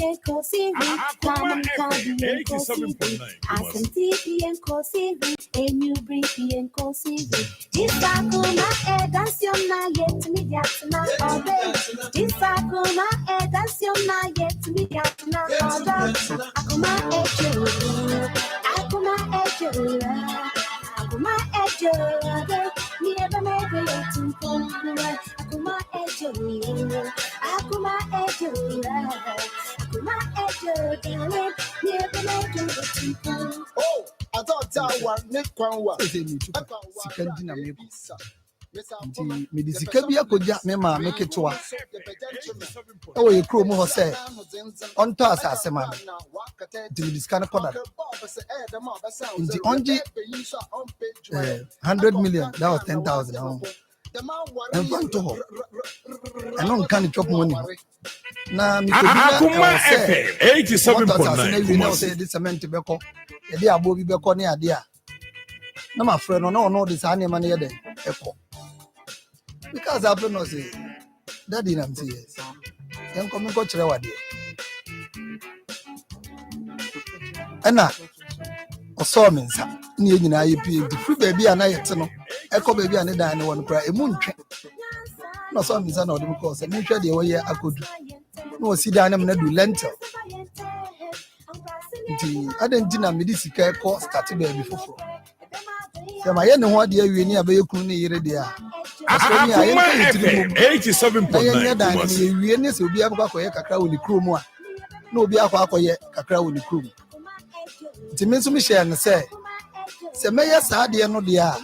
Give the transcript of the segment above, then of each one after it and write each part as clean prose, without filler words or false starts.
and Cosi, Common Candy and Cosi, Asam TV and Cosi, a new briefy and Cosi. This Akoma, that's your night yet to me, Yatsuna, all day. This Akoma, that's your night yet to me, Yatsuna, all day. Akoma, Akoma, Akoma, never made it to Akoma, Akoma, oh, I thought that one Nick Kwanwa. Medicine be a good jack, Mema, make it to us. Oh, you crew more say on toss as a man. Do this kind of product in the only 100 million, that was 10,000. And fun to her. I don't can't chop money. Now, Akoma FM 87.9. Say this cement to Beko, a dear Bobby Beko near dear. No, my friend, no, this animal near the echo. Because I don't know, say that didn't see it. Young coming coach, and now, or saw me, near the free baby and I, echo baby and I one cry a moon train. No, some is another because I'm sure the way I could no see down and do lentil. I didn't dinner medical cost started before. So my end what dear we near by Kuni there. Akoma FM 87.9. We will be able to kakra with the crew more. No be akwa kakra with the crew. It means to me share and say Mayor Sadia no dear.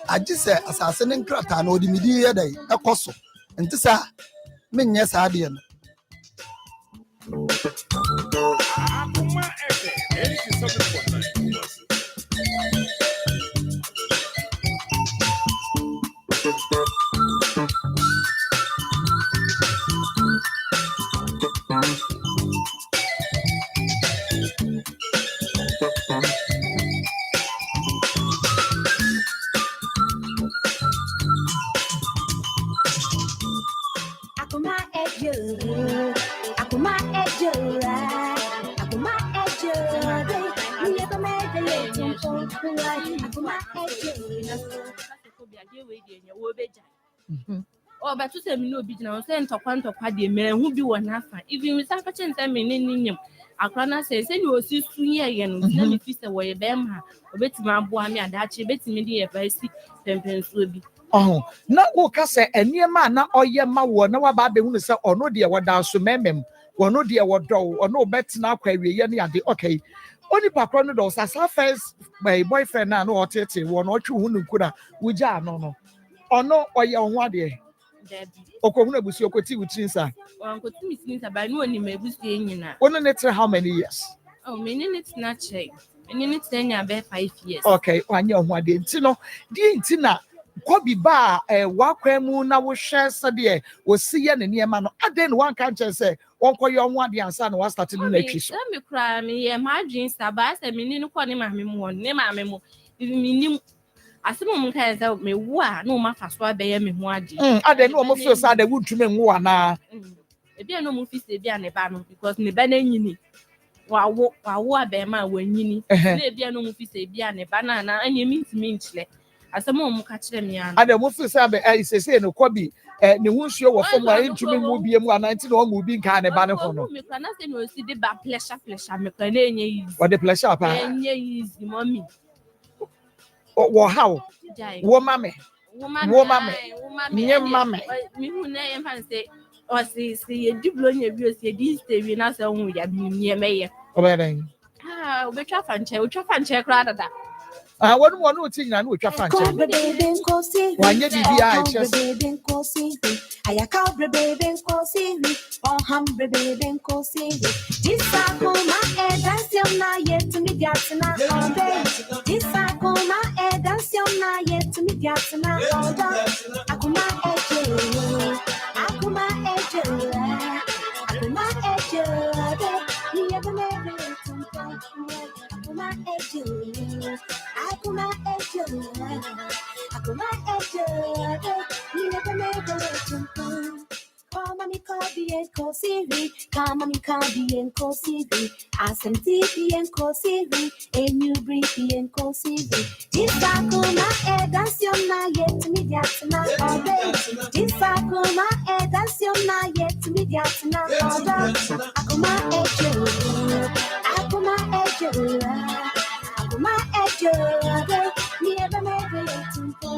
I just say assassinating crata no the media day a cosso. And this are men yes Adian. Akoma FM 87.9. Oh, but to say me no be now say ntokwa de mere hu bi wona afa even we say fache nsem me ninyem akrana say you osi sunye ye no na me fi say wo ye be ma obetima aboa me adache betimi de ye ba si pempenso bi oh na wo ka say eniema na oye ma wo na wa ba be hu say ono de woda so memem wono de wodo ono betina akwa wiye ne ade okay oni pakro no do sa first my boyfriend na no otete wo no otwe hu nkura wuja no ono oye ho ade Okohuna busi okoti wutrinsa. Onkoti misinsa ba no ni mebusi enyina. Ono netre how many years? Oh, me ni net na check. Me ni tenya be 5 years. Okay, wanye ho ade nti no, die nti na Kobi ba wakwa mu na wo hwe sade wo siye ne niema no ade no wan kan che se wonkoye ho ade ansa na wa start no na twi so. Me kra me ye ma dwen sa ba se me ni no ko ne ma me mu ne ma me mu. Me ni asemo mun kan say me wo a no ma faso abeye me ho ade ade no mo feel say ade wuntume nwo ana e bia no mo fi say bia ne ba no because ne ba na nyini wawo abe ma wanyini e bia no mo fi say bia ne ba na na anya mintimi nchile asemo mun ka kire me ana ade mo feel say abe say no Kobi ne hunsuo wo fom wa ntumi mu bie mu ana nti no mo bi nka ne ba ne ho no me kana say no si de ba pleasure me kana enye easy what the pleasure pa enye easy mommy wo how wo mame nye mame mi hu na em fan say o si ye diblo nya bi o si di stewi na say hu ya bi mi emeye obeden obetwa fanche kra dada wonu no ti nyina no otwa fanche wanye bibia nkosi ayaka baby nkosi hambre baby nkosi disakoma edansiom na yetumi diatina obe disakoma edansiom na yetumi diatina oda akuma eje akuma eje Akuma ejo, you never made it. Kama mikabi en kosiri, kama mikabi en kosiri, asenti en kosiri, enyubri en kosiri. Disakuma edansyon na yet midiatina obe. Disakuma edansyon na yet midiatina obe. Akuma ejo, akuma ejo, akuma ejo, niebe mebe yetunko.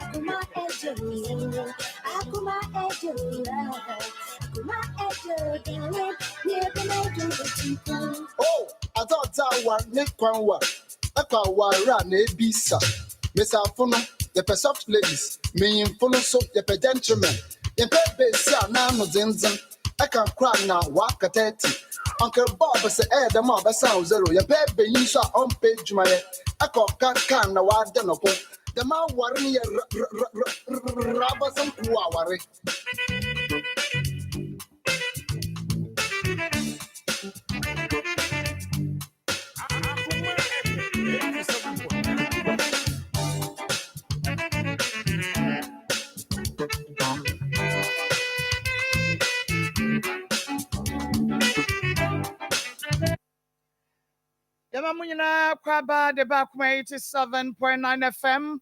Akuma ejo, akuma ejo, akuma ejo, niebe mebe yetunko. Oh, I thought that one Nick Kwanwa. Aka wara na ebisa. Miss Afono, the soft ladies, me in full so the gentlemen. In base na no zinzin. I can cry now, walk at 30. Uncle Bob say, the mob sound zero. Your baby, you saw on page my. I can now, I don't know. The man worrying robbers and worry. Yama munyina kwaba de ba kuma 87.9 FM.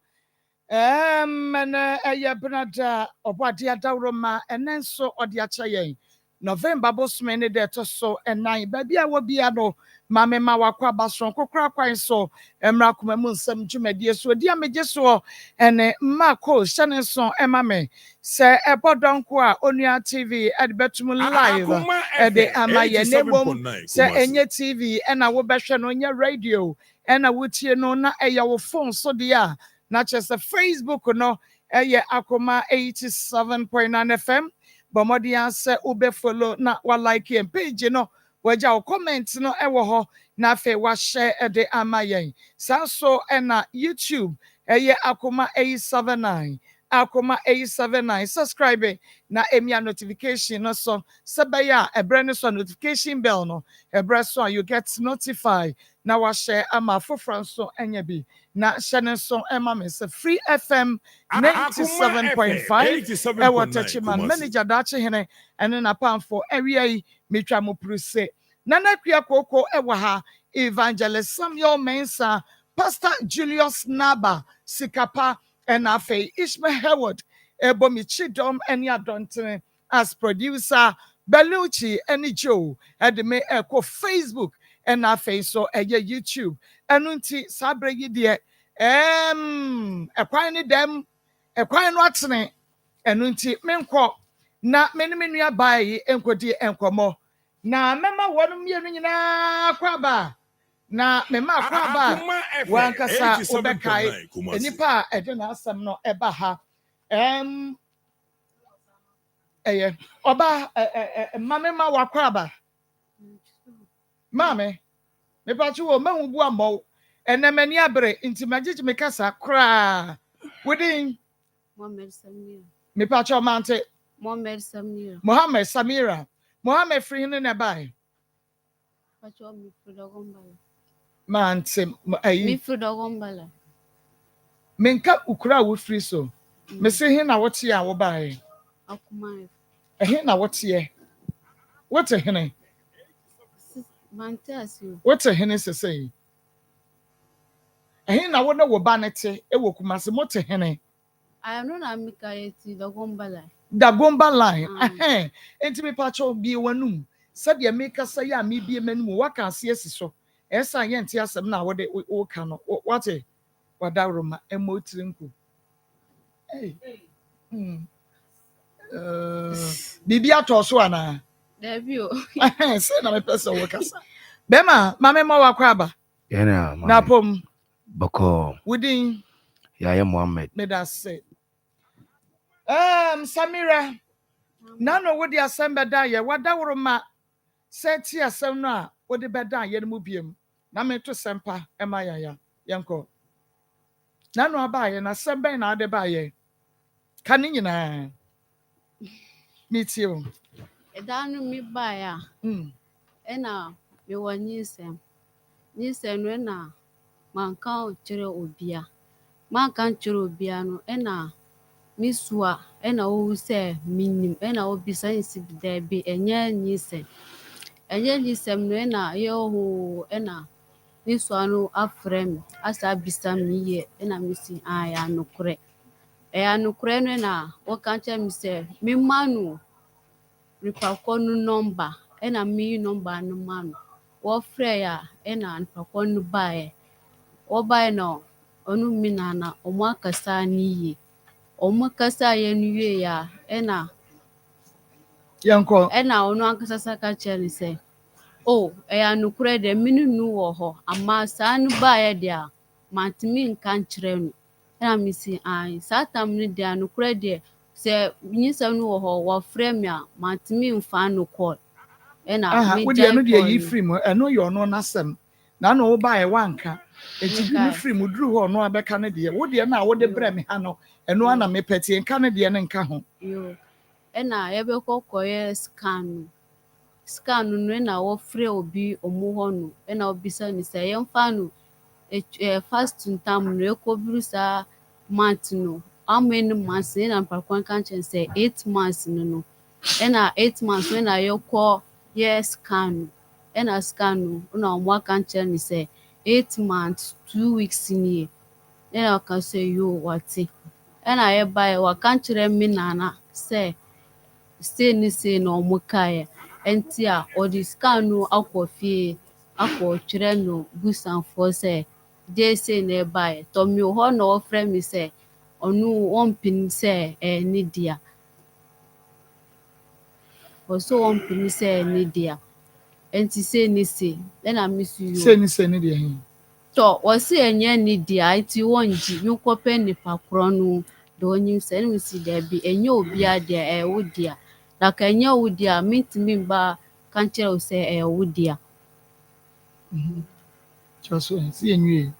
And ya brada obwade adawroma enenso ode acha yen. November bosmene de to so enan baby a wo bia no mame ma wakwa bason kokra kwan so emra kuma mu nsem dwumadie so dia meje so ene ma ko hyane so emame se ebodonko a onua TV at betum live e de amaye nebom se enye TV ena wo behwe no nya radio ena wotie no na eya wo phone so dia na chese Facebook no eye Akoma 87.9 FM. Bomodi answer ube follow na wa like and page no waja o comment no ewo ho na fe wa share de amayen so na YouTube eye Akoma 879 Akoma 879 subscribe na emia notification no so sebaya ebre so notification bell no ebre so you get notified na wa share ama fofran so enya bi na share so ema me se Free FM 97.5 ewo tachiman manager dachi hene ene na pamfo area metwa mo pruse nana kwia koko ewo ha Evangelist Samuel Mensah, Pastor Julius Naba Sikapa and Afe Ishmael Howard Ebomi Chidom and Yadontin as producer Belucci and Joe and me echo Facebook and Afe so YouTube and unti sabre yidie ekwani dem ekwani no atene enunti menkọ na menumenu abai enkodi enkomo na mema wonum ye nyina kwaba na mema kwaba wankasa obekai enipa ede na asem no eba ha oba mamema wakwaba mame me pachu wo mahu bu amọ enemani abre inti magiji me kasa kra within Mohammed Samira. me pachu mante Mohammed Samira. Mohammed Samira Mohammed free na bai Pacho mi frudogombala. mante Mi frudogombala. menka ukura wo free so me se he na wote a wo bai Akuma he na wote wote hene Mantas you. wote hene se sei he na wo na wo ba nete e wo kuma se mote hene I am not Amikayeti Dogombala. da gomba line enti me pacho bi wanum sabe ya make say ya me bi manum waka ase asiso esa ye nti asem na wo de wo ka no wate wadawroma emotirinko bibi ato so ana Debut. say na me person wo kasa bema mame ma wakwa aba Yana na pom Boko within Yaya Muhammad. me that say Samira nano wo de asem beda ye wadawroma seti asem no a wo de beda ye no mu biem na me to sempa ema yaya yenko nano abaye na semben na ade baye kan nyina meet you Edanu mi baya. Ena me wani Nsem. Nsem no na manka chere obia. Manka chere obia no ena misua ɛna wohu sɛ minim ɛna wobisa nsi daabi ɛnyɛ nyisɛm no ɛna yɛho ɛna misua no afrɛ me asa abisa me yie ɛna mesi ɛyɛ anokorɛ no ɛna wɔka kyerɛ me sɛ memma no nipakɔ no nɔmba ɛna meyi nɔmba no ma no wɔfrɛ a ɛna nipakɔ no wɔbaeɛ na ɔno me nana ɔmo akasa ne yie ɔmo kasa yɛ no wie a ɛna ɔno ankasa saka kyerɛ ne sɛ ɛyɛ anokorɛ dɛ me ne no wɔ hɔ ama saa no baeɛ deɛ a mantumi nka nkyerɛ no ɛna mesi saa tam no deɛ anokorɛ deɛ sɛ nyisɛm no wɔ hɔ wɔfrɛ me a mantumi mfa no kɔɔ ɛna wodeɛ no deɛ yi firi mu ɛno yɛ ɔno n'asɛm na na wobaeɛ wanka eti bi no firi mu duru hɔ ɔno abɛka no deɛ wodeɛ no a wode brɛ me ha no ɛno ana mepɛ tie nka no deɛ no nka ho ɛna yɛbɛkɔ kɔyɛ scan no ɛna wɔfrɛ obi ɔmo hɔ no ɛna obisa no sɛ yɛmfa no fast ntam no ɛkɔburu saa month no ama no months ɛna mpakɔ nka nkyɛn sɛ 8 months no ɛna 8 months ɛna yɛkɔ yɛ scan no ɛna scan no ɛna ɔmo aka nkyɛn no sɛ 8 months 2 weeks nie ɛna ɔka sɛ wɔte ɛna yɛbaeɛ waka nkyerɛ me nana sɛ sei na ɔmo kaeɛ ɛnti a ɔde scan no akɔ fie akɔtwerɛ no busanfoɔ sɛ deɛ sei na ɛbaeɛ tɔmi wɔ hɔ na wɔfrɛ me sɛ ɔno wɔmpene sɛ ne dea ɔso wɔmpene sɛ ne dea ɛnti sei ne sei ɛna mesu sei ne deɛ he tɔ wɔse ɛnyɛ ne dea nti wɔngye menkɔpɛ nipa korɔ no de ɔnyim sɛ ɛne mesi daabi ɛnyɛ obia deɛ ɛyɛ wo dea na ka ɛnyɛ wo dea mentumi mba ka nkyerɛ wo sɛ ɛyɛ wo dea kyerɛ so si ɛnwie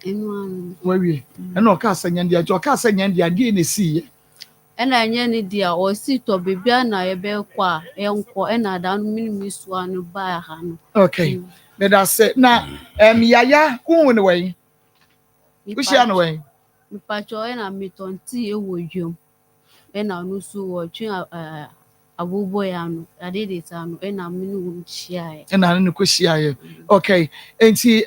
ɛno ano wawie ɛna ɔka sɛ nyɛ deɛ ɔka sɛ nyɛ deɛ adeɛ na esiiɛ ɛna ɛnyɛ ne dea ɔsi tɔ bebia na yɛbɛkɔ a yɛnkɔ ɛna da no mene mesua no baa ha no okay meda sɛ na yaya wohu ne wɛn wohyia no wɛn mepakyɛ ɛna metɔnte ɛwɔ dwam ɛna ɔno nso wɔtwe abobɔyɛ ano adedeta no ɛna mene wo hyiaeɛ ɛna ne kɔ hyiaeɛ okay enti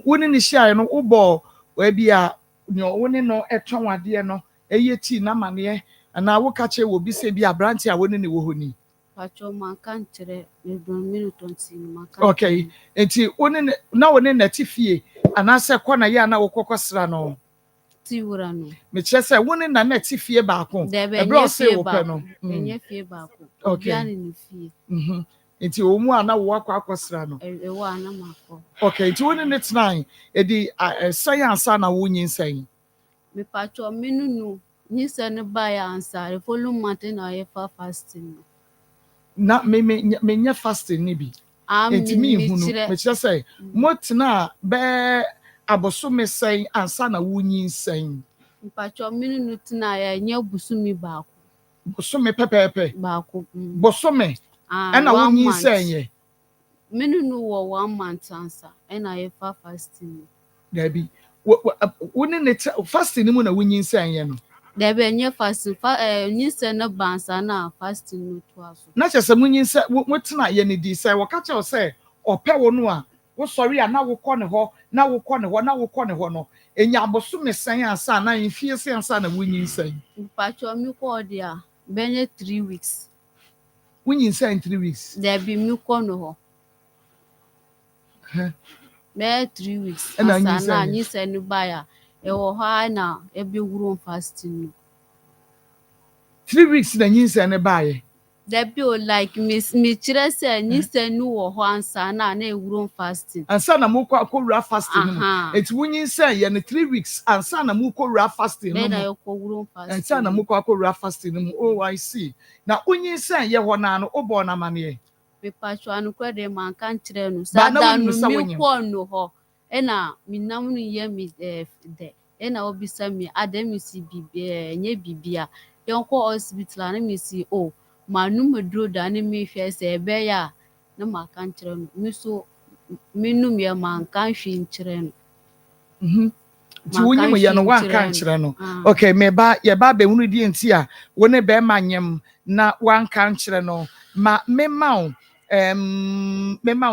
wo ne hyiaeɛ no wobɔ waabi a nea wo ne no ɛtɔn adeɛ no ɛyɛ tii n'amaneɛ anaa woka kyerɛ wɔ bi sɛ bi aberante a wo ne wɔ hɔ ni pakyɛ manka nkyerɛ medɔn tɔnte no manka okay enti wo ne na te fie anaasɛ kɔ na yɛ a na wokɔkɔ sra no tiwura no mekyerɛ sɛ wo ne na te fie baako ɛbrɛ ɔsɛ wo pɛ no ɛnyɛ fie baako okay obia ne fie nti wo mu a na wo akɔ akɔsra no ɛwɔ a na makɔ okay nti wo ne tenae ɛdi sɛn ansa na wo nyinsɛn mepakyɛ menu no nyisɛ no baeɛ ansa the following month na yɛfa fasting no na menyɛ fasting ne bi nti mehu no mekyerɛ sɛ motena a bɛɛ abosome sɛn ansa na wo nyinsɛn mepakyɛ menu no tena ɛnyɛ busumi baako bosome pɛpɛɛpɛ baako bosome ɛna wo nyinsɛn yɛ menu no wɔ 1 month ansa ɛna yɛfa fasting no dabi wo ne fasting mu na wo nyinsɛn yɛ no dabi ɛnyɛ fasting nyinsɛn no bansa na fasting no toa so na kyerɛ sɛ mo nyinsɛ motena yɛ ne di sɛ wɔka kyerɛw sɛ ɔpɛ wo no a wosɔre a na wokɔ ne hɔ na wokɔ ne hɔ na wokɔ ne hɔ no ɛnya abosome sɛn ansa na mfie sɛ ansa na wo nyinsɛn mepakyɛ me kɔɔ de a bɛnyɛ 3 weeks wo nyinsɛn 3 weeks dabi me kɔ no hɔ bɛyɛ 3 weeks ɛna ansa na nyinsɛn no baeɛ a ɛwɔ hɔ a na ɛbɛwuro fasting no 3 weeks na nyinsɛn no baeɛ dabi o like mekyerɛ sɛ nyinsɛn no wɔ hɔ ansa na ɛwuro fasting ansa na mokɔ akɔwura fasting no mu enti wo nyinsɛn yɛ no 3 weeks ansa na mokɔwura fasting no mu ansa na mokɔ akɔwura fasting no mu oh I see na wo nyinsɛn yɛ hɔ naa no wobɔɔ no amaneɛ mepakyɛ anokorɛ de manka nkyerɛ no saa da no mekɔɔ no hɔ ɛna menam no yɛ me dɛ ɛna obisa me ada mesi bibia nyɛ bibia yɛnkɔ hospital a na mesi manum aduro da ne mehwɛ sɛ ɛbɛyɛ a na maka nkyerɛ no me so menum yɛ manka nhwe nkyerɛ no nti wonyim ye no wan kan kyerɛ no okay me ba ye ba be hunu di nti a wo ne be ma nyem na wan kan kyerɛ no ma me ma wo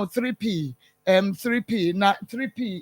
3p 3p na 3p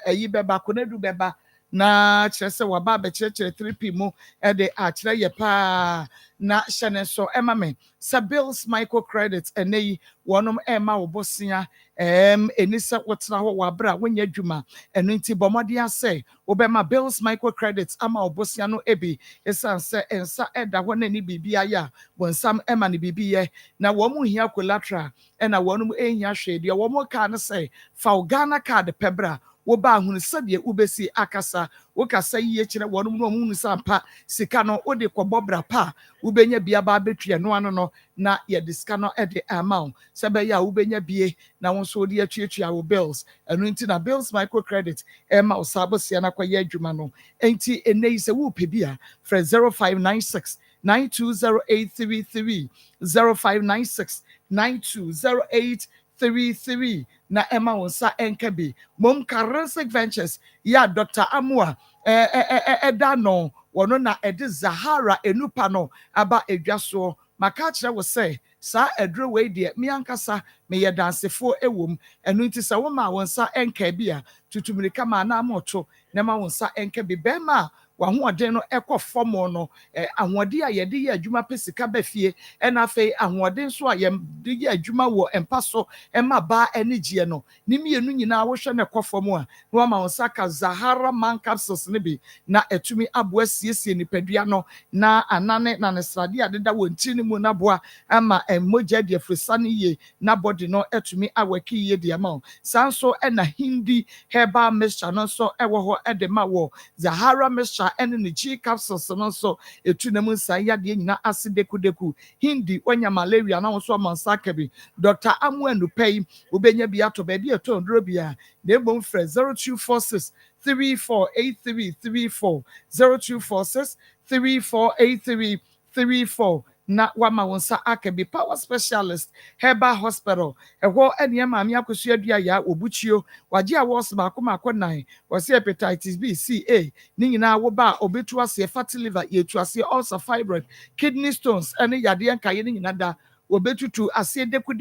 ayi beba konedu beba na kyerɛ sɛ waba abɛkyerɛkyerɛ 3p mu de akyerɛ yɛ paa na hyɛ ne so ɛma me sɛ bills microcredit ɛnɛ yi wɔnom ɛma wo bosia ɛni sɛ wotena hɔ wabra wonyɛ adwuma ɛno nti bɔ mmɔden asɛ wobɛma bills microcredit ama wo bosia no ebi ɛsiane sɛ ɛnsa ɛda hɔ na ni biribi ayɛ a bɔnsam ɛma ne biribi yɛ na wɔn mu hia collateral ɛna wɔnom ɛhia hwɛ deɛ wɔn kaa no sɛ fa wo Ghana card pɛbra woba ahunu sɛdeɛ wobɛsi akasa wokasa yie kyerɛ wɔnom no ɔmo nsa mpa sika no wode kɔbɔ bra pa wobɛnya bia ba betua no ano no na yɛde sika no ɛde ama wo sɛ bɛyɛ a wobɛnya bie na wo nso wode atuatua wo bills ɛno nti na bills microcredit ɛma wo saa bosia no akɔyɛ adwuma no enti ɛnɛ yi sɛ wopɛ bi a frɛ 0596 920833 0596 920833 na Emma wonsa enka bi mom Caresic Ventures ya Dr. Amua eda no wono na ede Zahara enupa no aba edwa so maka kyerɛ wo sɛ saa edro wei de me ankasa me yɛ dansefo ewom enu nti sɛ wo ma wonsa enka bi a tutumirika ma na amoto na ma wonsa enka bi bema wahoɔden no ɛkɔ fam no ahoɔden a yɛde yɛ adwuma pɛ sika ba fie ɛna afei ahoɔden so a yɛde yɛ adwuma wɔ mpa so ɛma ba ɛne gyeɛ no ne mmienu nyinaa wohwɛ no ɛkɔ fam a na wama wo nsa ka Zahara man capsules ne bi na ɛtumi aboa siesie nipadua no na anane na ne srade a deda wɔ ntiri ne mu na boa ama mmogya de afrisa ne yie na body no ɛtumi awɔki yie de ama wo saa nso ɛna hindi herbal mixture no nso ɛwɔ hɔ ɛde ma wɔ Zahara mixture ɛne ne G capsules no nso etu na mu nsa yadeɛ nyina ase deku hindi onya malaria na nso amansa kabi Dr. Amuenu pay obenya bi ato ba bi eto ndro bia na ebom frɛ 0246 348334 0246 348334 na wama wonsa akabi power specialist herbal hospital ɛhɔ ɛne maame akoso adua ya obuchio wagye awards Akoma 9 wase hepatitis B C A ni nyina wo ba obetu ase fatty liver yetu ase ulcer fibroid kidney stones ɛne yade nkaye ni nyina da obetutu ase deku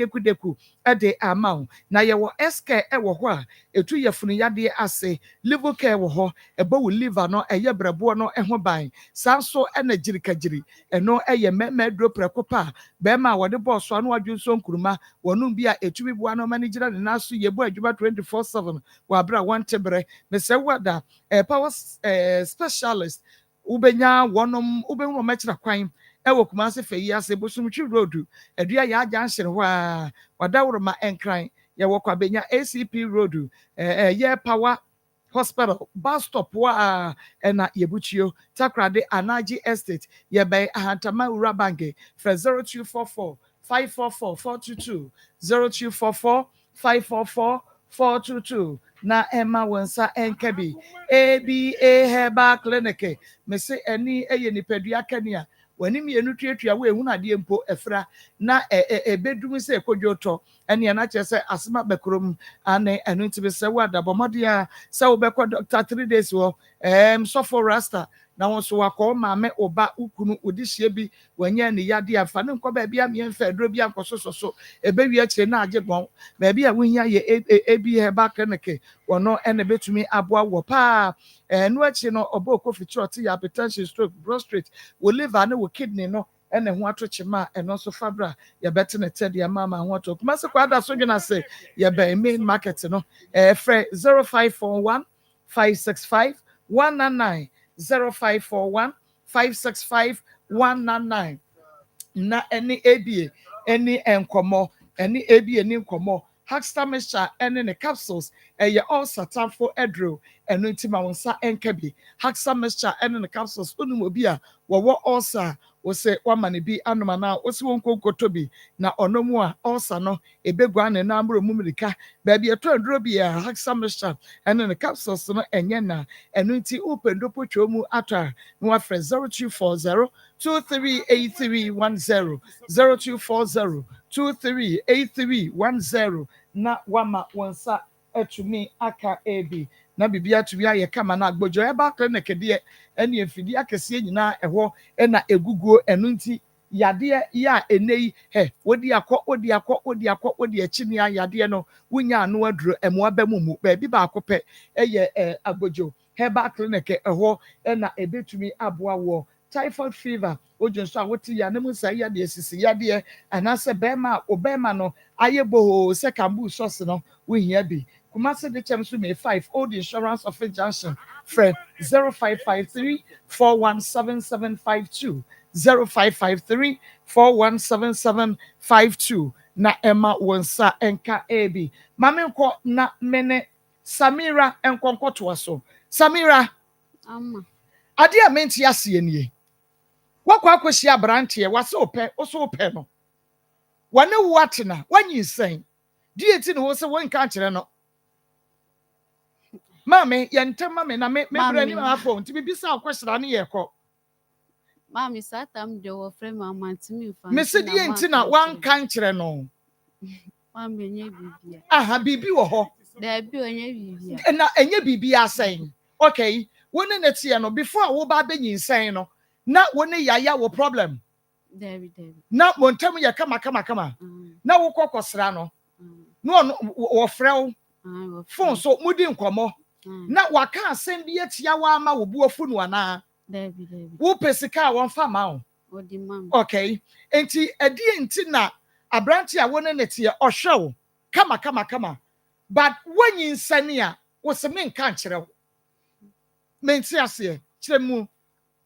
ɛde amount na yɛwɔ SK ɛwɔ hɔ a etu yɛfunu yade ase liver care wɔ hɔ ɛbɔ wo liver no ɛyɛ brɛboɔ no ɛho ban saa nso ɛna gyirikagiri ɛno ɛyɛ mɛmɛ duro prɛko pa bɛɛma a wɔde bɔɔ so ano adwonso nkuruma wɔnom bi a etu bi boa no ma ne gyina ne naso yɛbɔ adwuma 24/7 wɔ abra wɔnte brɛ mesɛ wada power specialist ubenya wɔnom ubɛhu wɔmɛkyerɛ kwan ɛwɔ Kumase fɛyi ase bosomtwi road adua yɛ agya nhyere hɔ a wadaworo ma ɛnkran yɛwɔ kwabenya ACP road yɛ power hospital bus stop wa ɛna yɛbuchio takrade anaji estate yɛbɛn ahantama wura bange frɛ 0244 544 422 0244 544 422 na Emma Wensa Enkebi ABA Herbal Clinic mese eni eye nipadua kania wani mienu tuatua we ehunu ade mpo efra na ebedum se ekodwoto ene na kyerɛ asema bekrom ane enu ntibe se wada bomode a se wo bekɔ doctor 3 days wo sofo rasta na won so wakɔ maame oba ukunu odihye bi wanya ne yade afa ne nkɔ ba bia miemfa aduro bi ankɔsososo ebewi akyire na agye gon ba bia wohia ye ebi Herbal Clinic wono ene betumi aboa wo pa no akyire no oba okofichi ɔte ya hypertension stroke prostate wo liver ne wo kidney no ene ho atokyema eno so fabra ye bete ne tede ya mama ho ato kuma se kwada so dwena se ye ba main market no frɛ 0541 565 199 0541 565 199 na any ABA any enkomo any ABA ni nkomo Hackster mixture and in the capsules ye all satan for edro and intima wonsa enkabi Hackster mixture and in the capsules unumobia wo also wo se wamane bi anoma na wo se wonko kotobi na onomu a also no ebegwa ne na amro mumrika ba bia to ndro bia Hackster mixture and in the capsules no enye na enu nti upendo potwo mu ata no afre 0240 238310 0240 238310 na wama wansa etumi aka ebi na bibia to bia ye kama na agbojo eba clinic de ene afidi akese nyina eho na eguguo eno nti yade ya enei he wodi akọ echi ya yade no wunya anu aduro emo abamumu ba bi ba akopɛ eye agbojo herbal clinic eho na ebetumi aboa wo typhoid fever ojo so awoti ya nemu sai ya de sisi ya de anase bema obema no ayebo se kambu sauce no wuhia bi Kumasi de Chemsu May 5 Old Insurance Office Junction friend 0553 417752 0553 417752 na Emma Wonsa Enka Ebi Mami nko na mene Samira enkonko toaso Samira Ama. ade a menti ase nie wakwa akosi abrante wase opɛ oso opɛ no wane wo atena wanyi nsen dieti no wo se wonka kyerɛ no Mami, yentem mami na me brani ma phone. Ti bibisa akwesra ne yekọ. Mami satam de wo frame mama timi fa. Me se die nti na wan kan kire no. Mami enye bibia. Aha, bibi wo ho. Da bi onye bibia. Na enye bibi asen. Okay, woni ne tie no before wo ba benyi nsen no. Na woni yaya wo problem. David. Na montem ye kama. Na wo kokosra no. No wo frɛ wo. Phone so mudi nkomo. Na waka asem bi atia wa ama wo buafu no ana David wo pesika won fa ma wo odi mam okay enti edi enti na abranti a woni ne tie ohwe wo kama but wanyi nsane a wo se me nka nkire wo menti ase kire mu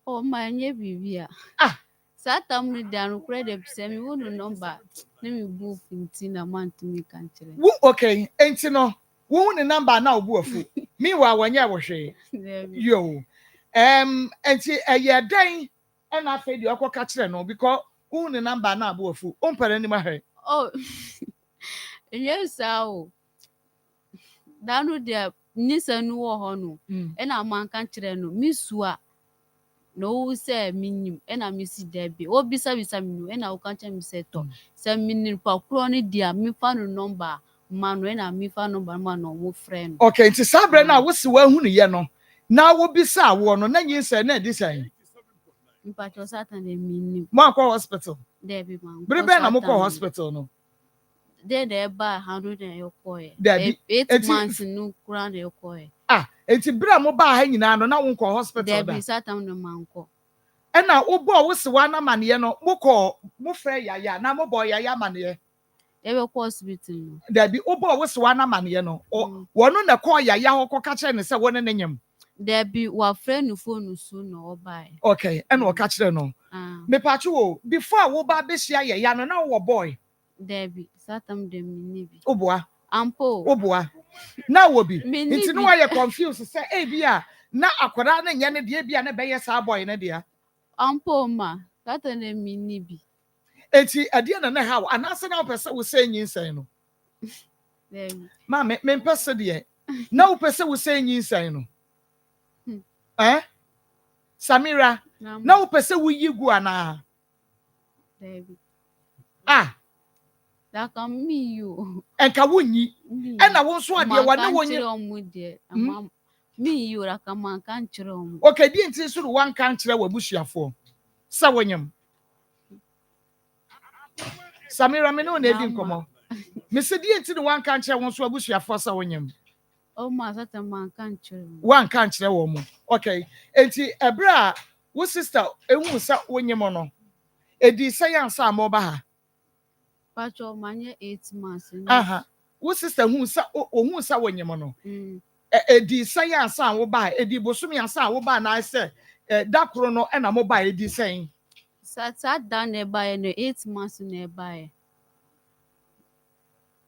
o ma nye bibia satam ni dan kure de pse mi wonu number na mi bu finti na man to mi kan kire wo okay enti no wo ne number na obuafu mi wa wanya wo hwe yo enti eye dan e na fe di okoka kire no because wo ne number na obuafu o mpere ni ma hwe oh yes o danu de nisanu wo ho no e na man kan kire no misua no se minim e na misi debi obisa mi no e na wo kan kire mi se to se minim pa kro ni dia mi fa no number manu na mi fa number man no wo friend okay nti sabre na wo se wa hu ne ye no na wo bisa wo no na nyi se na di sai mpacho satan de minim mo akọ hospital debi man brebe na mo kọ hospital no de ba 100 na yokoe 8 months no kura na yokoe enti bra mo ba ha nyina no na wo kọ hospital da debi satan no man ko e na wo bo wo se wa na mane no mo frɛ yaya na mo bo yaya mane ebe kwa hospital no Dabi obo wo se wa na mane no wono na call yaya ho ko ka kire ne se wona na nyam Dabi wa friend phone so no obai okay and wo ka kire no me pa chu wo before wo ba be hia yaya no na wo boy Dabi satam de minibi oboa ampo oboa na wo bi nti no wa confused se e bia na akwara na nya ne de bia na be ye sa boy na dia ampo ma satam de minibi enti ade na ha anase na opese wo se nyi nsan no ma me pese de na wo pese wo se nyi nsan no Samira na wo pese wo yigu ana David da kam mi you enka wonyi e na wo nso ade wa na wonyi mi you ra kam kan kire om okay di enti so wan kan kire wa busuafo sa wonyam Samira me no na edi nkomo me se di enti wan kan kire won so abusuafo sa wonyam o ma sata man kan kire wan kan kire wo mo okay enti ebra wo sister ehun sa wonyam no edi science am ba ha pacho manye 8 months wo sister hu sa ohun sa wonyam no edi science am wo ba edi bosumi asa wo ba na se dakro no na mo ba edi sen sat down e ba no 8 months na e ba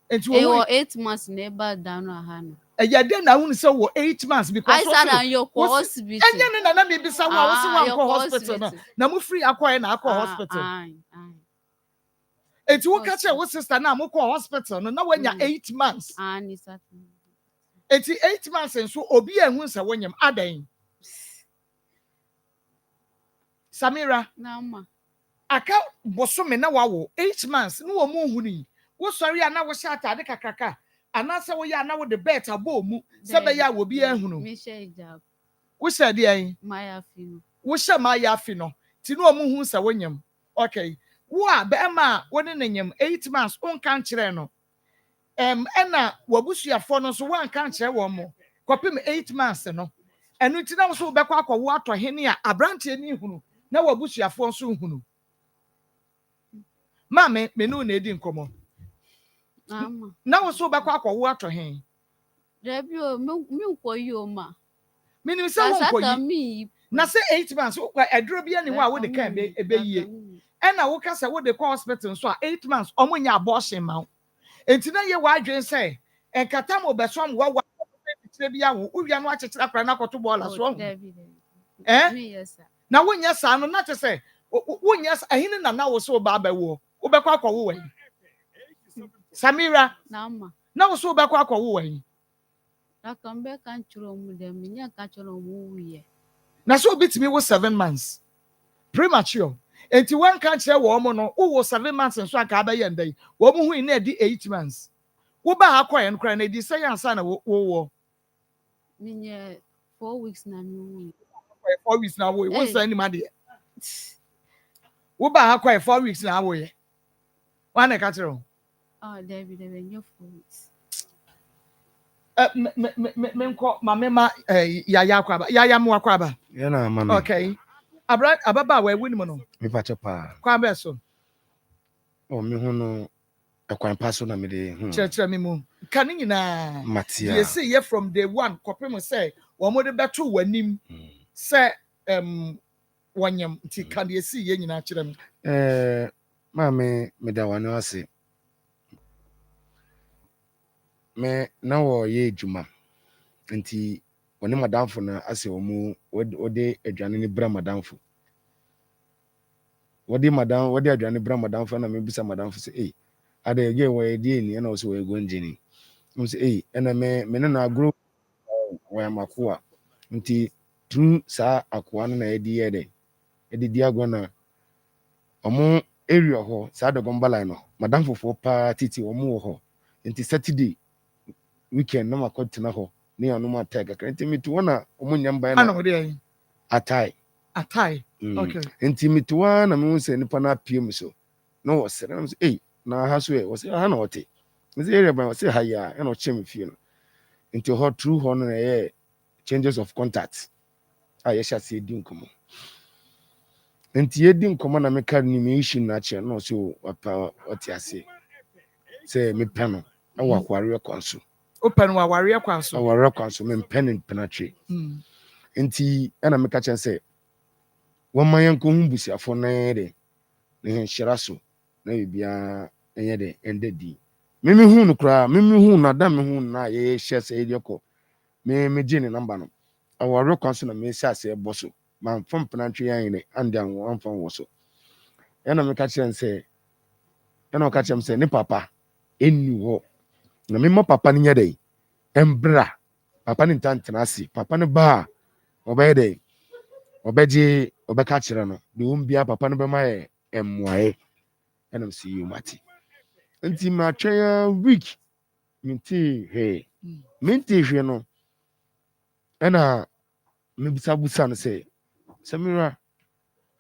enti wo 8 months na e ba down aha no ya de na hu se wo 8 months because I said you go hospital enye na me bisa wo wo se wan ko hospital na mo free akọ na akọ hospital enti wo ka che wo sister na mo ko hospital no na wanya 8 months ni sat enti 8 months nso obi ehun se wonyam adan Samira nama aka bosome na wawo 8 months no wo mu huni wo sori ana wo sha atade kakaka anasa wo ya na wo de bet abo mu se be ya wo bi ehunu me share job wo hye de an my afino wo hye ma ya afi no ti no mu hu se wonyam okay wo a be ma wo ne nyam 8 months on kan kire no ena wabusuafo no so wan kan kire wo mo kopim 8 months no enu ti na so be kwa akwo ato hene a abrante ni hunu na wabusuafo so hunu ma me no na edi nkomo ama na wo so be kwa akwo ato hen Debi o mi nko yi o ma minim se wo nko yi mi na se 8 months eduro bia ni wo a wo de kan ebe yie ena wo ka se wo de call hospital so a 8 months omunya abortion ma enti na ye wa adwen se enkata mo besom wo tire bia wo uwia no akekera kra na koto bola so mi yesa na wonya sa no na te se wonya sa ahini na wo so ba ba wo be kwa akwo wo Samira na wo so be kwa akwo wo na kan be kan churo mu de mi nya ka churo mu wiye na so bitimi wo 7 months premature enti wan kan kire wo mo no wo 7 months nso aka ba ye ndai wo mo hu na di 8 months wo ba akwa en kra na di say ansa na wo mi nye 4 weeks na mi wu 4 weeks na wo say ni ma de wo ba akwa 4 weeks na wo ye wan na ka kire Debi nye 4 weeks menko mamema yaya akwaba yaya mu akwaba yana mama okay ababa we win mo no me pacha pa kwa be so o me hu no ekwan paso na me de chere me mu kan nyina matia ye say ye from day one kopem say wo mo de beto wanim say wanyam ti kan ye see ye nyina chere me mame me da wano ase me na wo ye ejuma nti woni madamfo na ase omu wode adwane ni bra madamfo wode adwane bra madamfo na me bisa madamfo se ada ye wo ye die ni na wo se wo ego njini mo se ena me ne na agro wo amakoa nti tru sa akoa no na ye die ye de di agro na omo area ho sa de gombala no madamfo fo pa titi omo wo ho nti Saturday weekend na makotina ho ni anu ma tag ka nti mitu na omo nyamba na ana wo de atai okay nti mitu na me se nipa na pm so no wo se na na ha so wo se ha na wote nti area ba wo se ha ya na o chem fie no nti ho true ho no na changes of contact ye sha se di nkomo nti ye di nkomo na me ka ni me issue na che no so apa oti ase se me pe no awa kware kwanso open wa ware kwanso aware kwanso me pen penetrate nti ana me ka chen se wo man ko hu busiafo na de ne hira so na bibia enye de ende di mimi hu no kra mimi hu na da me hu na ye hye se ye ko me gene number no aware kwanso na me sia se boso man fom penetrate yan ne ande an won fom wo so ana me ka chen se ana ka chen se ne papa enu ho na me mo papa nya de embra papa ni ntantenasi papa ni ba obede obeji obeka kire no de umbia papa no bema ye emwae enam si you mati nti ma twa week minti hwe no ena me busa no se Samira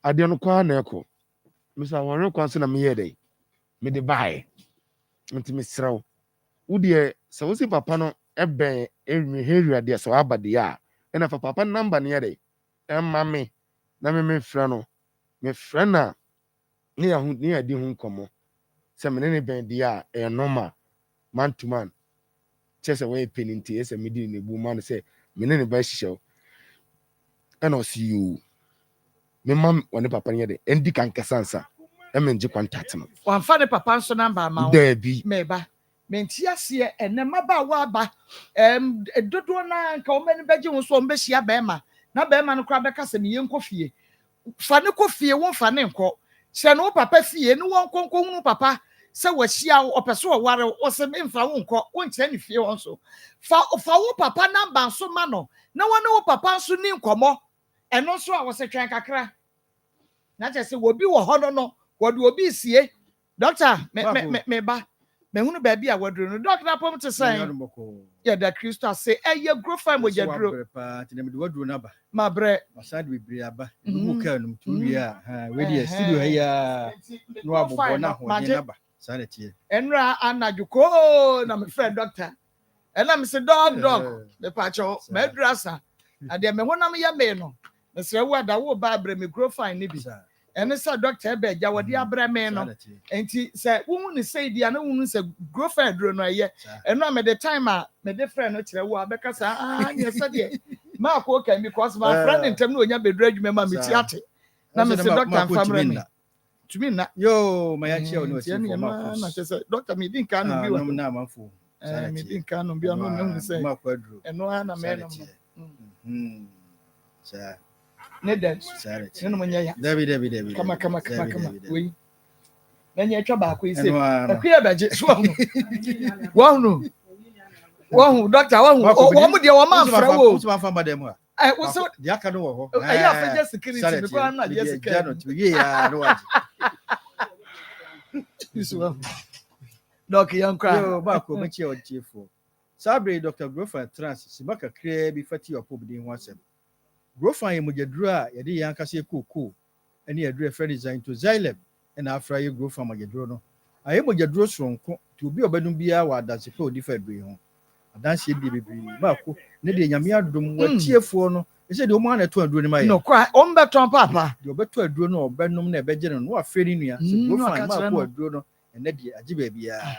ade no kwa na eko misa wore kwa so na me ye dey me de bae nti me sraw wudie se wo si papa no ebe enwi heria de so abade ya ena fa papa number ne ye dey emma me na me frɛ no me frɛ na ne ya hu ne ya di hu komo se me ne ben di a normal man to man chese we peninti ese me di ne bu man se me ne ba hihyew ena o see you me mam woni papa ne de endi kan kesansa e me nje contact no wan fa ne papa so number ma there bi me ba menti ase enema ba wa ba dodo na nka o meni beje wo so o mbehia be ma na be ma no kra be kasa me yenko fie fa ne ko fie wo fa ne nko se no papa fie no won konko hunu papa se wahia opeso o ware o se me mfa wo nko wo nkyere ne fie won so fa wo papa number so ma no na wo ne wo papa so ni nkomo eno so a wo se twen kakra na je se wo bi wo ho no wo de obi sie doctor me ba Mahunu baby a wadro no doctor apom to say. Yeah, that Christo say, "Your girlfriend with your dro." My bre. Masad we bri aba. No can to we studio here. No abo na ho de naba. Sanity. Enra anajuko na my friend doctor. And I'm say dog the pacho madrasa. And then me wona me ya me no. Me say wa da wo ba bre me girlfriend ni bi. And say doctor be ja wodi abra me no. Enti say wo ni say dia na wo say girlfriend dro no ye. And no me the time me the friend no kire wo abeka sa yes de. Ma ko kan because my friend in term no onya be dro adwuma ma me ti ate. Na me say doctor family me. To me na yo my achi o no see na say doctor me din kan no bi wa. Na manfo. Me din kan no bi no no say. Ma kwadro. Eno na me no. Sir. Neden. No mo nya ya. David. Kama. We. Nanya twa ba ko ise. Akuya baje so wo no doctor wo mo de wo ma fra wo. Wo ma fa madam a. Wo so dia ka no wo ho. Ya fa just security ko na just security. Ye ya no wa. Isu Doc young cry. Yo ba ko me che o chiefo. Sabre Dr. Grofa Trans sibaka kre bi fati opop din ho asem. Grofa ye mojaduru a ye de yan kase koko ene yaduru e friend design to Xylem na afra ye Grofa mojaduru no. Aye mojaduru soronko ti obi obadum bia wa adanse pe odi fa aduru ho. Adanse bi bebiri ba ko ne de nyame adom wa tiefo no e se de o ma na to aduru ni ma ye. No kwa o mbeton papa. De obeto aduru no obenum na ebegye no wa feri nua. Se Grofa ma ko aduru no ene de agibe bia.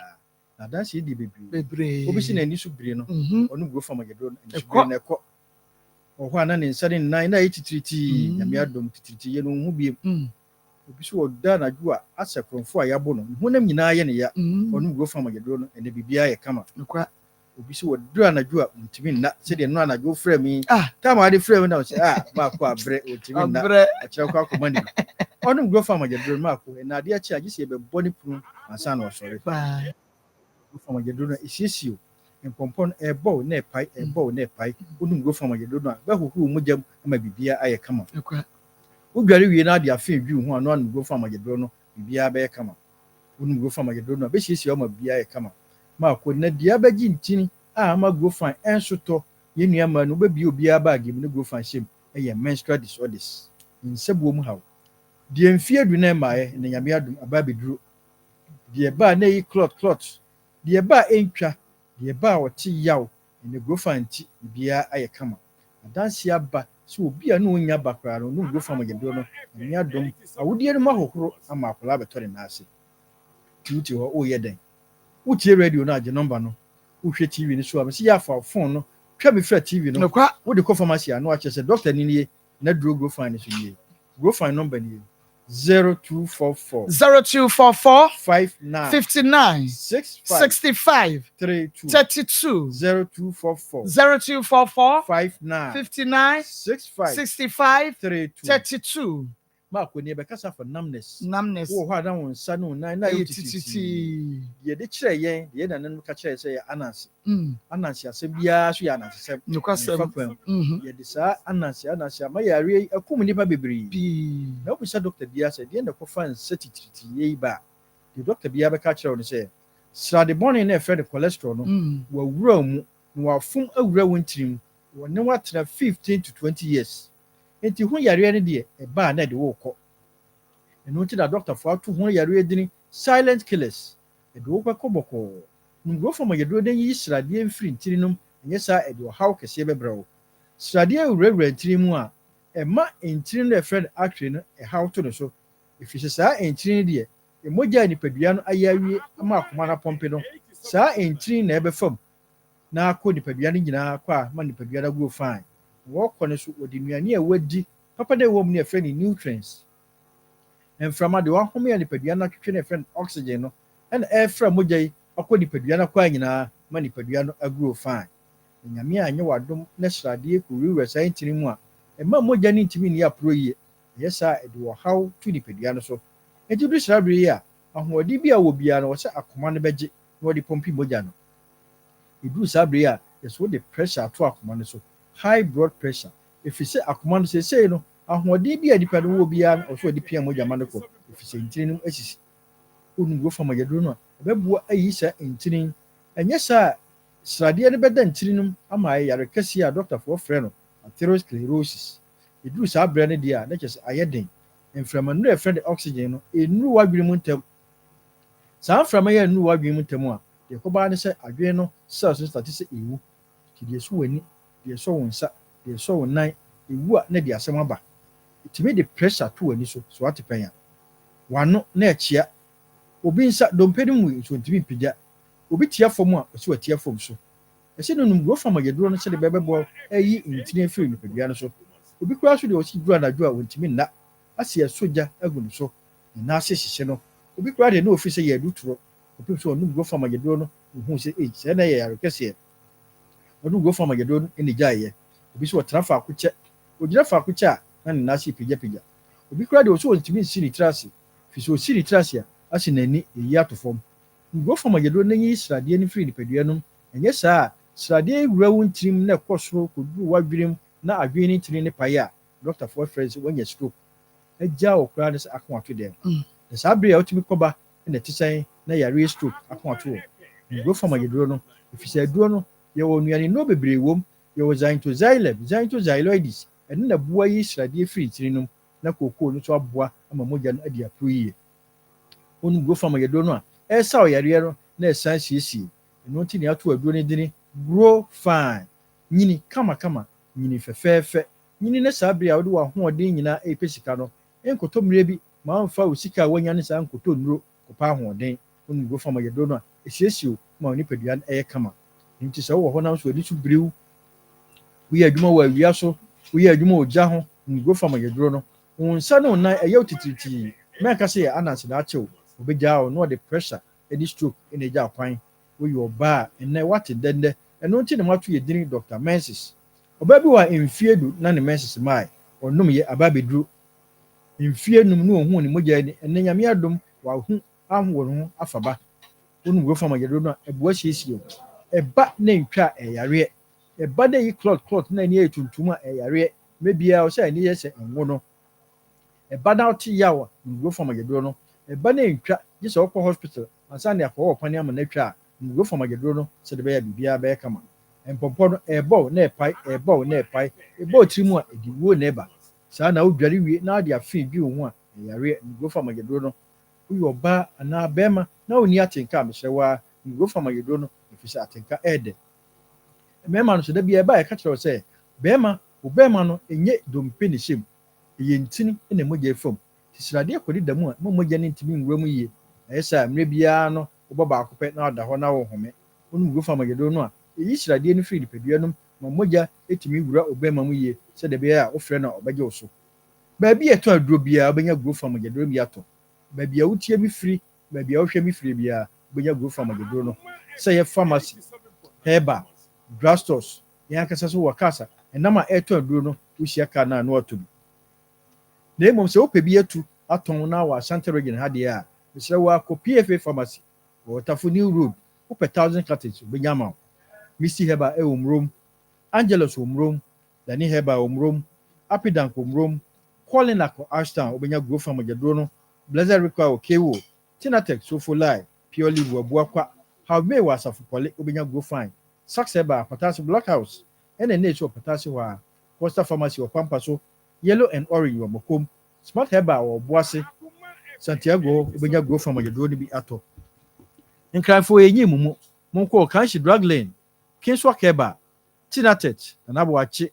Adanse di bebre obi si na ni so bire no onu Grofa mojaduru ni so bire na ko ohwa na ne nsane nan na yititiriti nyame adom titiriti ye no hu biem obi so oda na ju a asekronfo a yabo no honam nyina ye ne ya onu Grofa mojaduru no ene bibia ye kama kwa obi so oda na ju a ntimi na se de no na ju frɛ mi tama de frɛ mi na o se ba ko abre otimi na a kyerɛ ko akoma ni onu Grofa mojaduru ma ko na de a kyi agi se be boni punu ansa na osore Grofa mojaduru no isisio Pompon ebo na epai odum Grofa mojaduru no ba hohuru mujam ama bibia aye kama udware wie na de afa edwu ho ano Grofa mojaduru no bibia ba ye kama odum Grofa mojaduru no be hyehyɛ ama bibia aye kama ma ko na dia ba gi ntini ama Grofa ensoto ye nua ma no ba bi obia ba agim no Grofa hyem eye menstrual disorders nsɛbo mu haw die mfie adu na maaye na nyame adum aba beduru die ba na yi clot die ba entwa de ba oti yaw ne Grofa nti bia aye kama adanse aba so obi a no nya bakra no Grofa mojaduru no nya adom awudie no mahokoro ama akola betore na ase tuti ho o yeden utie radio na age number no uhwe TV ni so am si ya fa phone no twa be fra TV no wo de ko pharmacy no a chese doctor ni nie na duro Grofa ni so nie Grofa number ni 0244 59 65 32 0244 59 65 32 ma ko ne be kasa for numbness wo ho adan won sa no na yititi ye de kire yen ye na nan ka kire say anansi asem bia so ya anansi se nukasem ye de sa anansi ma yare akum nipa bebre na obi sa doctor bia say de na ko fan setititi ye ba the doctor bia be ka kire on say sra de bone na e cholesterol no wa wura mu na wa fun awura won tirim wo ne wa tra 15 to 20 years enti ho yare ne de e ba na de wo kɔ eno ti da doctor for to ho yare dini silent killers e do ko kɔbɔkɔ Grofa mojaduru den yi srade mfiri ntiri nom enye sa e do haw kese bebrawo srade awurawura ntiri mu a e ma ntiri no e friend actually no e haw to no so e fi sa ntiri de e moja nipadua no ayawie ama akoma na pompe no sa ntiri na e be fam na akɔ nipadua no nyina akɔ a ma nipadua da go fine wo kɔ ne so odi nuane a wadi papa de wo mu ne friend nutrients enframa de wa home ya nipadua na twetwe ne friend oxygen no and air from moja yi akɔ nipadua na kwa nyina ma nipadua no agro fine nyame anye wadom na srade ko riwe sai ntiri mu a e ma moja ni ntimi ni apro yi yesa e de wo haw tu nipadua no so enti du srabre yi a ahoɔdi bi a wo bia no wo sɛ akoma no begye na wo de pompi moja no edu srabre a yeso de pressure to akoma no so high blood pressure if you say akoma no say no ahoɔdi bi a dipa no wo bia no so de pia moja ma no ko if you say ntiri no asisi onu Grofa mojaduru no bɛboa ayi sɛ ntini ɛnyɛ saa sradeɛ no bɛda ntini no ama ayɛ yare kɛseɛ a dɔktafoɔ frɛ no atherosclerosis ɛduru saa berɛ no deɛ a na kyerɛ sɛ ayɛ den mframa nnuro a ɛfrɛ de oxygen no ɛnnuru w'adwene mu ntam saa mframa yɛ nnuru w'adwene mu ntam a deɛ ɛkɔbaa ne sɛ adwene no cells no starte sɛ ɛwu nti deɛ so w'ani deɛ sɔ wo nsa deɛ sɔ wo nan ɛwu a na de asɛm aba ɛtumi de pressure to w'ani so wate pɛn a wano na ɛkyea obi nsa dompe no mu nso ntumi mpagya obi tia fam a ɔsi watia fam so ɛsɛ no numguo fam ayɛduro no sɛde bɛbɛbɔ ayi ntini afiri nipadua no so obi koraa so deɛ ɔsi duro anadwo a wɔntumi nna asi ɛsogya agu no so ne nan ase hyehyɛ no obi koraa deɛ na ofi sɛ yɛ aduturo obi so ɔnumguo fam ayɛduro no ohun sɛ ɛyi sɛ na yɛ yare kɛseɛ ɔnumguo fam ayɛduro no ɛna gyaeɛ obi so ɔtena faako kyɛ ogyina faako kyɛ a na ne nan ase pagyapagya obi koraa deɛ ɔso ɔntumi nsi ne tiri ase fi so osi ne tiri ase a ahyɛ n'ani ɛyi ato fam nguo fam ayɛduro n'enyi sradeɛ no firi nipadua no ɛnyɛ saa a sradeɛ wura wo ntirim na ɛkɔ soro koduru w'adwenem na adwene ne ntiri ne pae a dɔktafoɔ frɛ sɛ wɔnyɛ stroke agya wɔ koraa ne sɛ ako ato dɛm na saa bere a wotumi kɔba na ɛte sɛn na yare stroke ako ato wɔ nguo fam ayɛduro no ɛfisɛ aduro no yɛwɔ nnuane nnuro bebree wom yɛwɔ xanthoxylem ɛno na boa yi sradeɛ firi ntiri no na kookoo no nso aboa ama mogya no adi aporo yie onu go fam ayɛduro no a ɛsa ɔyareɛ no na ɛsan siesie ɛno nti ne ato aduro no dini grow fine nyini kamakama nyini fɛfɛɛfɛ nyini ne saa bere a wode w'ahoɔden nyinaa ɛpɛ sika no nkɔtɔ mmerɛ bi ma amfa wo sika a wanya ne saa nkɔtɔ nnuro kɔpa ahoɔden onu go fam ayɛduro no a ɛsiesie o ma wo nipadua no ɛyɛ kama nti sɛ wowɔ hɔ nam so ani so biriw woyɛ adwuma wɔ awia so woyɛ adwuma wɔ gya ho onu go fam ayɛduro no wo nsa ne wo nan ɛyɛ wo titiritii mɛnka sɛ yɛ ananse na akyɛw obegya wo na ɔde pressure ɛde stroke ɛna agya kwan woyɛ ɔbaa ɛnɛ wate dɛndɛ ɛno nti na mato yɛ dini Dr. Mensis ɔbaa bi wɔ mfie du na ne mensis mae ɔnom yɛ aba beduro mfie num no ohun ne mogya ni ɛnɛ nyame adom wahu ahwo no ho afaba wonu go fam ayɛduro no ɛboa siesie ɛba na ntwa ɛyareɛ ɛba na yi clot na ni etuntum a ɛyareɛ mebia ɔsɛ ani yɛ sɛ ɛnwo no ɛba na ɔte yawa go fam ayɛduro no ɛba na ntwa gye sɛ ɔkɔ hospital ansa ne akɔwɔ kwan ama na twa a go fam ayɛduro no sɛ de bɛyɛ biribiara bɛyɛ kama mpɔmpɔ no ɛbɔ na ɛpae ɛbɔ tiri mu a ɛdi wuo na ɛba saa na wodware wie na ade afe bi wo ho a ɛyareɛ go fam ayɛduro no woyɛ ɔbaa anaa bɛrima na wonni atenka a mehyɛ waa go fam ayɛduro no ɛfiri sɛ atenka ɛɛdɛ mmarima no so da bi ɛba ɛka kyerɛ sɛ bɛrima no ɛnyɛ dompe ne hyɛm ɛyɛ ntini na mogya fam sradeɛ kɔde da mu a mogya ne ntimi nwura mu yie ɛyɛ saa mmerɛ biara no wobɔ baako pɛ na ɔda hɔ na wɔhome wonu go fam ayɛduro no a ɛyi sradeɛ no firi nipadua no ma mogya ɛtumi wura ɔbɛrima mu yie sɛdeɛ ɛbɛyɛ a wofrɛ no a ɔbɛgye wo so baabi a ɛtɔ aduro biara wobɛnya go fam ayɛduro bi atɔ baabi a wotie mi firi baabi a wohwɛ mi firi biara wobɛnya go fam ayɛduro no sɛ yɛ pharmacy herbal drugstores yɛn ankasa so wɔ kasa ɛnam a ɛtɔ aduro no wohyia ka na watɔ bi na mmom sɛ wopɛ bi atu atɔn na wɔ Asante region ha deɛ a mesrɛ wo akɔ PFA pharmacy wɔ Tafo New Road wopɛ 1000 cartons wobɛnya ma wo Misty Herbal ɛwɔ Mrom Angelos wɔ Mrom Dani Herbal wɔ Mrom Apidank wɔ Mrom Colin akɔ Ashtown wobɛnya go fam ayɛduro no Blessed Require wɔ Kewo Tinatex Sofolai Pure Live wɔ Abuakwa Have May wɔ Asafo Pɔle wobɛnya go fine Sax Herbal Patasi Blockhouse ɛna ne so Patasi wɔ a Costa Pharmacy wɔ Pampa so Yellow and Orange wɔ Mokom Smart Herbal wɔ Boase Santiago wobɛnya go fam ayɛduro no bi atɔ nkranfo yɛnyi mumu monkɔ Kanshi Drug Lane Kinswak Herbal Tinatet Anaboache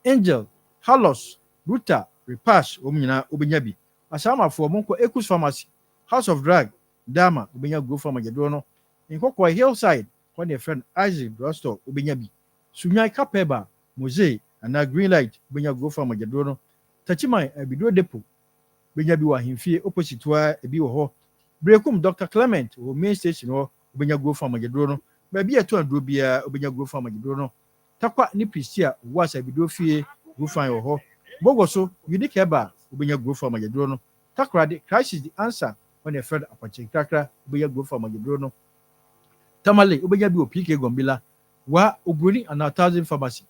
Angel Halos Ruta Repash nyinaa wobɛnya bi asamafoɔ monkɔ Ekus Pharmacy House of Drug Dama wobɛnya go fam ayɛduro no nkɔkɔ Hillside kɔ ne friend Isaac Drugstore wobɛnya bi Sunyai Cap Herbal Mosaic anaa Greenlight wobɛnya go fam ayɛduro no Tachiman Abiduro Depot wobɛnya bi wɔ ahemfie opposite wa ebi wɔ hɔ Brekum Dr. Clement wɔ main station hɔ wobɛnya go fam ayɛduro no baabi ɛtɔ aduro biara wobɛnya go fam ayɛduro no Takwa ne Pristia wɔ asa Abiduro fie go fam wɔ hɔ Bogo so Unique Herbal wobɛnya go fam ayɛduro no Takrade Crisis the Answer wɔn yɛ fred apɔkye kakra wobɛnya go fam ayɛduro no Tamale wobɛnya bi wɔ PK Gombila wa Obroni anaa 1000 Pharmacy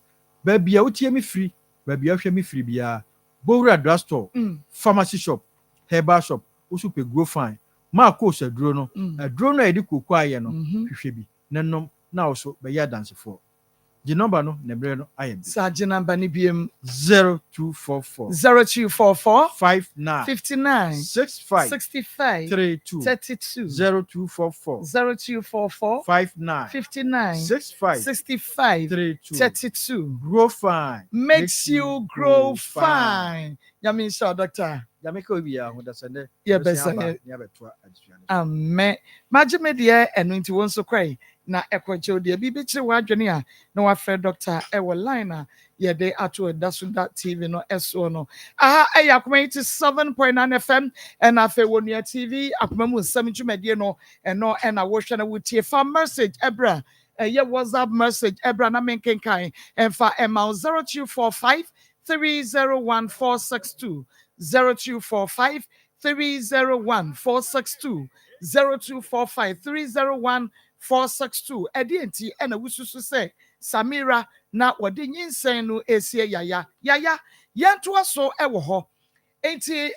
baabi a wotie me firi baabi a hwɛ me firi biara Bowura Drugstore Pharmacy Shop Herbal Shop wosu pe go fine ma ko so aduro no aduro no yɛde koko ayɛ no hwehwɛ bi na nom na also bɛyɛ dansefo the number no na brɛ no ayɛ bi sa gye number ni biem 0244 0244 59 59 65 65 32 32 0244 0244 59 59 65 65 32 32 grow fine makes you grow fine. Yamin sha doctor. Jamaica will be a who does send Yeah, best amen. Magime deɛ ɛno nti wɔn nso kɔe na ɛkɔkyɛw deɛ bi kyerɛ w'adwene a na wafrɛ doctor ɛwɔ line a yɛde ato ɛda so da TV no ɛsoɔ no. Aha ɛyɛ Akoma 87.9 FM ɛna afei wɔ Nua TV Akoma mu nsɛm dwumadie no ɛno ɛna wɔhwɛ na wotie fa message ɛbra ɛyɛ WhatsApp message ɛbra na menkenkan ɛmfa ɛma 0245 301 462 0245 301 462 0245 301 462 ɛde ɛna wususu sɛ Samira na wɔde nyinsɛn no esie yaya yɛntoa so ɛwɔ hɔ enti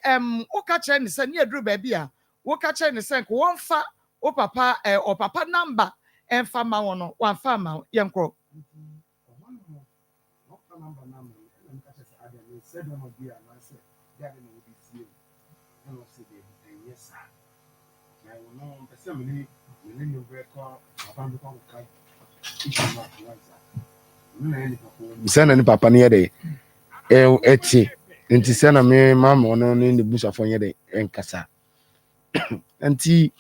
woka kyerɛ ne sɛ ne aduru baabi a woka kyerɛ ne sɛ nka wɔmfa o papa ɔpapa number ɛmfa ma wɔn no wɔmfa ma yɛnkɔ Send any papa near day. Eti. Nti sɛ na me mama ɔno ne ne busafo nyɛ de enkasa. Nti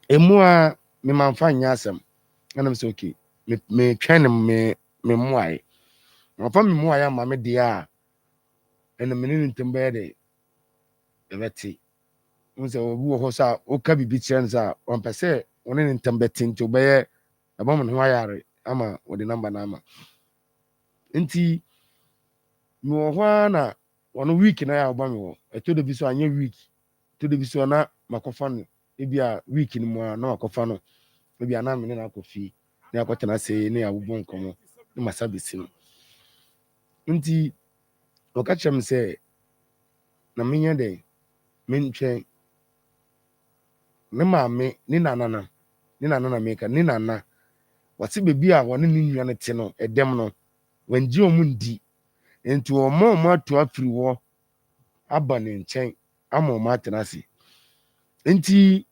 emu a me manfa nya asɛm. Ana me sɛ okay. Me twɛn me muae. Mafa me muae ama me de a ɛna me ne ntem bɛyɛ de ɛbɛte. Unse obi wɔ hɔ sa oka bibi kyerɛ nsa ɔmpɛ sɛ ɔne ne ntem bɛte nti ɔbɛyɛ abam no ho ayare ama wɔde number na ama. Nti me wɔ hɔ na one week na ya ɔba me wɔ ɛtɔ de bi so anya week to de bi so na makɔfa no ebi a week ni mu a na makɔfa no ebi a na me ne na akɔfi na akɔtena sɛ ne abobɔ nkɔmɔ ne masa besi no nti ɔka kyerɛ me sɛ na menyɛ dɛ mentwɛn ne maame ne nana meka ne nana wɔte bebi a wɔne ne nua no te no ɛdɛm no wɔngye ɔmo ndi nti ɔmo ato afiri hɔ aba ne nkyɛn ama ɔmo atena ase nti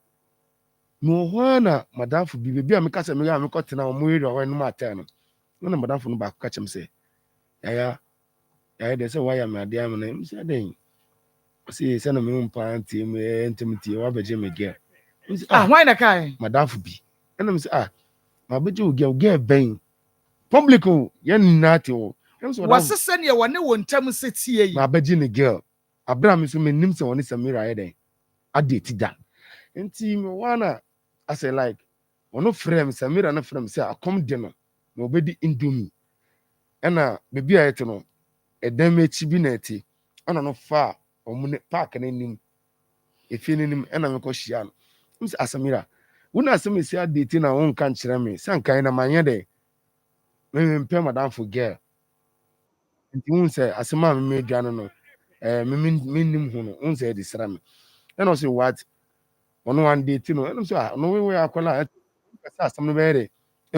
me wɔ hɔ na madamfo bi bebi a meka sɛ mekɔtena ɔmo area hɔ anim atɛn no na madamfo no baako ka kyerɛ me sɛ yaya deɛ sɛ wayɛ me adeɛ ama no m sɛ dɛn ɔsɛ sɛ na me mpa ntie me ntem tie wabɛgye me gɛ why na kai madamfo bi ɛna me sɛ mabɛgye wo gɛ bɛn public o yɛn nyinaa te hɔ wasese ne wɔne wɔn ntam sɛ tie yi mabɛgye ne girl abra me so menim sɛ wɔne Samira yɛ dɛn ade ti da nti me wana asɛ like ɔno frɛ me Samira no frɛ me sɛ akɔm de no na ɔbɛdi indomie ɛna bebi a yɛte no ɛdan m'akyi bi na ɛte ɛna no fa ɔmo ne park no anim efie no anim ɛna mekɔ hyia no m sɛ Samira wo na asɛm esi ade ti na wo nka nkyerɛ me sɛ nkan na manyɛ dɛ mempɛ madamfo girl nti wo sɛ asɛm a memedwa no menim ho no wo sɛ ɛde sra me ɛna ɔsɛ what ɔno one day ti no ɛna sɛ ɔno we akɔla ɛsɛ asɛm no bɛyɛ dɛ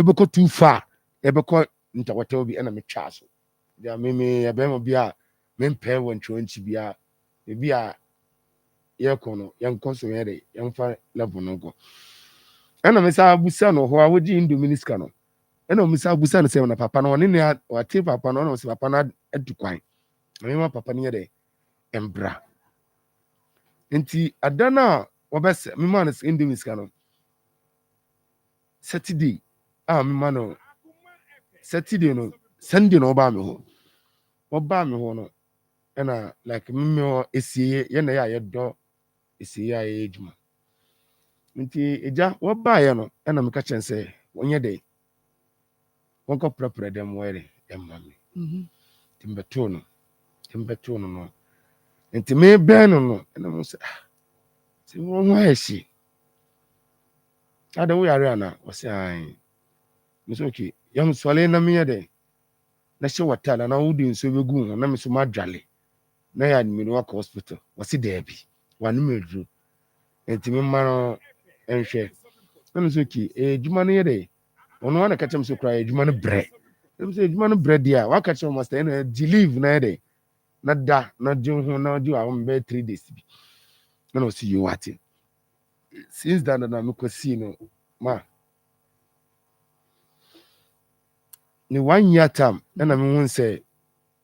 ɛbɛkɔ too far ɛbɛkɔ ntawɔtɛw bi ɛna metwa so deɛ me ɛbɛma bi a mempɛ wɔ ntwerɛnkyi bi a ebi a yɛkɔ no yɛnkɔ so yɛ dɛ yɛmfa level no nkɔ ɛna me sa abusa no hɔ a wogye indomie sika no ɛna me sa abusa no sɛ na papa no ɔne ne wate papa no ɔna sɛ papa no adu kwan na me ma papa no yɛ dɛ ɛmbra nti ada no a wɔbɛsɛ me ma no indomie sika no Saturday a me ma no Saturday no Sunday no ɔbaa me hɔ no ɛna like me hɔ esie yɛ na yɛ a yɛdɔ esie a yɛ adwuma nti egya wɔbaeɛ no ɛna meka kyɛn sɛ wɔnyɛ dɛ wɔnkɔ prɛprɛ dɛm wɔyɛ dɛ ɛmma me timbɛtoo no no nti mebɛn no ɛna mo sɛ sɛ wɔn ho ayɛ hye ada wo yare ana wɔsɛ ae mo sɛ okay yɛm sɔle na meyɛ dɛ na hyɛ wɔtala na wode nsuo bɛgu ho na me so madwale na yɛ admiri wakɔ hospital wɔse daabi wanom aduro enti me ma no enhwe na so ki edwuma no yede ono na ka kyem so kra edwuma no bre em say edwuma no bre dia wa ka kyem master na di leave na yede na da na di ho na di wa be 3 days bi na no see you what since that na me ko see no ma ni 1 year term na me hun say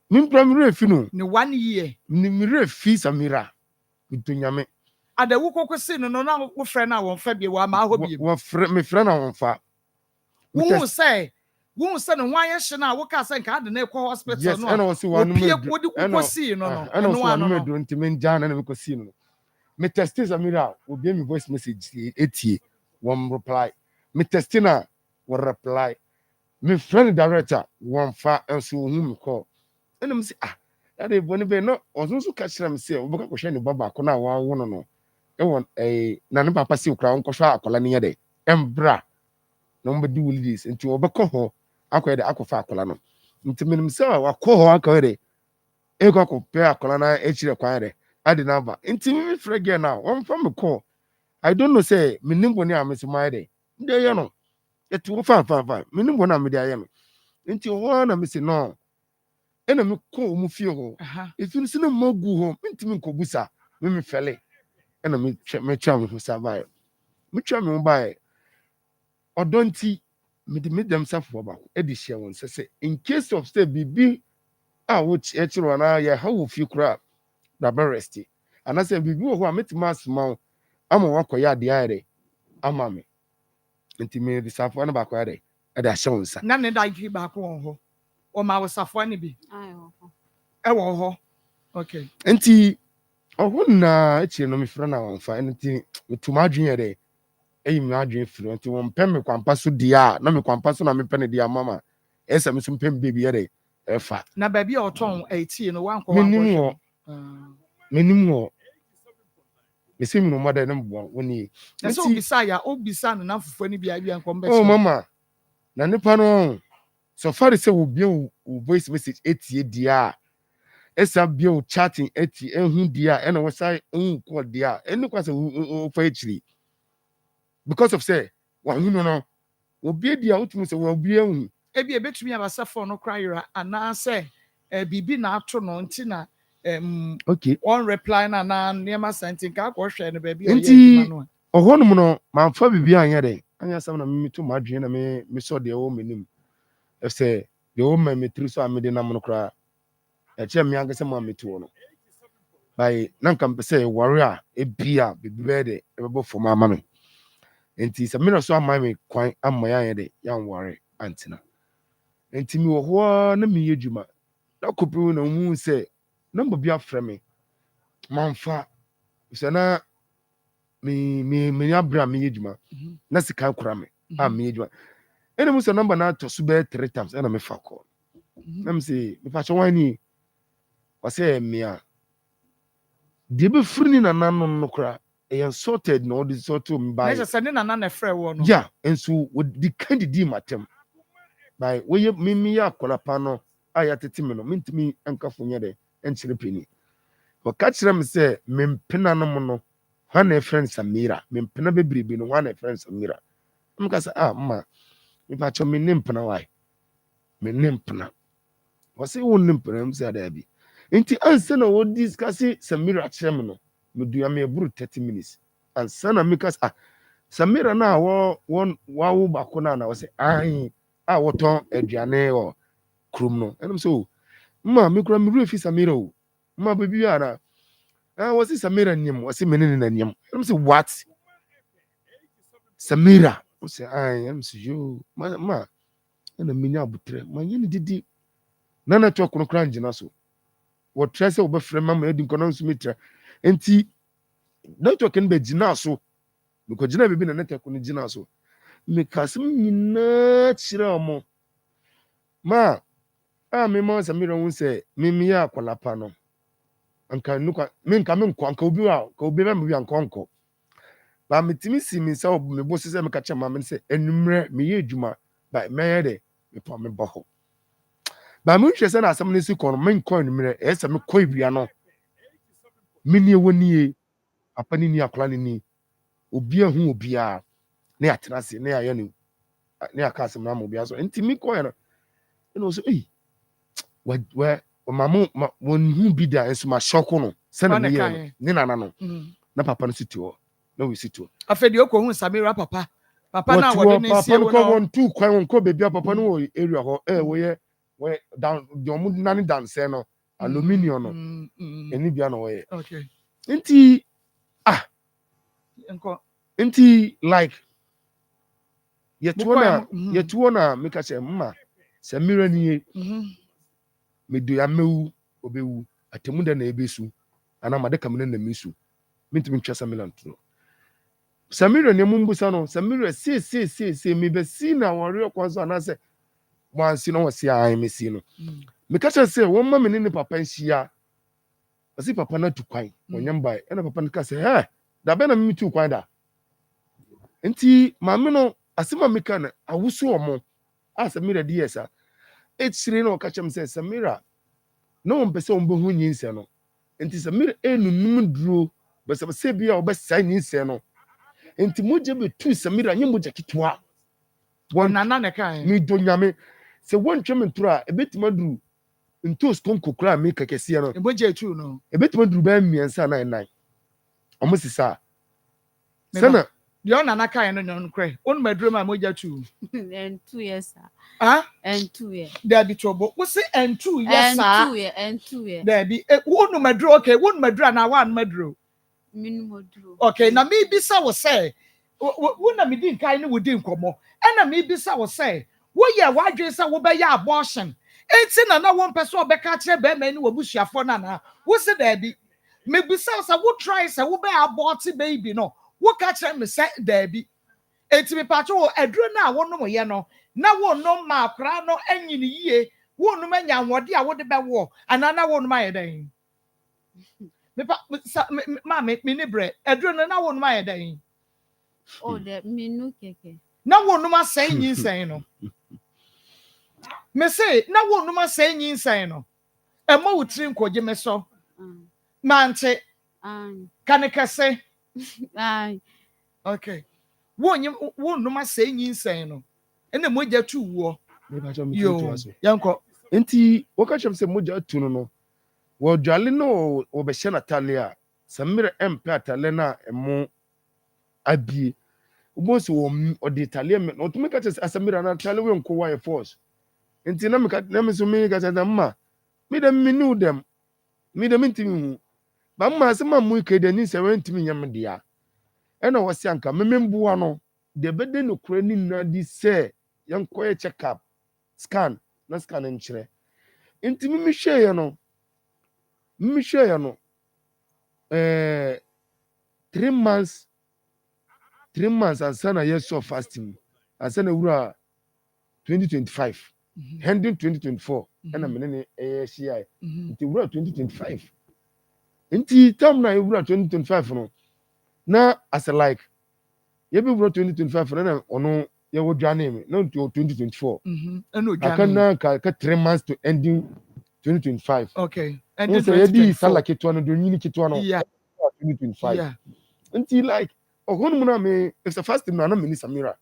me primary fi no ne 1 year ni me refi Samira mitonyame adawu kokosi no na wo frɛ na won fa bi wa ma ho bi wo frɛ me frɛ na won fa wo say no wan ye hye na wo ka say nka ade na ekɔ hospital yes no and also one pie wo di kokosi no no and also one me do ntimi nja na me kosi no me test Samira obi me voice message etie one reply me test na one reply me friend director one fa enso hu me call and me say that dey boni be no ozunsu ka kira me say obaka ko hwe ne baba ko na wa wo no ewon na ne papa si okra onko hwa akola ne yede embra na mo be wulidis nti obako ho akoyede akofa akola no nti menim say wakɔ ho akoyede ego akopɛ akola na echire kwan de ade na ba nti me frɛ girl now one from me call I don't know say menim boni amesima de nde ye no etu wo fa menim boni amede aye no nti ho na me say no ena me kɔ mu fie ho efi no sine magu ho ntimi nkobusa me fele ena me twa me ho sabai me twa me ho bai odonti me de dem safo ba e de hye won sese in case of say bibi a wo chiro na ya ha wo fi kura da beresti ana say bibi wo ho a metima asma ama wakoya de ayre ama me nti me de safo na ba ko ayre e da hye won sa na ne da fi ba ko ho o ma wo safo ne bi e wo ho okay nti ohun na echi no me frɛ na won fa nti metuma adwen yɛ eyi me adwen firi nti won pɛ me kwampa so dia na me kwampa so na me pɛ ne dia mama esa me so pɛ me baby yɛ ɛfa na ba bi a ɔtɔn etie no wan kɔ menim wo me se me no mother na mbo woni nti obisa no na fufu ni bia bia nkɔ mbɛ oh mama na nipa no so far say wo bia wo voice message etie dia esa bia wo chatting etie ehun dia ena wo sai call dia enu kwa say wo fa echiri because of say wan hu no obi dia wotum say wo obi ehun ebi ebetumi abasa phone no cry ra ana say bibi na ato no nti na okay on reply na niema senti ka ko hwe no ba bi oyɛ no ohonum no man fa bibi anya de anya sam na me to madwen na me so de wo menim if say de wo ma me tru so amede na mo kra eche me anga se ma me to no by na nkam say worry a ebia bibi be de ebebo fo ma me enti se me no so ama me kwan amma ya de yan worry antina enti mi wo ho na me yedwuma na kopi na hu se number bi afrɛ me manfa se na me abra me yedwuma na sika kura me a me yedwuma ene mu se number na to so be 3 times ena me fa call na me say me fa chawani o se me a de be frini na nanon no kura e sorted na odi sorted me by na se ne na na frɛ wo no yeah enso di candidate matem by we me ya kola pa no aya tete me no mentimi ankafo nya de enchire peni o ka kire me se me mpena no mo no ha na friend Samira me mpena bebrebe no ha na friend Samira me ka say ma me pa cho me mpena why me mpena o se wo mpena me say da bi enti ansa na wo discuss Samira kire me no me dua me buru 30 minutes ansa na me ka Samira na wo ba ko na wo say a woton aduane o krum no enum so ma me kura me refi Samira o ma baby ara was it Samira nim was it menene na nim enum so what Samira o say enum so yo ma na minya abutre ma yini didi na na to kono kra ngina so wo trese wo be frɛ mama edi kono so metra enti network n be gina so me ko gina bibi na network no gina so me kasim nyina kyerɛ omo ma me ma Samira won say me ya kwalapa no anka nuka me nka me nko anka obi wa ka obi ba me anka onko ba metimi si me say me bo se me ka che ma me say enumre me ye adwuma ba me ye de me pa me boho ba me hwe se na asem ne si kono me nko enumre se me ko ibia no me ni ewoni apa ni akla ni obi ahu obi a na atena se na ya ne na aka asem na mo bia so enti mi ko ya no so wa mamu won hu bi da enso ma shoko no se na me ye no ne nana no na papa no sitio na we sitio afedi okwo hu Samira papa na wode ne sie wo no no won tu kwan won ko bebi papa no wo area ho wo ye we down the omu nani dance no aluminium no eni bia no wo ye okay enti like yetuo na meka che mma Samira ni medo ya mewu obewu atemu da na ebesu ana made kamene na misu mintimi ntwa Samira ntro Samira ne mumbusa no Samira se me be si na wore kwazo ana se wansi no wasi ai me si no meka che se won ma me ne papa nhia asi papa na tukwan wonyamba ena papa nka se da be na me tu kwan da enti maame no asema meka na awusu omo a Samira di yesa etsire no ka chem se Samira no mpese ombo hu nyinse no enti Samira enunum duro bese se bia obesa nyinse no enti moje be tu Samira nye moje kitwa nana ne kan mi do nyame se wontwe mentura ebetima duru ntos konko kra mi kekese no moje tu no ebetima duru ba miensa na nnan omosisa sana yo nana kan no nyon kre on maduro ma moja tu and 2 years and 2 years there be trouble we say and 2 years and 2 years there be wonu maduro okay wonu maduro na wan maduro minimoduro okay na me bisa wo say wona me din kan ne wo din komo na me bisa wo say wo ye wadwe say wo be ya abortion enti na wo mpese obeka kire be ma ni wo busuafo na wo say there be me bisa say wo try say wo be abort baby no wo ka kire me say there be enti me pacho wo aduro na wo no ye no na wo no ma akra no anyini yie wo no ma nya nwode a wo de be wo anana wo no ma ye den me ne bre aduro no na wo no ma ye den oh the minu keke na wo no ma say nyinsen no me say na wo no ma say nyinsen no e ma wutri nkoje me so mante kanekase okay wo no ma say nyinsen no ene moja tu wo yo yanko enti woka chem se moja tu no wo dwale no wo be hye Natalia Samira empe atale na emo abi ubosi wo odi Italia me no to make chem Samira na Natalia we nko wa force enti na me so me ga tada mma me dem me nu dem me dem ntimi hu ba mma se ma mu ke de ni se we ntimi nyam dia ena wo se anka me membuwa no de bede no kura ni na di se yanko check up scan na scan nkyere ntimi mi hwe ye no 3 months ansana years of fasting ansana wura 2025 ending 2024 ena menene hia nti wura 2025 nti tam na wura 2025 no na as like ye be wura 2025 na ono ye wo dwane me na 2024 eno dwane akana ka 3 months to ending 2025 okay and this ye sala kitwa no do nyini kitwa no 2025 yeah until like ohun mu na me if the first time na me ni Samira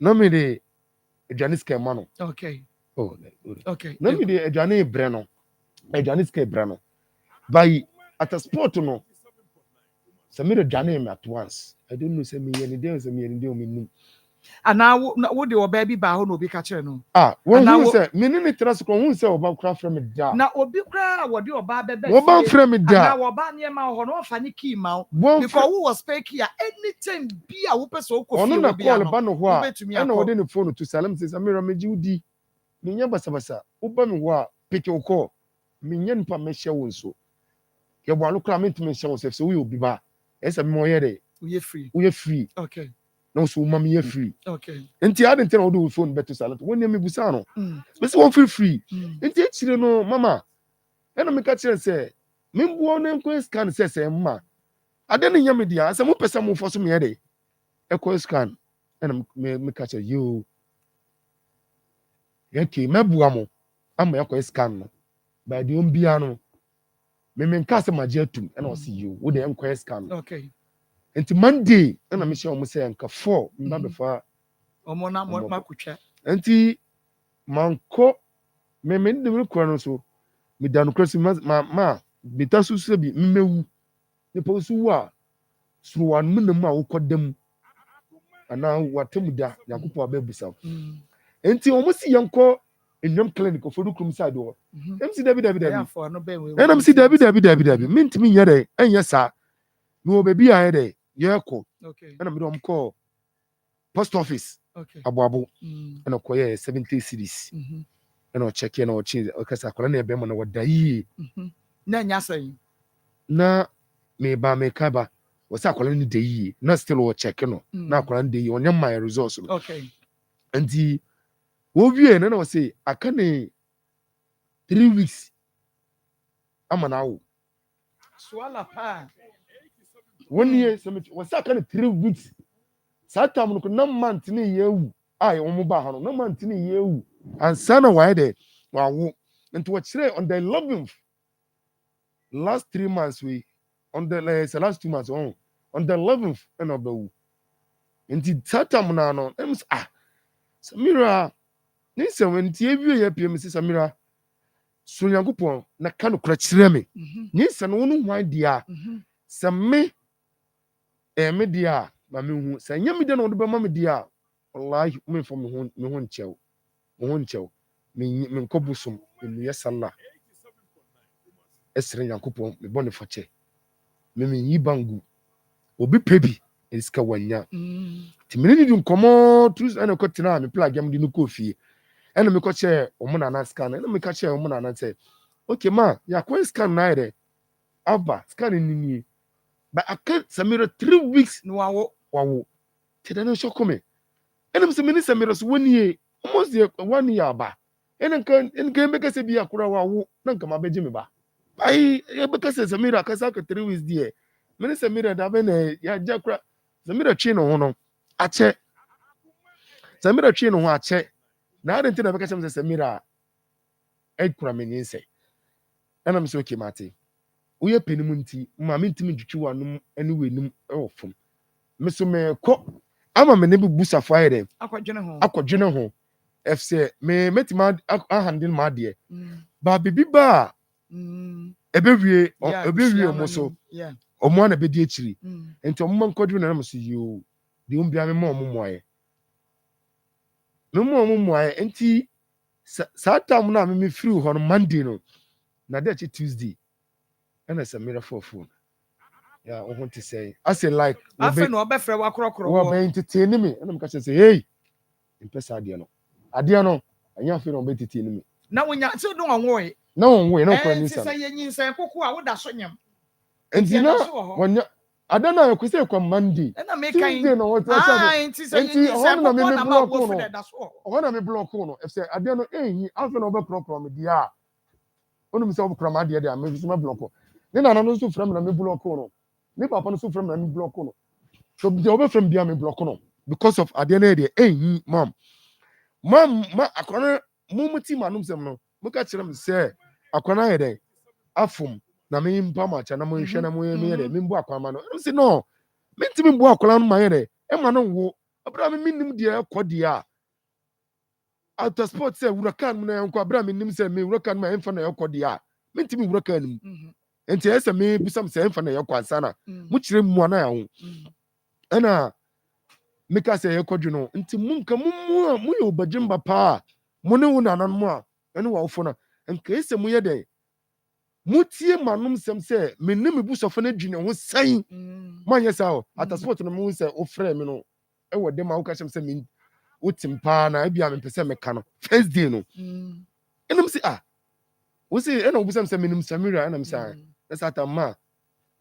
na me de Janis ke mano okay okay na me de Janis bre no Janis ke bre no by at a sport no Samira Janis me at once I don't know say me ye ni dey say me ye ni dey o me nim ana wo de oba bi ba ho na obi ka kire no wo hu say me ni trust ko hu say oba kra fra me da na obi kra wo de oba bebe oba fra me da na wo ba ne ma ho no fa ni key ma because who was speak here anytime bi a wo pese ko fi obi call ba no ho a na wo de ne phone to Salam say Samira me ji udi me nya basa wo ba me ho a pick your call me nya npa me hye wo nso ye bo anu kra me ntime hye wo say we obi ba esa me mo ye de we free okay no so mama ye free okay enti ade ntena wo do phone beto Salam won ne me busa no me say won free enti e chire no mama ena me ka chire say me mbuo ne nko scan say mma ade ne nyame dia say mo pesa mo fo so me ye de e ko scan ena me ka chire yo yake mabua mo ama yakọ scan no by the ombia no me nka se maje atum ena o see you wo de enko scan okay nti Monday na me share omo say nka 4 mba befa omo na mo makutwa nti manko me de me kura no so me da no krasi ma beta so so bi mmewu ne po so wa suwan mu nam a wokodam ana watem da Yakob abebusa nti omo si yanko enyam clinic ofodu krum side wo MC David enam si David mintimi nyere enya sa no bebi aye de yeko enam de omko post office aboabo ena koye 70 series ena check na o chi okasa kola na ebe mo na wadayi na nya san na me ba me kaba wasa kola ni de yi na still o check no na kola ni de yi onya my results no nti wo wie na o say aka ne 3 weeks ama na wo swala pa 1 year summit wasa aka ne 3 weeks satam no na month ni yewu ai omo ba ha no na month ni yewu ansa na why de wa wo nti wo kire on the 11th last 3 months we on the last 2 months on the 11th and of the wu nti satam na no Samira Nsem nti ewie ya piem si Samira so Nyankopon na ka no kura kire me Nsem no no hwan dia same me dia ma me hu sa nyame de no do be ma me dia wallahi me fo me ho nchew me nkobusum me yesalla esre Nyankopon me bone fache me yi bangu obi pebi eska wanya ti me ni dum komo tu ana ko tina me plug am di no kofi ena me ko che omo na scan ena me ka che omo na say okay ma ya ko scan na ire aba scan ni but aka Samira 3 weeks no wawo ti da no shokome ena me se me Samira so woni almost 1 year ba ena kan be ka se bi akura wawo na nka ma beje me ba ai e be ka se Samira ka sa ka 3 weeks die me Samira da be na ya jakura Samira twi no ho no ache Samira twi no ho ache na ade ntina be ka se Samira e kura me ni nse ena me se okay mate uye penimu nti ma me ntimi twitwi wanum ani wenum e ofom me so me ko ama me ne bi busa fire akwadwene ho efse me metima handle ma de ba bibi ba ebewie omo so omo na be di akiri enti omo man kwadwene na me so yo de umbia me ma omo moye me ma omo moye enti sa tam na me free ho no Monday no na de Tuesday and Samira for phone. Yeah, I want to say. I say like. I feel no be free wa krokro. We be entertain me. And I'm catch say, hey, in person Adiano. Adiano, anya feel no be entertain me. Na wonya so do won we. Na won we no kwa nisa. Say yin nsan koko a wo da so nyam. Enti na wonya Adana you say kwa Monday. Na me kan. No what say. Enti ho na me block no. Ho na me block no. If say Adiano eh I feel no be krokro me dia. Onu mi say obukra ma de dia me so me block. Ne na no so frame na me block no. Ne papa no so frame na me block no. So the over frame bia me block no because of ade na dey mom ma akwana mumuti manum sem no. Mo ka kire me say akwana ye dey afum na me mpa ma cha na mo hwe na mo ye me dey me mbu akwana no. Em say no. Me ntimi mbu akwana no ma ye dey. E ma no wo. Abra me minim de akodi a. Auto sport say wurakan na yanko abra me nim say me wurakan ma emfa na yakodi a. Me ntimi wurakan nim. Enti ese me busam se emfa na yakwa ansana mu kire mu na ya ho ana meka se yakodwu no enti munka mu ye obajimba pa mu ne wona nan mu a ene wa ofo na enka ese mu ye de mutie manum sem se me ne me busofo na dwene ho san manye sa o ata sport no mu se ofre me no e wo de ma wo ka sem se me utimpa na ebia me pese me ka no first day no enum si wo se ena obusam se me nim Samira ena me sa na sata ma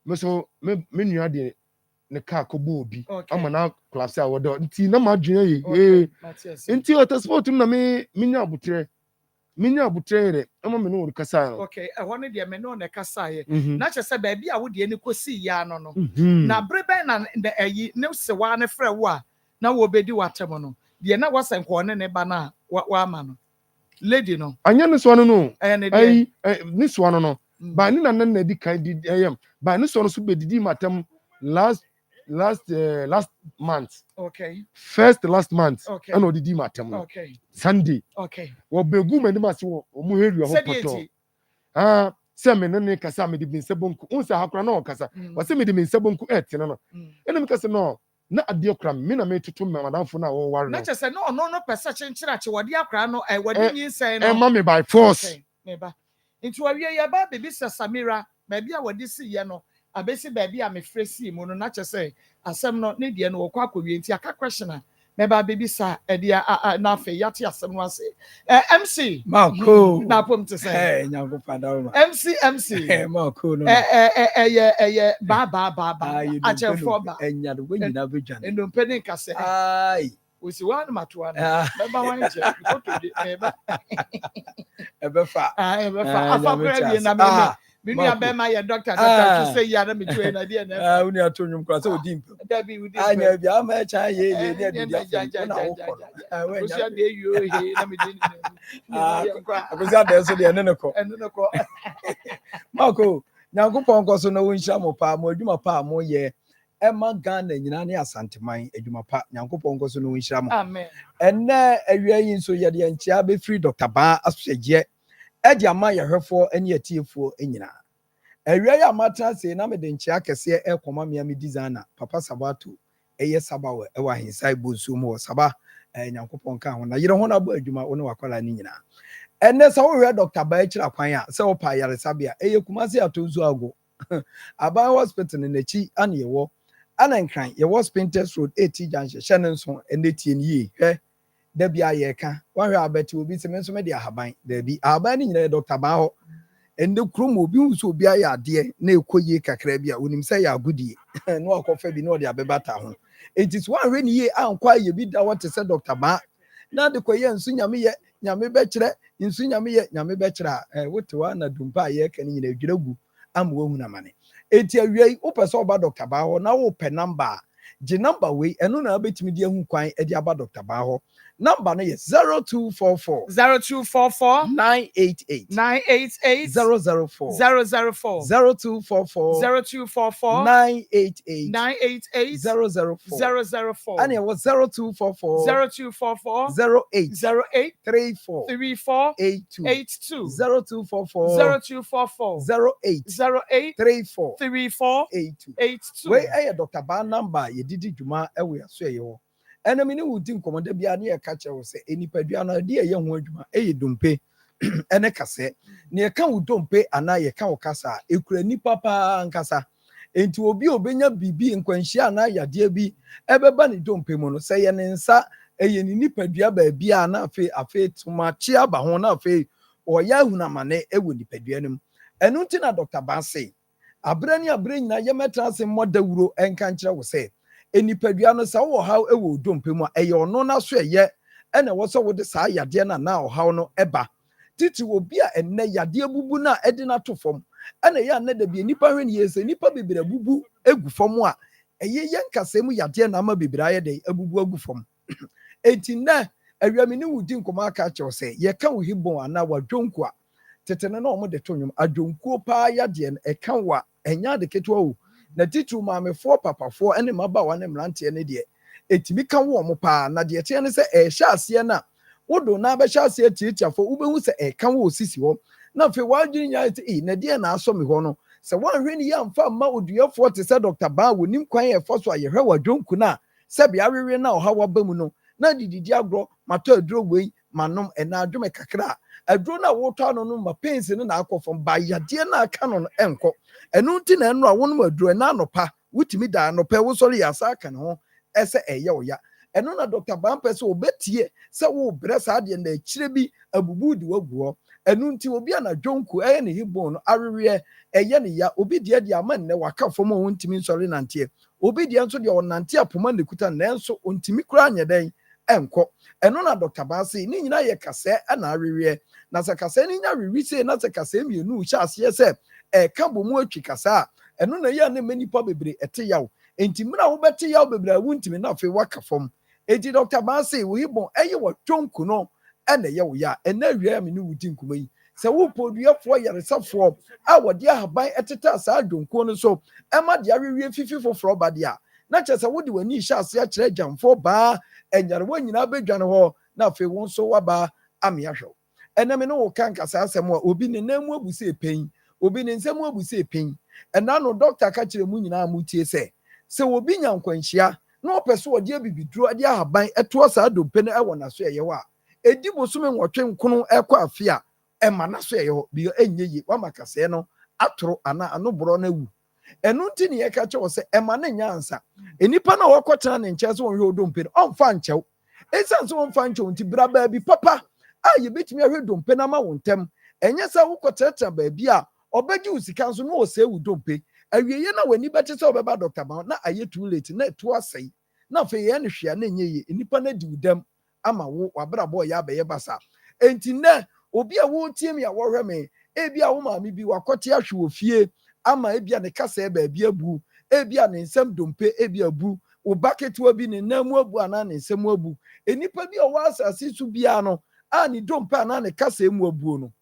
me so me nua de ne ka kobo obi ama na class a wodo nti na ma dwene ye nti ota sport na me nya abutre re ama me no kasa no okay e ho ne de me no ne kasa ye na che se ba bia wo de ni kosi ya no na brebe na ayi ne se wa ne frɛ wo a na wo bedi watem no de na wasan ko ne ba na wa ama no lady no anya ne so no ai ni so no ba ni na di kan di ayam ba ni so no so bedidi matam last last month. Okay. First last month. Okay. And odidi matem. Okay. Sunday. Okay. Wo begu me ma se wo mu heri ho poto. Ah, se me ne kasa me di bin sebonku. Unsa hakura na okasa. Wo se me di bin sebonku etene no. Ene me kasa no. Na ade okra me na me tutu me madamfo na wo ware no. Na chese no pesa chenchirache wode akra no wode nyinsen no. E ma me by force. Okay. Meba. Into awie ya ba baby Samira, baby a wode si ye no. Abesi baby a me fresi mu no na chese asem no ne de no wo kwa akɔwie nti aka question a meba baby sa e de na afa yate asem no ase. MC Marco. Na pom te say. Hey, nyango padawma. MC. Hey, Marco no. Ba ache for ba. Enya do nyina bejan. Endo mpeni kase. Ai. Osi wan matoa no. Meba wan che. Meba. Ebefa. Ebefa. Afa kura wie na me. Minu abema ye doctor to say ya na me tue na dia na. Uni atonyum kwa so odi mpo. Dabi udi. Anya bia ma cha ye ne bi dia. Osi ade yo he na me di ni. Akosi ade so de ne ko. Marco, nyankopon ko so na wonhia mo pa mo adwuma pa mo ye. Emma Ghana nyina ne asanteman adwuma pa nyankopon ko so na wonhia mo. Amen. Enne awia yin so ye de ntia be free Dr. Ba asogye. Edi ama yehwefo ene atiefo enyina awia ya matra se na me de nchia kese ekoma me designer papa sabato eye sabawe e wa hinsai bozu mu saba nyankopon ka ho na yire ho na bo adwuma wo ne wakwala ni nyina enne sa wo hwe Dr. Ba ekira kwan a se wo pa yare sabia eye kumase atonzu ago aban hospital ne nachi ane yewo anankran yewo Spinters Road 80 junction hyenenso ene tie ni hwe da bia ye ka wa hwe abati obi se menso me de ahaban da bi ahaban ni nyina Dr. Ba ho ende krum obi nso obi aye ade na ekoye kakra bia onim se ya agudie no akofa bi no de abebata ho it is one hwe ni ye ankwa ye bi da what se Dr. Ba na de koye nso nyame be kire nso nyame be kire wotewa na dumpa ye ka ni nyina dwiragu am wahu na mane enti awie wo pese oba Dr. Ba ho na wo pe number je number we eno na betimi de ahu kwan e de aba Dr. Ba ho number no is 0244 988 004 0244 988 004 and it was 0244 08 34 82 0244 08 34 82 we Dr. Ba number ye didi dwuma e we aso ye ho enemi ni wudi nkomoda bia na ye ka che wo se enipadua na de ye ho adwuma e ye dompe ene kase na ye ka wo dompe ana ye ka wo kasa ekura nipa pa nkasa enti obi obenya bibi nkwanhia na yade bi ebeba ni dompe mu no se ye ne nsa eye ni nipadua ba bia na afe tuma chi aba ho na afe oya hunamane ewo nipadua nim enu nti na Dr. Ba se abrani nyina ye metra se modawuro enka nkire wo se enipadua no sa wo haw ewo dompe mu eye ono na so eye ene wo so wo de sa yade na o haw no eba titi obi a enne yade bubu na edi na to fom ene ya na da bi nipa hwe ni yese nipa bebere bubu egu fom a eye ye nkasemu yade na ma bebere aye de abubu agu fom enti na awiame ni wudi nkoma aka che wo se ye ka wo hibon ana wa dwonku a tetene na omo de tonwom adwonku pa yade en eka wa enya de ketwa wo na titu maamefo papafo ene mabawa ne mlante ne de etimi ka wo mo pa na de tie ne se ehya ase na wodo na be hya ase tiatiafo ubehu se eka wo osisi ho na fe wadwiri nya ti na de na aso me ho no se wanhwe ni ya mfa ma oduafo te se Dr. Ba wonim kwan e fo so ayehwe wadwonku na se bia wewe na oha wabamu no na dididi agro mato aduro wei manom ena adwome kakra aduro na woto ano no mapensi na akofom ba yade na aka no enko enu nti na enu a wonum aduro na anopa wutimi da anopa wo sori yasa aka ne ho ese eye oya enu na Dr. Ba mpese obetie se wo bre sa de na akire bi abubu di waguo enu nti obi anadwonku eye ne hibon no awewe eye ne ya obi de ama ne waka fom o ntimi sori nante obi de nso de onante apoma ne kuta na enso ontimi kura nyeden enko eno na Dr. Ba se ni nyina ye kase na awewe na se kase ni nya wewe se na se kase mienu hya ase se ka bomu atwi kasa eno na ye na manipa bebre ete yawo enti mra wo bete yawo bebre awuntimi na afi waka fom enti Dr. Ba se wo hibon eye wo twonku no ene ye wo ya ena wiya me ni wudi nkuma yi se wo poduafo yaresafo a wode ahaban eteta sa adwonku no so ema de awewe fifi foforo ba de a na kyerɛ sɛ wode w'ani hyɛ ase akyerɛ agyamfoɔ baa ɛnyarewa nyinaa bɛdwane hɔ na afei wo nso waba ame ahwɛ ɛnɛ me ne wo ka nkasa asɛm a obi ne nan mu abu sɛ ɛpɛn obi ne nsɛm mu abu sɛ ɛpɛn ɛna no dɔkta ka kyerɛ mu nyinaa mutie sɛ obi nya nkwanhyia na ɔpɛ so ɔde abibiduro ade ahaban ɛtoa saa dompe no ɛwɔ n'aso ɛyɛ hɔ a ɛdi bosome nwɔtwe nkono ɛkɔ afe a ɛma n'aso ɛyɛ hɔ bi ɛnyɛ yie wama kaseɛ no atoro ana ano borɔ no awu ɛno nti ne yɛka kyerɛ wɔ sɛ ɛma ne nya ansa enipa na wɔkɔtena ne nkyɛn so wɔhwɛ odompe no ɔmfa nkyɛw ɛsiane sɛ wɔmfa nkyɛw nti bra baabi papa a yɛbɛtumi ahwɛ dompe no ama wo ntɛm ɛnyɛ sɛ wokɔtenatena baabi a ɔbɛgye wo sika nso na ɔsɛe wo dompe awieɛ na w'ani bɛkye sɛ ɔbɛba dɔkta ba na ayɛ too late na ɛto asɛe na afei yɛn no hwea na ɛnyɛ yie nnipa no adi wo dɛm ama wo wabrabɔ yɛ abɛyɛ basa enti nnɛ obi a wotie mi a wɔhwɛ me ebi a wo maame bi wakɔte ahwe wɔ fie ama ebi a ne kasa baabi abu ebi a ne nsɛm dompe ebi abu wo ba ketewa bi ne nan mu abu anaa ne nsɛm abu enipa bi a ɔwɔ asase so biara no a ne dompe anaa ne kasa mu abu no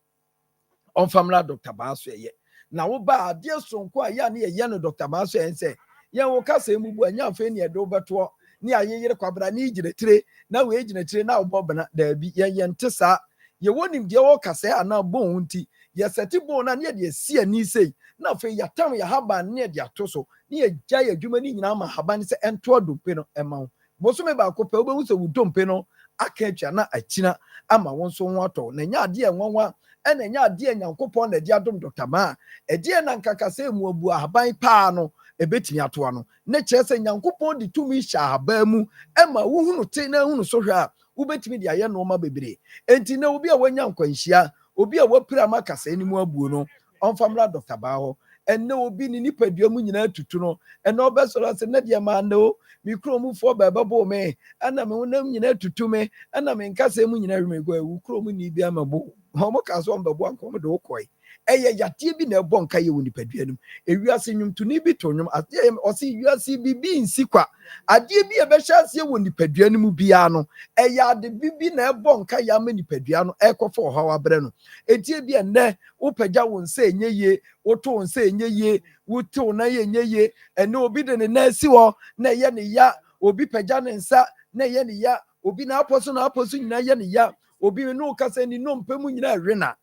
ɔmfamla dɔkta baa so ɛyɛ na wo ba adeɛ sonko a yɛ ne yɛ no dɔkta baa so ɛyɛ sɛ yɛn wo kasa mu bu anya afei ne yɛde wobɛtoɔ ne ayɛyere kwabra ne gyina tire na wo gyina tire na wobɔ bana daabi yɛn nte saa yɛwɔ nim deɛ wɔ kasa anaa bɔn ho nti yɛsɛte bɔn na ne yɛde asi ani sei na afei yɛatam yɛ haban ne yɛde ato so ne yɛgya yɛ adwuma ne nyinaa ma haban sɛ ɛntoa dompe no ɛma wo bosome baako pɛ wobɛhu sɛ wo dompe no aka atwa na akyina ama wo nso ho atɔ na nya adeɛ nwanwa ɛna nya adeɛ nyankopɔn na ɛde adom dɔkta ma ɛdeɛ na nkakasa mu abu ahaban paa no ɛbɛtumi atoa no ne kyerɛ sɛ nyankopɔn de tumi hyɛ ahaban mu ɛma wohunu te na hunu so hwɛ a wobɛtumi de ayɛ nneɛma bebree enti na obi a wanya nkwanhyia obi a wapira ama kasa ni mu abuo no ɔmfamra dɔkta baa hɔ ɛnna obi ne nipadua mu nyinaa tutu no ɛnna ɔbɛsɔrɔ sɛ ne deɛ maa no mi kurom foɔ bɛbɛbɔ me ɛnna me honam nyinaa tutu me ɛnna me nkasa mu nyinaa hwɛ go awu kurom ni bi ama bo ɔmo ka so ɔmbɛbɔ nkɔm de wokɔe ɛyɛ yadeɛ bi na ɛbɔ nka yɛ wɔ nipadua no ewiase nnwomtoni bi to nnwom adeɛ ɔse wiase bibi nsi kwa adeɛ bi ɛbɛhyɛ aseɛ wɔ nipadua no mu biara no ɛyɛ ade bibi na ɛbɔ nka yɛ ama nipadua no ɛkɔfa ɔhaw abrɛ no etie bi ɛnnɛ wopagya wo nsa ɛnyɛ yie woto wo nsa ɛnyɛ yie woto na yɛ ɛnyɛ yie ɛnɛ obi de ne nan si hɔ na ɛyɛ ne ya obi pagya ne nsa na ɛyɛ ne ya obi na apɔ so nyinaa yɛ ne ya obi ne wo kasa ni nompe mu nyinaa rena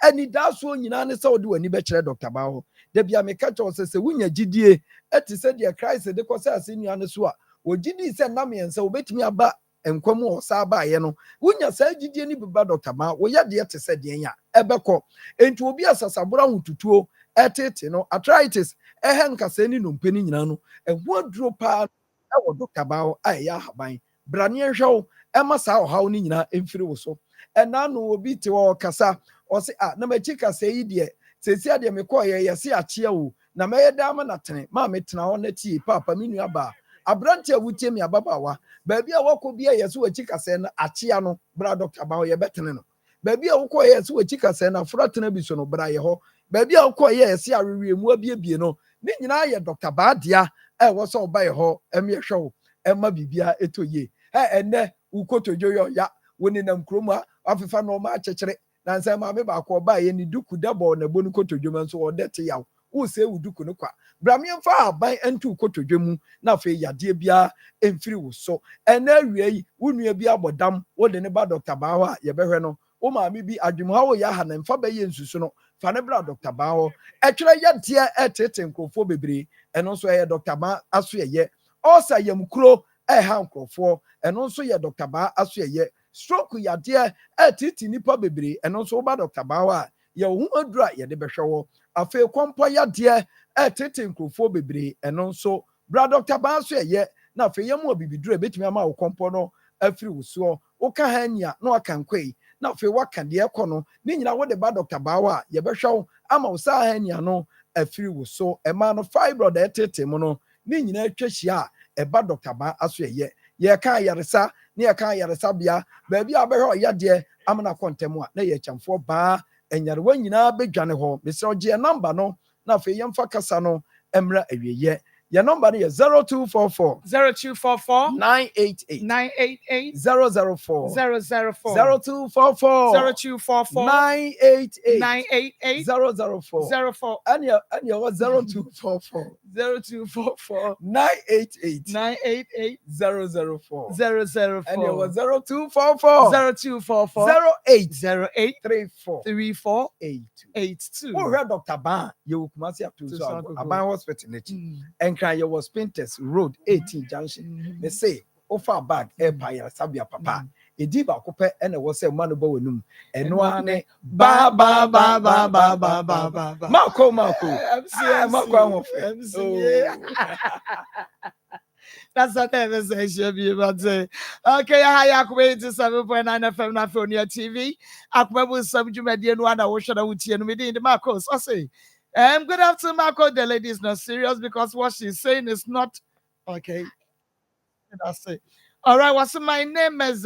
ɛni daaso nyinaa ne sɛ wode w'ani bɛkyerɛ dɔkta baa hɔ da bia meka kyɛw sɛ wonya gyidie ɛte sɛ deɛ Christ de kɔ sɛ ase nua no so a wɔgyidii sɛ nna mmiɛnsa wobɛtumi aba nkwa mu a ɔsaa baeɛ no wonya saa gyidie ne biba dɔkta baa woyɛ deɛ te sɛ deɛ nya ɛbɛkɔ enti obi asasaboro ahotutuo ɛtete no arthritis ɛhɛ nkasa ne nompe no nyinaa no ɛho aduro paa ɛwɔ dɔkta baa hɔ a ɛyɛ ahaban braneɛ hwɛ wo ɛma saa ɔhaw no nyinaa ɛmfiri wo so ɛna no obi te hɔ kasa ɔse na machi kasa yi deɛ sɛsi adeɛ mekɔɔyɛ yɛse akyea wo na mɛyɛ daa ma natene ma metena hɔ na tie papa me nua baa aberante a wotie me ababaawa baabi a wɔkɔ bi a yɛse wachi kasa no akyea no bra dɔkta baa hɔ yɛbɛtene no baabi a wokɔɔyɛ yɛse wachi kasa no aforo atena bi so no bra yɛ hɔ baabi a wokɔɔyɛ yɛse awewie mu abiebie no ne nyinaa yɛ dɔkta baa dea ɛwɔ sɛ ɔba yɛ hɔ ɛmɛhwɛ wo ɛma biribiara ɛtɔ yie ɛnɛ wokotodwo yɛ ɔya wo nenam kurom a afefa na ɔma akyekyere na nsɛm maame baako ɔbaa yɛ ne duku dabɔ na bo no kotodwom nso ɔdɛ te yaw wosɛ wo duku no kwa bramyɛmfa aban ntu kotodwom mu na afei yadeɛ biara emfiri wo so ɛna awia yi wo nua bi abɔdam wo de ne ba dɔkta baa hɔ a yɛbɛhwɛ no wo maame bi adwumha wo yɛ aha na mfa bɛyɛ nsusu no fa ne bra dɔkta baa hɔ ɛtwerɛ yɛdeɛ ɛtete nkurɔfoɔ bebree ɛno nso ɛyɛ dɔkta baa aso ɛyɛ ɔsa yɛmkuro ɛha nkurɔfoɔ ɛno nso yɛ dɔkta baa aso ɛyɛ stroke yadeɛ ɛtete nipa bebree ɛno nso woba dɔkta baa hɔ a yɛwo ho aduru a yɛde bɛhwɛ wɔ afei kɔmpɔ yadeɛ ɛtete nkurɔfoɔ bebree ɛno nso bra dɔkta baa so ɛyɛ na afei yɛmu abibiduro ebetumi ama wo kɔmpɔ no afiri wo soɔ woka ha nia na waka nkɔi na afei waka deɛ ɛkɔ no ne nyina wode ba dɔkta baa hɔ a yɛbɛhwɛ wo ama wo saa ha nia no afiri wo so ɛma no fibroid ɛtete mu no ne nyina atwa hyia a ɛba dɔkta baa aso ɛyɛ yɛka ayaresa ne yɛka ayaresa bea baabi a bɛhwɛ ɔyɛdeɛ amana kɔntɛm a na yɛkyamfoɔ baa ɛnyarewa nyinaa bɛdwane hɔ mesrɛ ɔgye yɛ namba no na afei yɛmfa kasa no mmra awieyɛ yɛ namba no yɛ 0244 988 004 0244 988 004 ɛne ɛwɔ 0244 0244 988 988 004. 004 And it was 0244 0244 08 08 34 34 82. 82. Oh, heard Dr. Ban, you will come up to Aban Hospital. And cry you was Painters Road 18 Junction. They say, offer bag, empire, Sabia Papa. A diva coupe and it was a man of Bowenum. And one ba ba ba ba ba ba ba ba. Marco. Marco. That's what I say. Should be about say. Okay, hi, Akoma 87.9 FM na Phonia TV. Akoma will some Jumedian one. I wish I would see me in the Marcos. I say, good afternoon, Marco. The lady is not serious because what she's saying is not okay. I say, all right. What's my name is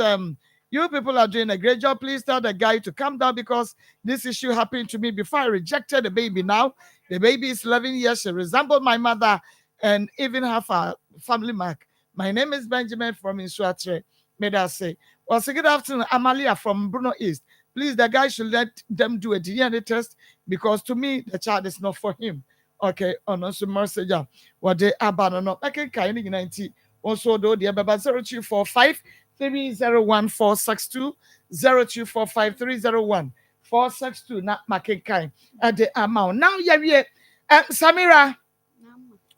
You people are doing a great job. Please tell the guy to calm down because this issue happened to me before I rejected the baby. Now the baby is 11 years. She resembled my mother and even have a family mark. My name is Benjamin from Insuatre. May I say, well, so good afternoon, Amalia from Bruno East. Please, the guy should let them do a DNA test because to me, the child is not for him. Okay, on also message. What they abandon. I can kind of 90. Also, though, the Ababa 0245 301462 0245 301 462. Not making kind at the amount. Now, yeah, Samira.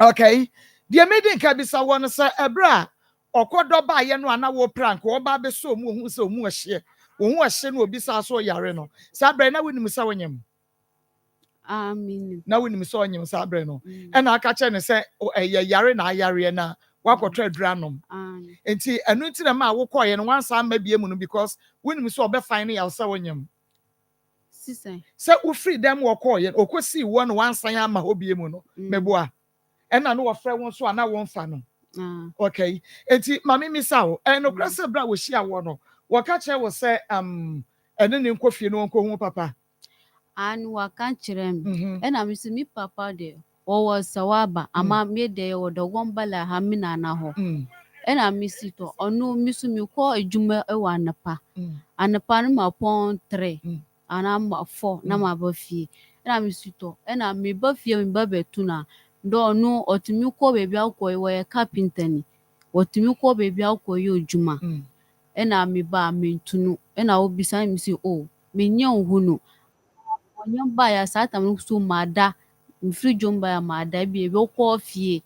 Okay. The meeting can be someone say, Ebra, or Kodoba, you know, and I will prank, or Baby so who so much share. Who was seen will be so yareno. Sabrina wouldn't miss him. Amen. Now when we saw him, Sabrino. And I catch and say, oh, a yarena, yarena, walk or trade ranum. And see, and no to the man will call and once I may be a moon because when we saw be finding our sawing. So we free them walk call or could see once I am a hobby mono, meboa. And I know a friend wants one, I won't fan. Okay. And see, Mammy Miss Owl, and no crosser bra will share one. What catch I will say, and then you coffee no uncle papa. And what can't you and I miss me papa there. Or was Sawaba, a man made there or the one bala hamina naho. And I miss it or no miss me call a juma a one pa. And a panama upon 3. And I'm 4, Nama Buffy. And I miss it all. And I may buff you in Babbe tuna. Don't know or to me call baby alcoy where a carpenter. What to me call baby alcoy you juma. And I may bar me to know. And I will be signing me oh, me young who know. When you buy a satam so mada, free jumba mada be a coffee.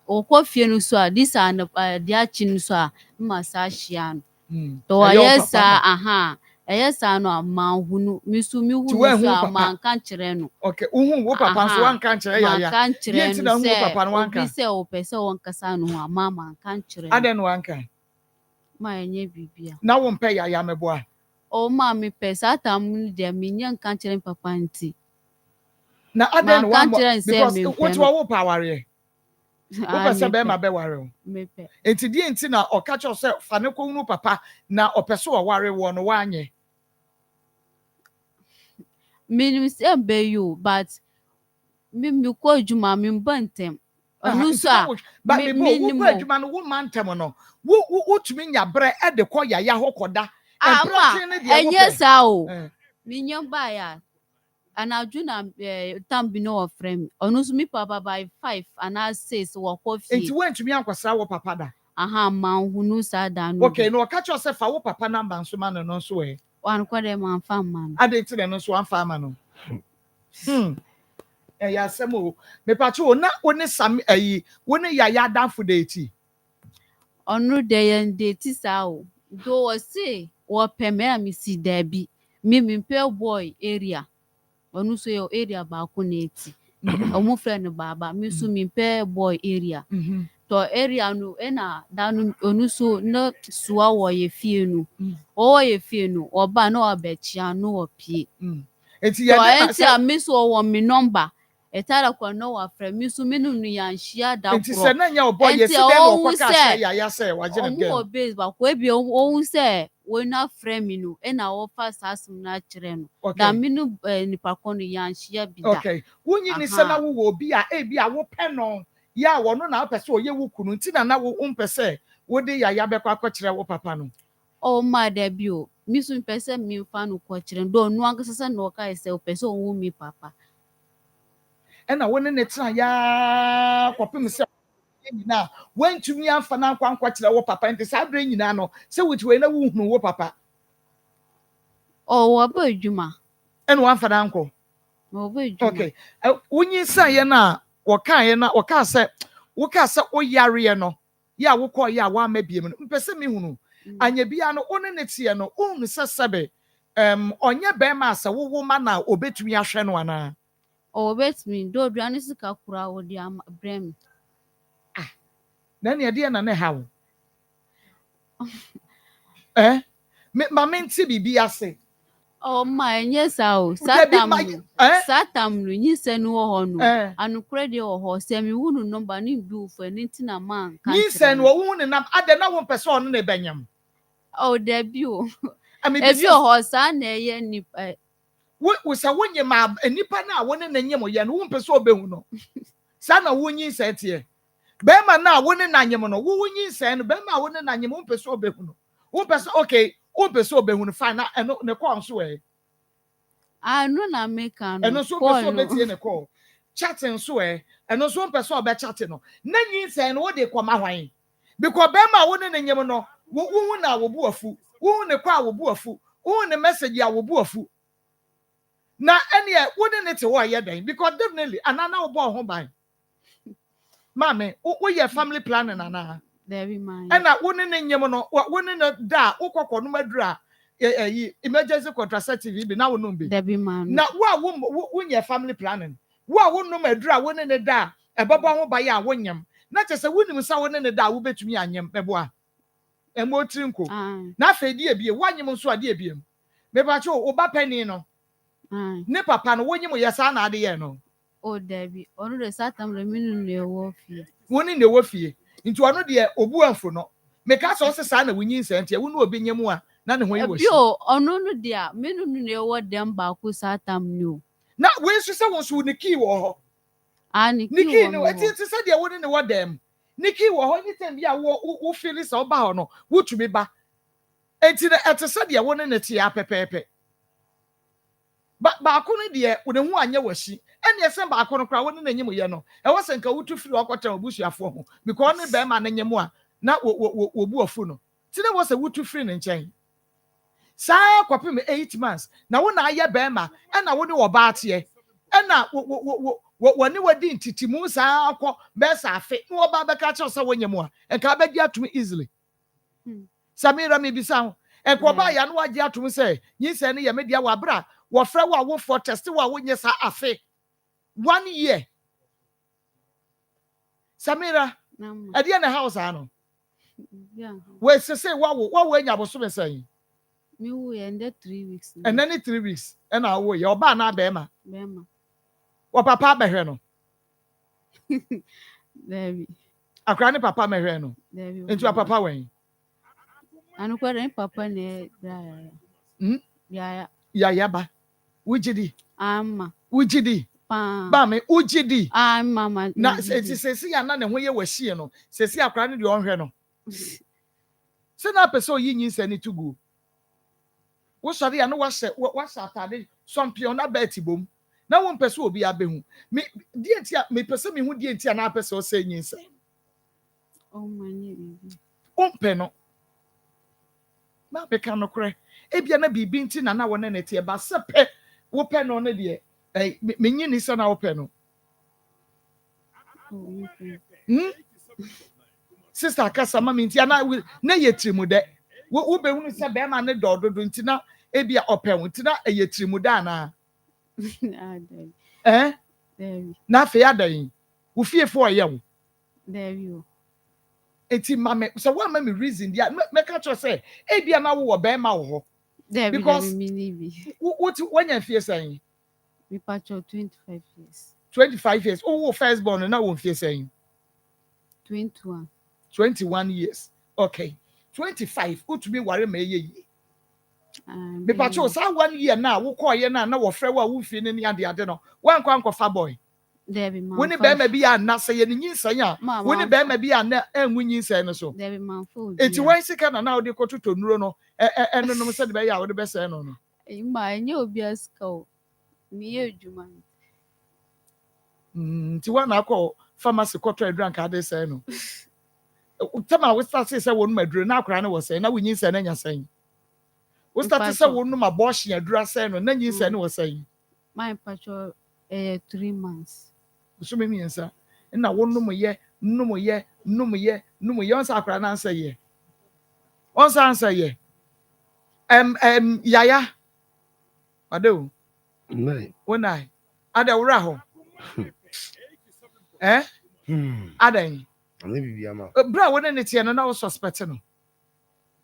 Or coffee no so this and the chin so massashian. To yes, aha. Yes, I know a man who miss me who is a man can't reno. Okay, who papa one can't papa one can say, oh, peso one casano, mamma can't I don't one can. My baby. Now won't pay a yam boy. Oh, mammy, pesatam, dear minion can't papa auntie. Now I don't want to say, what's our power? I said, my beware. It's the intina or catch yourself, Fanako papa, now or pursue a warrior one year. Meaning, say, be you, but me call you, mammy, buntem. But me, man, woman, Tamono. What mean your bread at the choir, Yahokoda? Yes, how minion buyer. And I do not be no frame. Onus me papa by 5 and I says walk off. It went to me uncle Sawa papa. Aha, man who knows that. Okay, no, catch yourself our papa number and so man and no sway. One quarter man farm man. I did tell no one farmer. Yes, Samu. Me patrol not only some when ya down for the tea. On no day and day tis out. Though I say, what pemera me see there be. Me pale boy area. Onu so your area ba koneti omo friend baba me so me pair boy area to area no e na danu onu so na suwa wo ye fie no o ye fie no oba na obechia no opie enti ya na me so wo me number etara kwa no wa friend me so me no yan hia da enti se na nya obo ye si dem o kwa ka ya se wa je ne o base ba ko ebi o se we na frame no e na wo fa sasum na kire no da me no nipa ko no yan hia bi da okay wonyi ni se na wo obi a e bi a wo pe no ya wo no na pese oye wo kunu nti na wo umpese wo de ya be kwa kire wo papa no o ma da bi o mi so pese mi fa no ko kire do no agasasa no ka ese o pese o wo mi papa ɛna wo ne ne tena ya kɔpem sɛ nyinaa wantumi amfa na nkwa kyerɛ wo papa nti saa bere nyinaa no sɛ wotwe na wohunu wo papa ɔwɔ ba adwuma ɛna wamfa na nkɔ ɔwɔ ba adwuma okay wonyi sa yɛ na wɔkaa sɛ wokaa sɛ woyareɛ no yɛ a wokɔɔ yɛ a woama biem no mpɛ sɛ mehunu anya bia no wo ne ne teɛ no wohunu sɛ sɛbe ɔnyɛ bɛrima a sɛ wowo ma na obɛtumi ahwɛ no anaa ɔwɔ bɛtumi dɛ oduane sika koraa wɔde brɛ me na ne ɛdeɛ na ne ha wo ma mente biribi ase ma ɛnyɛ saa o saa tam no nyinsɛ no wɔ hɔ no anokorɛ deɛ wɔ hɔ sɛ mewu no nɔmba ne mbi wo fa ne nti na manka nyinsɛ no wɔwo ne nam adɛ na wompɛ sɛ ɔno ne bɛnyam dabi o ebi wɔ hɔ saa na ɛyɛ nipa wo sɛ wonyim a nipa no a wo ne ne nyem yɛ no wompɛ sɛ ɔbɛhu no saa na wo nyinsɛ teɛ bɛrima no a wo ne na nyem no wo nyinsɛ no bɛrima a wo ne na nyem wompɛ sɛ ɔbɛhu no wompɛ sɛ okay wompɛ sɛ ɔbɛhu no fine na ɛno ne kɔɔ nso no na meka no ɛno nso wompɛ sɛ ɔbɛtie ne kɔɔ chate nso ɛno nso wompɛ sɛ ɔbɛchate no na nyinsɛ no wode kɔma hwan because bɛrima a wo ne ne nyem no wohu na wobu afu wohu ne kɔ a wobu afu wohu ne message a wobu afu na ɛneɛ wo ne ne te hɔ ɛyɛ dɛn because definitely anana wobɔ ho ban maame woyɛ family planning anaa ɛna wo ne ne nyem no wo ne ne da wokɔkɔ no maduru a emergency contraceptive bi na wo nom bi na wo a wonyɛ family planning wo a wo nom aduru a wo ne ne da ɛbɛbɔ ho ban a wo nyem na kyɛ sɛ wonim sɛ wo ne ne da wo betumi anyem ɛboa ɛmo trinko na afɛ die bie wanyem nso a die biem mebacho wo ba pani no ne papa no wonyem yɛ saa na ade yɛ no dabi ɔno de satam de minu ne ɛwɔ fie woni ne ɛwɔ fie nti ɔno de obu anfo no meka sɛ ɔse saa na wonyi nsɛntia wo ne obi nyem a na ne ho yɛ wɔ bi o ɔno no de a minu ne ɛwɔ dem baako satam no na we nso sɛ wo nso ne key wɔ hɔ ne key no eti sɛ de wo ne wɔ dem ne key wɔ hɔ anytime bi a wo feel sɛ ɔba hɔ no wotumi ba enti na ɛte sɛ de wo ne te apɛpɛɛpɛ baako no deɛ wo ne ho anyɛ wasi ɛne ɛsɛ baako no kora wo ne n'anyim yɛ no ɛwɔ sɛ nka wotu firi ɔkɔtɛn obusuafoɔ ho because ne bɛrima ne nyem a na wo bu afu no ti ne wɔ sɛ wotu firi ne nkyɛn saa kɔpem 8 months na wo na ayɛ bɛrima ɛna wo ne wɔ baateɛ ɛna wo ne wadi ntitimu saa akɔ bɛsa afe na wo ba bɛka kyerɛ sɛ wo nyem a nka bɛgye atum easily Samira me bisa ho enko ba ya no wagye atum sɛ nyinsɛ ne yɛ me dia wɔ abra wɔfrɛ wo a wo for test wo a wo nyɛ saa afe 1 year. Samira, at the end of the house, I know. Yeah. Where say, what way you was saying? Me ended 3 weeks. And then 3 weeks. And I will your banner, Bema. Bema. What papa Maheno? Baby. A cranny papa Maheno. Into a papa way. And what papa ne? Yeah. Yaba. Ujidi. Ujidi. Ba me ujidi mama na sesi ya na ne ho ye wahie no sesi akra ne de onhwe no se na pese oyi nyinsa ni tugu wo sori ya no wahye atade sompion na beti bom na wo pese obi abehu me die ntia me pese me hu die ntia na pese o se nyinsa mani ompe no ma be kan no kre ebia na bibi nti na wo ne ne tie ba se pe wo pe no ne de menyi ni sana open no sister kasa mama ntia na yetrimu de wo be hunu se be ma ne dododo ntina ebia open ntina yetrimu da na na fe adan wo fie fo ye wo eti mama so wa mama reason dia make sure say ebia na wo be ma wo ho because what when you feel saying we patch 25 years. 25 years. Oh, firstborn, and now won't you saying 21. 21 years. Okay. 25. Who to be worried may ye? Me patch 1 year now. Who call ye now? No, friend, who feel any other. I don't know. One quanko far boy. When the bear may be a not saying in Saya. When the bear may be a net and when you say so. It's why second and now they go to Nuno and no said by our the best. No, my new beer skull. Me juma Nti wa na akọ pharmacy kọtọ adran ka de sɛ no. Tama we start say wonu maduro na akora na wo sɛ na wonyi sɛ na nya sɛn. We start say wonu ma bosh nya dura sɛ no na nyi sɛ na wo sɛn. My patrol 3 months. So me miensa. Na wonu mo ye, nnu ye onsa akora na ansɛ ye. Onsa ansɛ ye. Yaya. Ado. Nai. Wonai. Ada wura ho. Adan. Ani bibi ama. Bra wona ne tie no na wo suspect no.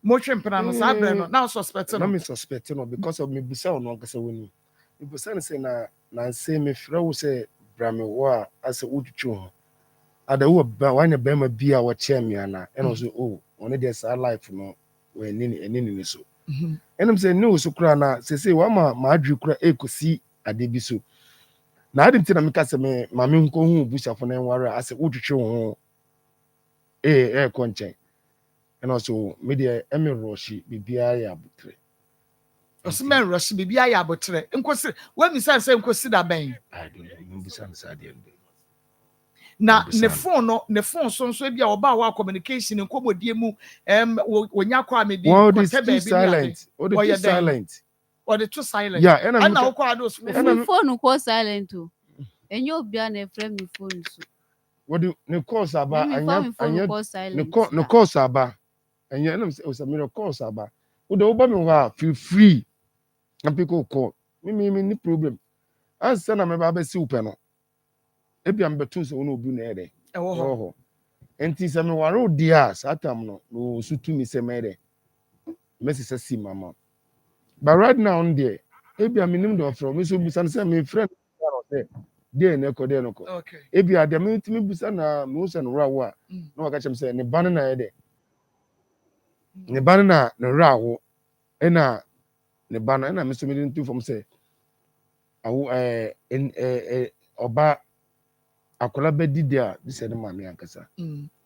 Mo twempena no sa bra no na wo suspect Na no. me suspect no because of me busa ono nkasa woni. Me busa ne say na Nsem me frɛ wo say bra me wo a ase wotwitwo ho. Ada wo ba wanya ba ma bi a wo che me ana. Eno so oh one dey sa life no we ni so. Enem say no so kura na say wa ma adwi kura ekosi ade bi so. Na ade ntina me ka say me ma me nko hu busafo na enware ase wotwitwo ho. Konchen. And also media emi roshi bibia ya butre. Osman roshi bibia ya butre. Nkosi we mi say nkosi da ben. I don't know. Mbusan sa de. Na ne phone so e bia oba wa communication nkomodie mu wonya kwa me di ko tebe silent. Silent. Or the too silent. Yeah, and I'm now kwa those phone ko silent o. Enyo obia na frame me phone so. What do ne course aba anya ne course aba. Anya na say o say me course aba. Wo do oba me wa feel free. And people call. Me ni problem. Answer na me ba be si upe no. Ebi am betu so no obi na ede. Ho. Enti se me waro dia satam no sutu mi se me de. Messi say si mama. But right now on there, ebi am nim do from me so busan say me friend there. There no ko. Okay. Ebi ade me timi busa na me usa no rawo a. No waka chem say ne ban na ede. Ne ban na ne rawo. Ena ne ban na me so me ntu from say awo oba akola bedi dia bi se ne ma me ankasa.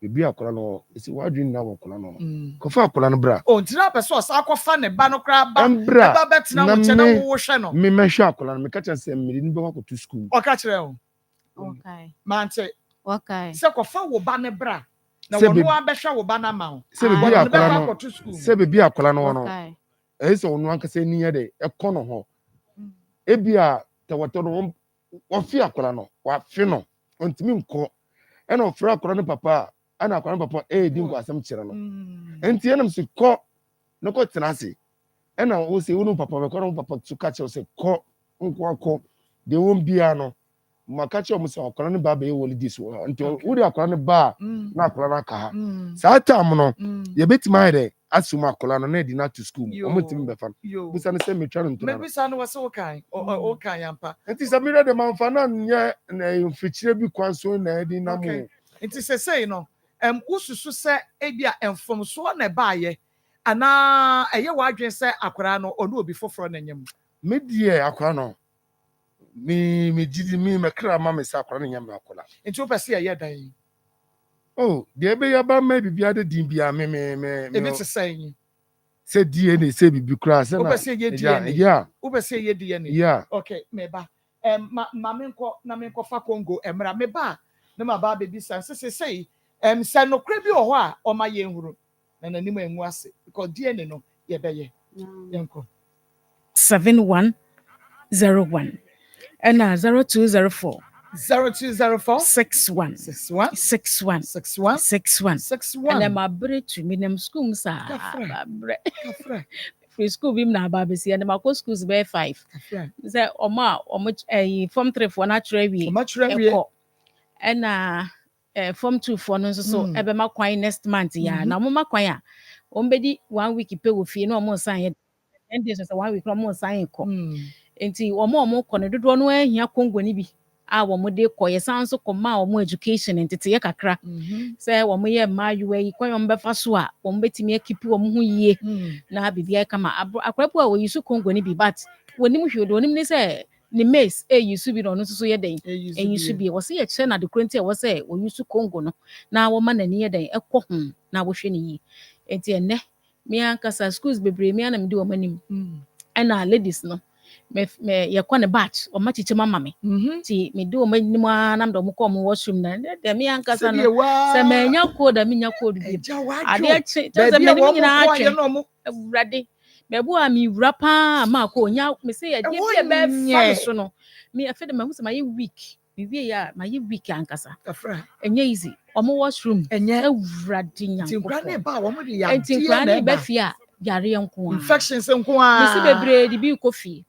Ebi akola no esi wadwin na akola no. Ko fa akola no bra. O ntira person sa akofa ne ba no kra ba. Ba betina wo che na wo hwe no. Me hwe akola no me ka chan say me ni be wa to school. O ka kire o. Okay. Mante. Okay. Se ko fa wo ba ne bra. Na wo no abehwe wo ba na ma wo. Se bebi akola no. Se bebi akola no no. Se onu ankasa ni ye de e ko no ho. Ebi a tawato no wo fi akola no. Wa fi no. Ontimi nko. E na ofra akola no papa. Ana akola no papa di nko asem kire no. Enti enam se ko no ko tenase. E na wo se wonu papa be ko no papa tu ka che se ko nko akọ de won bia no. Maka che o musa akola no ba be woli dis wo. Enti wo de akola no ba na akola no aka ha. Sa tam no ye betima ide asuma akola no na di na to school. O mutimi be fa. Busa no se me twa no nto. Me bisa no wase o kan yampa. Enti se me de manfa na nye na mfikyire bi kwanso na edi na mo. Enti se sei no ususu se ebia enfomso na ba ye ana eye wadwen se akwara no ono obi foforo na nyem. Me die akwara no me gidi me kra ma me sa akwara na nyem akwara. Enti o pese ye dan. Oh, de be ya ba ma bibia de din bia me ebi te say se DNA se bibi kra se na. O pese ye DNA. Yeah. O pese ye DNA. Yeah. Okay, me ba. Ma me nko fa Congo emra me ba na ma ba bebi san se say se no kra bi o ho a o ma ye nhuru na nanim enwu ase because DNA no ye be ye yenko 7101 and 0204 61 and my bread to me them school sa free school bim na ba besi and my schools be 5 say oma form 3 for natural we and form 2 for no so ebe ma kwan next month ya na mo ma kwan a ombedi 1 week pe wo fie na mo san 10 days so 1 week na mo san ko enti omo ko ne dodo no ahia Congo ni bi a wo mo de ko ye san so ko ma wo education enti ye kakra say wo mo ye ma yuwa yi kwan mo befa so a wo mo betimi akipi wo mo ho yie na bibia kama akrapo a wo yisu Congo ni bi but wonim hwedo wonim ni say ni maize yisu bi no no so ye den yisu bi wo se ye che na de kronti e wo say wo yisu Congo no na wo ma na ni ye den ekọ ho na wo hwe ni yi enti enne me ankasa schools bebre me ana me di wo manim ana ladies no me yakɔ ne batch ɔma chiche mama me ti me do ɔma nim a nam do mo kɔ mo washroom na de me ankasa no sɛ me nya code da me nya code bi ade achi sɛ me nim nyina atwe awurade bebu a me wura pa ma ko nya me say ye bi be fa so no me afi de me hu sɛ my week me wie ya my week ankasa enye easy ɔmo washroom enye awurade nya ti nkra ne ba ɔmo de ya enti nkra ne ba fi a yare nko a infections nko a me si bebre di bi kofi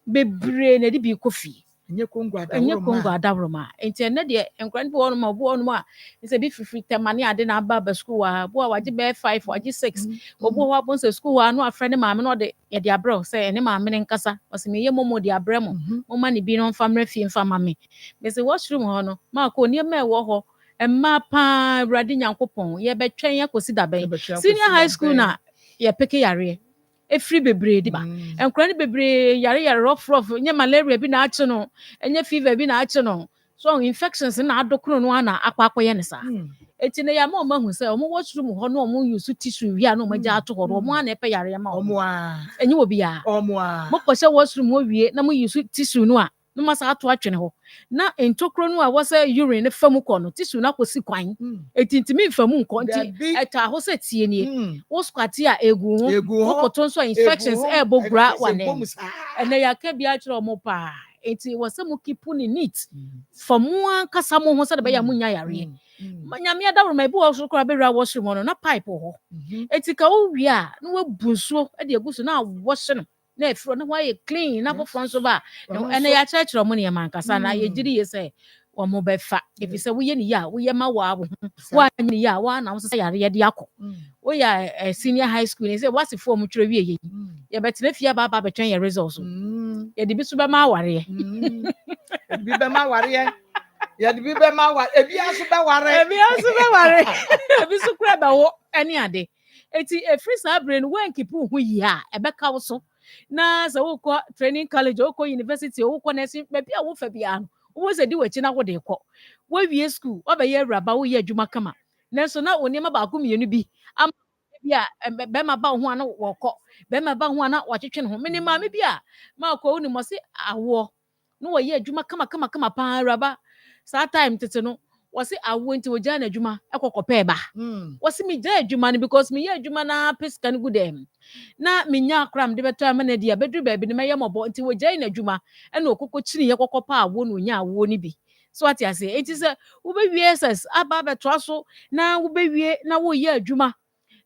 bebre na di bi kofi enye kongo adabroma enti ene de nkran bi wonu ma obo wonu a se bi free temane ade na aba school a bo a waje be 5 waje 6 obo ho abon se school a no afre ne maame no de ye de abro se ene maame ne nkasa o se me ye momo de abre mo ma ne bi no famre fie mfa mame me se washroom ho no ma ko ne ma e wo ho emma pa awurade nyankopon ye betwen ye kosi daben senior high school na ye peke yare efiri bebre di ba enkura ni bebre yare rough nye malaria bi na ache no enye fever bi na ache no so infections na adokro no na akwakoye ne sa eti ne ya ma o mahu se o mo washroom ho no o mo use tissue wi a no mo ja ato ho o mo na epe yare ma o mo a enye obi a mo ko se washroom ho wie na mo use tissue no a no masa ato atwene ho na entokro no a wo se urine ne famu ko no tissue na kosi kwan etintimi famu nko nti eta ho se tie nie wo squat a egu ho koto so infections e bogura wane ene ya ka bia kire mo pa enti wo se mo keep ni neat famu ankasa mo ho se de be ya mo nya yare manyame adawro ma bi wo so kora be ra washroom no na pipe ho enti ka wo wi a na wo bunsuo e de egusu na wash no na efro na why clean na bo front so ba ene ya church ro mo ne man kasa na ye giri ye say wo mo be fa if you say wo ye ni ya wo ye ma wa wa ni ya wa na wo say yare ye de akọ wo ya senior high school ni say what if mo twere wie ye ye betena fia ba betwen ye results ye de bi so be ma ware ye bi be ma ware ye ye de bi be ma ware ebi aso be ware ebi so kura be wo ene ade eti efri sa brain wen kipu hu yi a ebeka wo so na so wo ko training college wo ko university wo ko nursing be bia wo fa bia no wo se di wachi na wo de ko wo wie school wo be ye raba wo ye adwuma kama na so na oni ma ba ko mienu bi am bia be ma ba ho ana wo ko be ma ba ho ana wa twetwe ne ho mini ma me bia ma ko oni mo se awo no wo ye adwuma kama pa raba sa time tete no wasi awo nti oja na adwuma ekokope ba wasi mi ja adwuma no because mi ye adwuma na peska no gudem na minya akram de beto amana dia bedru ba bi ne meye mobo nti oja na adwuma e na okoko chiri ye kokopa awo no nya awo ni bi so ati ase enti se wo be wie ss aba beto aso na wo be wie na wo ye adwuma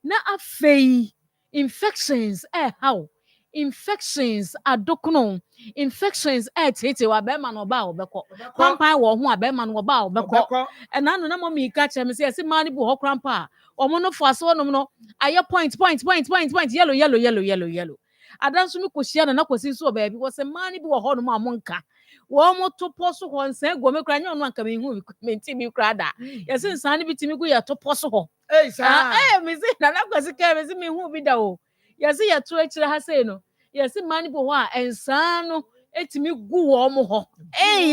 na afei infections how infections adokuno infections tete wa be ma no ba obekọ pampan wo ho a be ma no ba obekọ na no na mo mi ka che me se ma ni bu ho krampa omo no fo aso no no aye point yellow adanso mi koshia na kosi so ba bi wo se ma ni bu ho no ma mo nka wo mo to poso ho nsan go me kra nya no anka me hu me nti mi kra da ye se nsan ni bitimi gu ya to poso ho me se na kosi ka me se me hu bi da o ye se ye to akire ha sei no yes man bo ho a ensan no etimi gu wo mo ho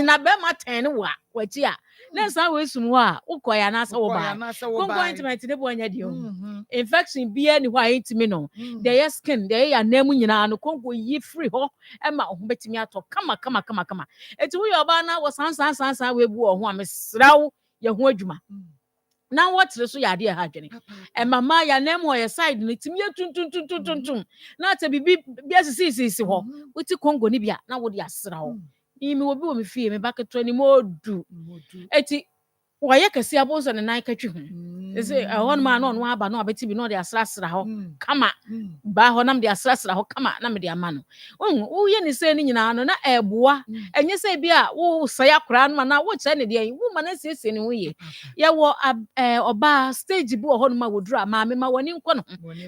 na be ma ten wa wachi a na ensan we sum ho a ukoya na sa wo ba kongo intimate ne bo anya di o infection bia ni ho a intimi no the skin the ya na mu nyina no kongo yi free ho e ma ho betimi ato kama eti wo yo ba na wo san we bu wo ho a mesrawo ye ho adwuma na wotre so yade ha dwene e mama ya na mo ye side no timi tuntum na ta bibi bia sisi ho wuti kongo ni bia na wo de asra ho mi obi wo me fie me baketo ni modu eti wo ye kase abonso ne nan katwi ho ese ho ma na ono aba na abeti bi no de asra ho kama ba ho nam de asra ho kama na me de ama no wo ye ni se ni nyina no na eboa enye se bia wo saya kra no na wo kire ne de wo ma na sese ni wo ye ye wo oba stage bi ho no ma wodura ma me ma woni nko no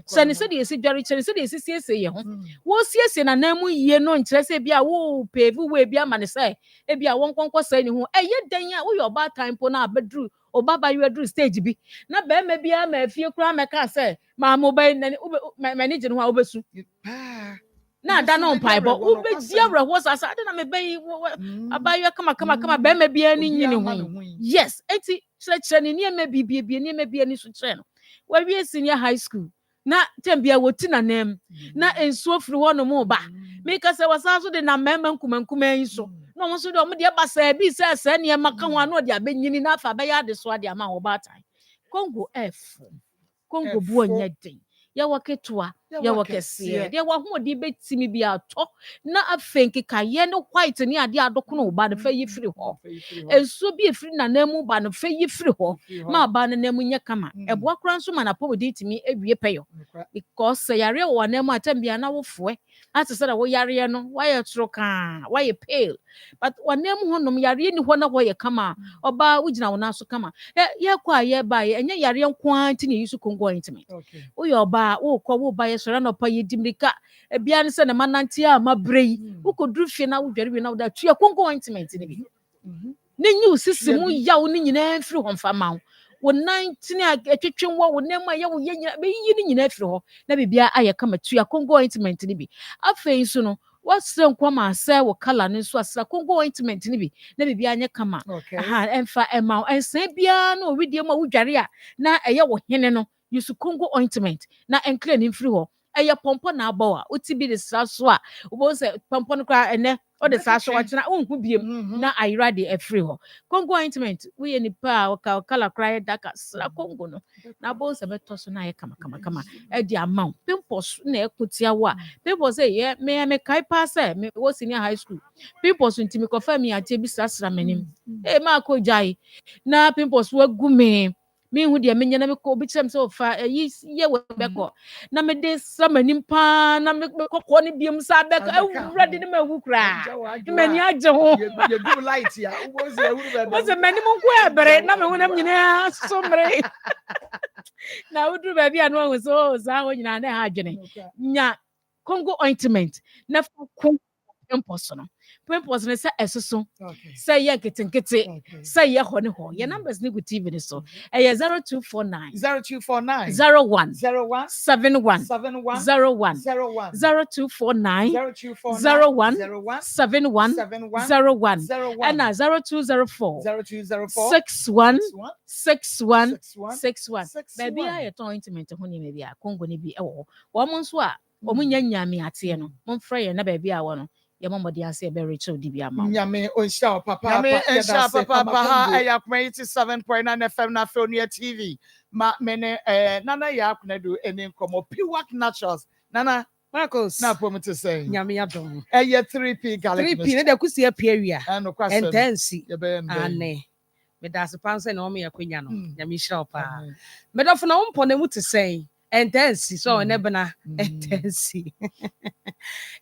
se ni se de esi dware kire se de esi sese ye ho wo sese na na mu ye no nkire se bia wo pave we bia ma ne se e bia wo nkonko se ni ho eye dan a wo yo ba time po na abedru obaba you adru stage bi na be ma bia ma afie kura meka se ma mo ba manage no a obesu na da no mpaibo ubedi awrewo sasa ada na me be abayo kama be ma bia ni nyini ho yes enti chere ni ma bibie ni ma bia ni so chere no wa wie senior high school na tembia woti na nem na ensuo firi ho no mo ba me ka se wasa so de na mema nkumankuma yin so no mo so de o mo de basa bi se ne maka ho ano de abenyini na afa ba ya de so de ama ho ba tan Congo F Congo bu onye den ya waketua ya wakese de wa ho de betimi bi ato na afenki ka ye no white ni ade adokono ba de fa yi firi ho ensuo bi efiri na namu ba no fa yi firi ho ma ba no namu nya kama ebo akran so ma na po de timi ewie peyo because yare wo namu atambia na wo foe ate say wo yare no wa ye tro ka wa ye pale but wanamu honom yare ni ho na wo ye kama oba ugina wo na so kama ye kwa ye ba ye enye yare nko anti ni yusu Congo intimi uyo ba wo kọ wo ba ye sora no pa ye dimrika bia ne se na mananti a mabrei wo ko durufie na wo dware wi na wo da tua Congo ointment ni bi ne nyu sisimu yawo ni nyina mfiri ho mfa ma wo 19 atwetwe wo nem aye wo ye nyina be yi ni nyina firi ho na bibia aye kama tua Congo ointment ni bi afei so no wasre nkwama ase wo kala ne so asra Congo ointment ni bi na bibia anye kama emfa ema ensan bia na owidie ma wo dware a na eye wo hene no yusu Congo ointment na enkle ni mfiri ho eye pompo na abawa uti bi de sra so a wo se pompo no kra ene o de sra so wa kina unhu biem na ayra de afiri ho Congo ointment we ye nipa o kala kra daka sra Congo no na bo se beto so na ye kama e di amount pimples na ekotia wa pimples ye me kai pass me wo senior high school pimples ntimi ko fa mi ate bi sra manim ma ko jai na pimples wa gume me hu de menye na me ko bi kyerem se ofa ye we beko na me de samanim pa na me kokko ne biem sa beko awurade ne ma hu kra mani agye ho ye do light ya wo se ehuru be wo se mani mo ko ebere na me hu nam nyina somre na udru ba bia no hu so za ho nyina na ha adwene nya Congo ointment na fa pimples ne say esoso say ye kete say ye ho ne ho your numbers ni go TV ni so 0249 01 71 01 0249 01 71 01 and 0204 61 baby I ointment ho ni me bia Congo ni bi e wo wo mo nso a wo mo nya nyame ate no mo mfra ye na baby a wo no ya mama de ase be Rachel di bia ma nyame onsha papa ha eya 87.9 FM na Fionia TV ma mene nana ya kunadu eni nkomo Piwak Naturals nana Marcos na promise to say nyame adom eya 3p garlic 3p ne de kusi apia entensi ane me da se panse na o me yakwanya no nyame hira opa me do fo na umpo na mu te say entensi so ne bena entensi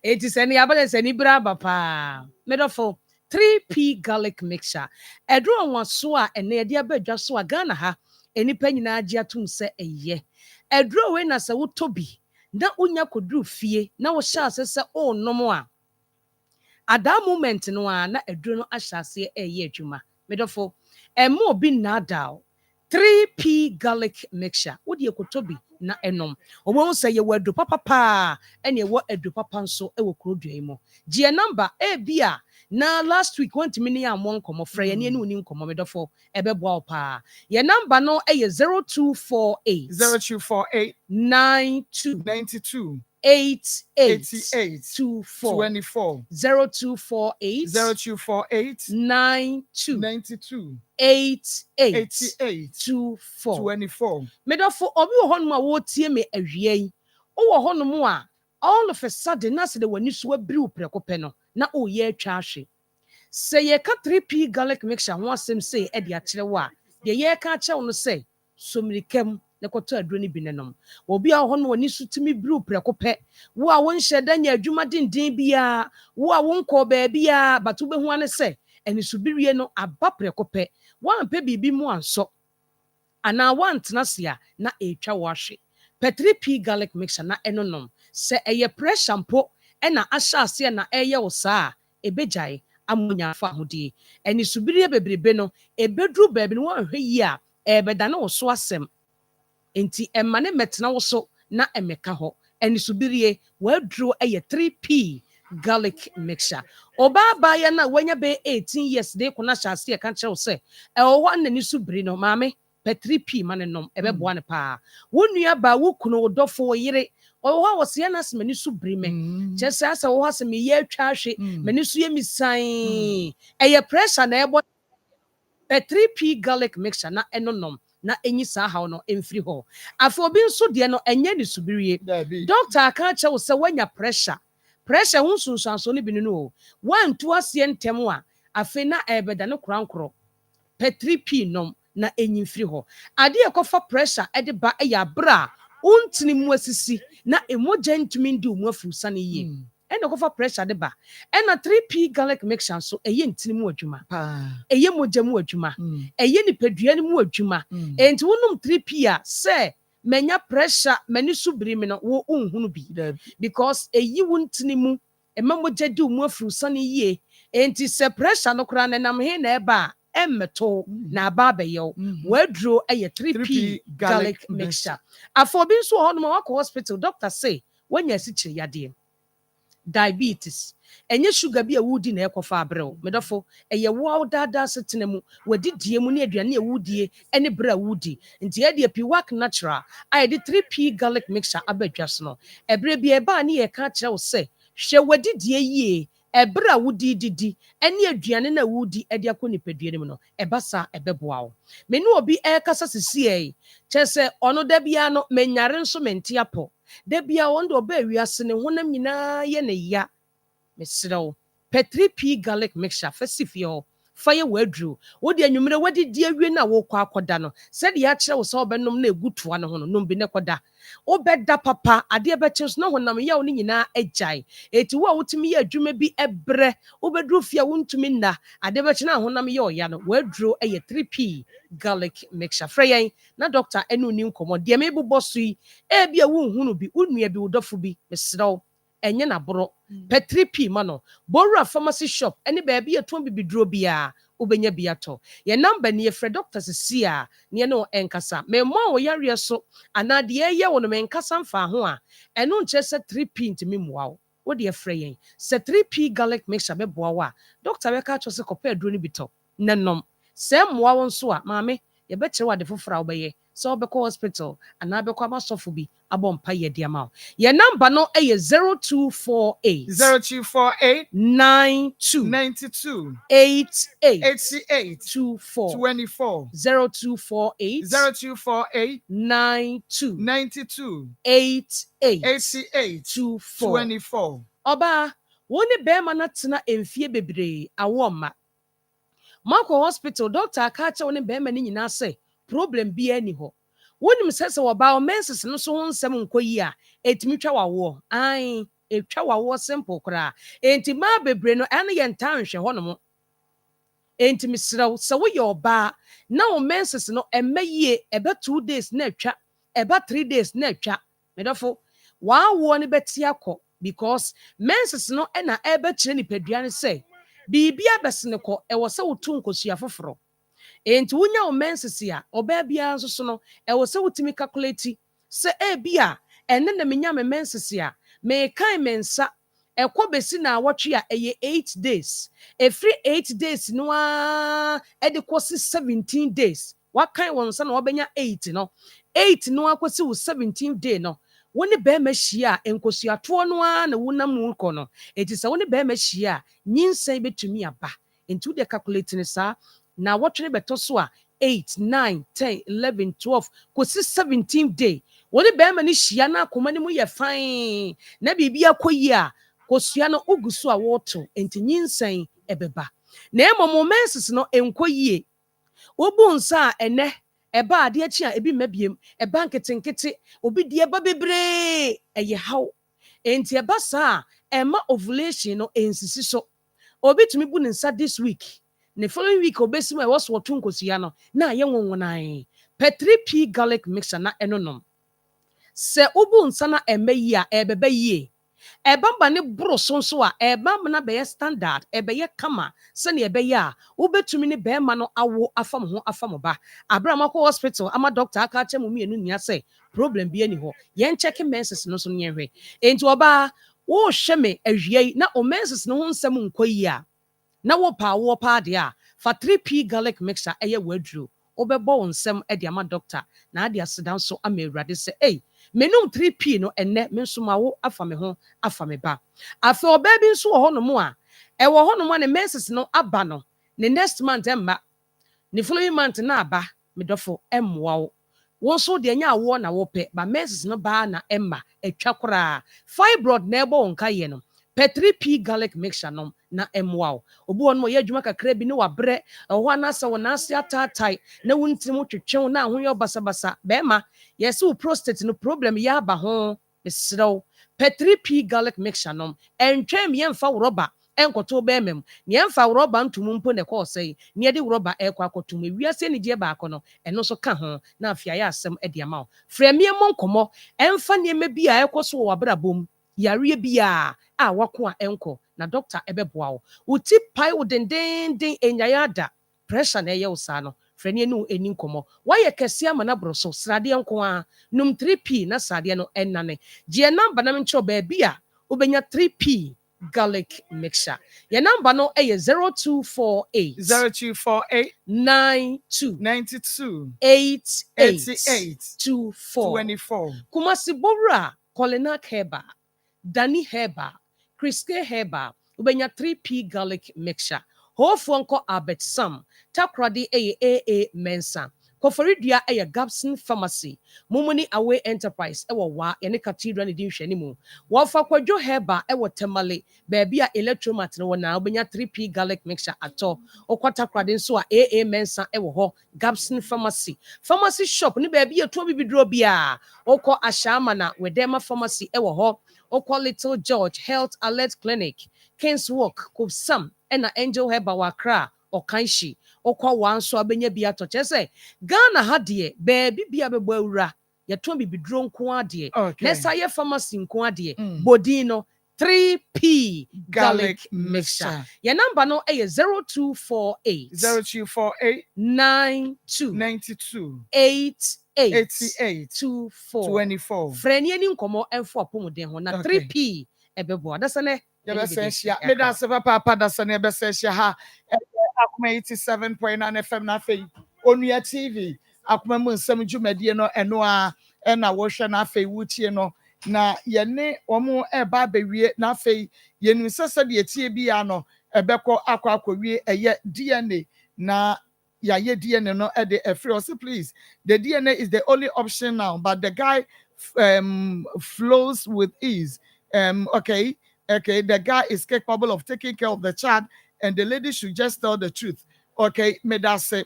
it is any abale se ni bra bapa medofo 3p garlic mixture edro won so a ene de abadwa so a Ghana ha enipa nyina agi atum se eye edro we na se wo tobi na unya kodru fie na wo sha se o nomo a at that moment no a na edro no ahyase eye adwuma medofo emo bi na dao 3p garlic mixture wo de kotobi na enom omo say ye wadu papa pa ene wo adu papa nso e wo krodua mo gie number e bia na last week want me ni amon komo frɛ ye ne ni uni komo medofo ebeboa pa ye number no e ye 0248 92 88 24 0248 92 88 24 medofo obi wo hono ma wo tie me awie wo hono mo a all of a sudden na se de wani so abriu prekope no na o ye atwa ahwe se ye ka 3p garlic mixture ho asem se e de akere wo a de ye ka akye wo no se somrikam ne koto aduro ni binenom obi a hono wani so timi briu prekope wo a won hyeda nya adwuma dindin bia wo a won kɔ ba bia batu be ho ane se eni subirie no aba prekope wan pe bibi mu anso ana want na sia na etwa wo ahwe 3p garlic mixture na enonom se eye pressure mpo na ahyase na eye wo saa ebejai amunya fa hodi eni subirie bebrebe no ebedru baabi no wan hwe yi a ebeda na wo so asem enti emma ne metena wo so na emeka ho eni subirie wadru eye 3p garlic mixture oba ba ya na wanya be 18 years de kona hyase e kan kyerɛw sɛ ɛwɔ hɔ na ni subiri no maame 3p ma ne nom ɛbɛboa ne paa wo nua ba wo kunu wo dɔfo wo yere ɔwɔ hɔ a wɔsɛ na asɛm ani so biri me kyɛ sɛ asɛ wɔ hɔ asɛ meyɛ atwa ahwe m'ani so yɛ misan ɛyɛ pressure na ɛbɔ 3p garlic mixture na ɛno nom na enyi saa haw no emfiri hɔ afɔ obi nso deɛ no ɛnyɛ ne subirie doctor aka kyerɛ wo sɛ wanya pressure ho sunsuanso ne bi no o wantu aseɛ ntɛm a afei na ɛbɛda ne korankoro 3p nom na enyi mfiri hɔ ade ɛkɔfa pressure ɛde ba ɛyɛ abra untini mu asisi na emogya ntumi ndi mu afurusa ne yie ɛna ɛkɔfa pressure de ba ɛna 3p garlic mixture so ɛyɛ ntini mu adwuma ɛyɛ mogya mu adwuma ɛyɛ nipadua mu adwuma enti wonum 3p a sɛ manya pressure mani so biri me no wo unhunu bi because ɛyi wo ntini mu ɛma mogya di mu afurusa ne yie enti sɛ pressure no kora ne nam he na ɛba emmeto na aba abeyo wadro ɛyɛ 3p garlic mixture afɔ obi nso hɔ no ma wakɔ hospital doctor say wanya asikyire yadeɛ diabetes ɛnyɛ sugar bi a wudi na ɛkɔfa abrɛw medɔfo ɛyɛ wo dada setena mu wadi die mu ne aduane a wudie ɛne brɛ a wudi nti ɛde piwak natural a yɛde 3p garlic mixture abadwa so no ɛbrɛ bi ɛba ne yɛ ka kyerɛ wo sɛ hwɛ wadi die yie ɛbrɛ a wudi didi ɛne aduane na wudi ɛde akɔ nipadua ne mu no ɛba sa ɛbɛboa wo me ne obi ɛkasa sisiɛ kyɛ sɛ ɔno da bia no menyare nso mente apɔ da bia wɔn de ɔba awiase ne honam nyinaa yɛ ne ya mesrɛ wo pɛ 3p garlic mixture fa si fie hɔ fa yɛ waduro wode anwummerɛ wadi di awie na wokɔ akɔda no sɛdeɛ akyerɛ wo sɛ wobɛnom na ɛgu toa no ho no nom bi ne kɔda wobɛda papa adeɛ bɛkye so na honam yɛwo no nyinaa agyae ɛti wo a wotumi yɛ adwuma bi ɛbrɛ wobɛduru fie a wontumi nna adeɛ bɛkye na honam yɛ ɔya no waduro ɛyɛ 3p garlic mixture frɛ yɛn na doctor ɛne ni nkɔmmɔ deɛ mebobɔ so yi ɛbi a wonhunu bi wonnua bi wo dɔfo bi mesrɛ wo ɛnyɛ naboro pɛ 3p ma no bowura pharmacy shop ɛne baabi yɛtɔn bibiduro biara wobɛnya bi atɔ yɛ number ne yɛfrɛ doctor sisi a ne no ɛnkasa mɛmmoa wo yareɛ so anaa deɛ ɛyɛ wo no mɛnkasa mfa ho a ɛno nkyerɛ sɛ 3p ntimi mmoa wo wode ɛfrɛ yɛn sɛ 3p garlic mixture bɛboa wo a doctor bɛka kyerɛ sɛ kɔpɛ aduro no bi tɔ na nom sɛ mmoa wo nso a maame yɛbɛkyerɛ wo ade foforɔ a wobɛyɛ sɛ wobɛkɔ hospital anaa bɛkɔ amasɔfo bi abɔ mpa yɛ de ama wo yɛ number no ɛyɛ 0248 92 88 24 0248 92 88 24 ɔbaa wo ne bɛrima no tena mfie bebree awɔ mma makɔ hospital doctor aka kyerɛ wo ne bɛrima no nyinaa sɛ problem biara ni hɔ wonim sɛ sɛ wɔbaa menses no so ho nsɛm nkɔ yi a ɛtumi twa wawoɔ ae ɛtwa wawoɔ simple koraa enti maa bebree no ɛno yɛ ntaa nhwɛ hɔ nom enti mesrɛ wo sɛ woyɛ ɔbaa na wo menses no ɛmɛ yie ɛbɛ 2 days na atwa ɛbɛ 3 days na atwa medɔfo waawoɔ no bɛte akɔ because menses no ɛna ɛbɛkyerɛ nipadua no sɛ biribia bɛsene kɔ ɛwɔ sɛ wotu nkosua foforɔ enti wonya wo menses a ɔbaa biara nso so no ɛwɔ sɛ wotumi calculate sɛ ebi a ɛne na menya me menses a mekan me nsa ɛkɔ besi na awɔtwe a ɛyɛ 8 days ɛfiri 8 days no a ɛde kɔsi 17 days wakan wɔn nsa na wɔbɛnya 8 no 8 no akɔsi wo 17 day no wo ne bɛrima hyia a nkosuatoɔ no a na wonam mu kɔ no enti sɛ wo ne bɛrima hyia a nyinsɛn bɛtumi aba enti wode calculate ne saa na wɔtwe ne bɛtɔ so a 8 9 10 11 12 kɔsi 17 day wo ne bɛrima no hyia na akoma ne mu yɛ fine na biribi akɔ yi a kosua no ugu so a wɔto enti nyinsɛn ɛbɛba na mmom menses no nkɔ yie wobu nsa a ɛnɛ ɛba ade akyi a ebi mabiem ɛba nketenkete obi die ba bebree ɛyɛ haw enti ɛba saa ɛma ovulation no ensisi so obi tumi bu ne nsa this week ne following week obesi mu ɛwɔ so wɔto nkosua no na ayɛ nwonwonan pɛ 3p garlic mixture na ɛno nom sɛ wobu nsa na ɛmɛ yi a ɛbɛbɛ yie ɛbamba ne boro so nso a ɛbamba na bɛyɛ standard ɛbɛyɛ kama sɛnea ɛbɛyɛ a wobɛtumi ne bɛrima no awo afam ho afam ba abram akɔ hospital ama doctor aka kyɛ mu mmienu nia sɛ problem bi ani hɔ yɛn check menses no so no yɛnhwɛ enti ɔbaa wohwɛ me awia yi na o menses no ho nsɛm nkɔ yi a na wo pa deɛ a fa 3p garlic mixture ɛyɛ waduro wobɛbɔ wo nsɛm de ama doctor na ade aseda nso ama awurade sɛ ei menum 3p no ɛnnɛ me nso ma wo afa me ho afa me ba afei ɔbaa bi nso wɔ hɔnom a ɛwɔ hɔnom a ne menses no aba no ne next month ɛmma ne following month na aba medɔfo ɛmmoa wo wo nso deɛ nyɛ awoɔ na wopɛ ba menses no baa na ɛmma atwa koraa fibroid na ɛbɔ wo nkayɛ no pɛ 3p garlic mixture nom na ɛmmoa wo obi wɔ no ma ɔyɛ adwuma kakra bi ne wabrɛ ɛhɔ anaasɛ wɔ n'ase ataatae na wontiri mu twetwew na ahoyɛ basabasa bɛrima yɛsɛ wo prostate no problem yɛ aba ho mesrɛ wo pɛ 3p garlic mixture nom ɛntwɛn yɛmfa wo rɔba ɛnkɔto bɛrima mu yɛmfa wo rɔba ntomu mpo na ɛkɔɔ sɛ ne yɛde wo rɔba ɛkɔ akɔto mu ewiase ne gyeɛ baako no ɛno nso ka ho na afei ayɛ asɛm de ama wo frɛ mmɔ nkɔmmɔ ɛmfa nneɛma bi a ɛkɔ so wɔ w'abrabɔ mu yareɛ bi a wako a ɛnkɔ na doctor ɛbɛboa wo wo ti pae wo dendenden enyaeɛ ada pressure na ɛyɛ wo saa no frɛ ne ne ɛni nkɔmmɔ woayɛ kɛseɛ ama no aboro so sradeɛ nko a nom 3p na sradeɛ no ɛnane gyeɛ namba na menkyerɛ baabi a wobɛnya 3p garlic mixture your number no ɛyɛ 0248 92 88 24 Kumasi Bora Kolena Heba Dani Heba Kriske Heba ubenya 3p garlic mixture Hofuanko Albert Sam Takradi AA Mensa Koforidua Gabson Pharmacy Mumuni Away Enterprise wa yene cathedral ni dinhwani mu wofa kwadwo heba temale baby a electromat no na obenya 3p garlic mixture ato okota krade nso a AA Mensa ho Gabson Pharmacy shop ni baby eto bibidro bia okọ ashama na Wedema Pharmacy ho okọ Little George Health Alert Clinic Kings Walk Kubsam na Angel Heba Wakra Okanshi okwa wanso abenya bia to kyese Ghana ha de baabi bia bebo awura yeto bibidro nko ade nesa ye pharmacy nko ade bodin no 3p garlic mixture your number no 0248 92 88 24 freni ani nkomo enfo apomuden ho na 3p ebebo dasane yebeseshia medase papa dasane yebeseshia ha Akoma 87.9 FM na fei Onua TV Akoma mu nsɛm dwumadie no ɛno a ɛna wɔhwɛ na fei wutie no na yɛne wɔn ɛba bewie na fei yɛnu sɛsɛ de etie bi ya no ɛbɛkɔ akɔwie ɛyɛ DNA na yɛayɛ DNA no ɛde ɛfrɛ ɔse please the DNA is the only option now but the guy flows with ease okay the guy is capable of taking care of the child and the lady should just tell the truth. Okay, may that say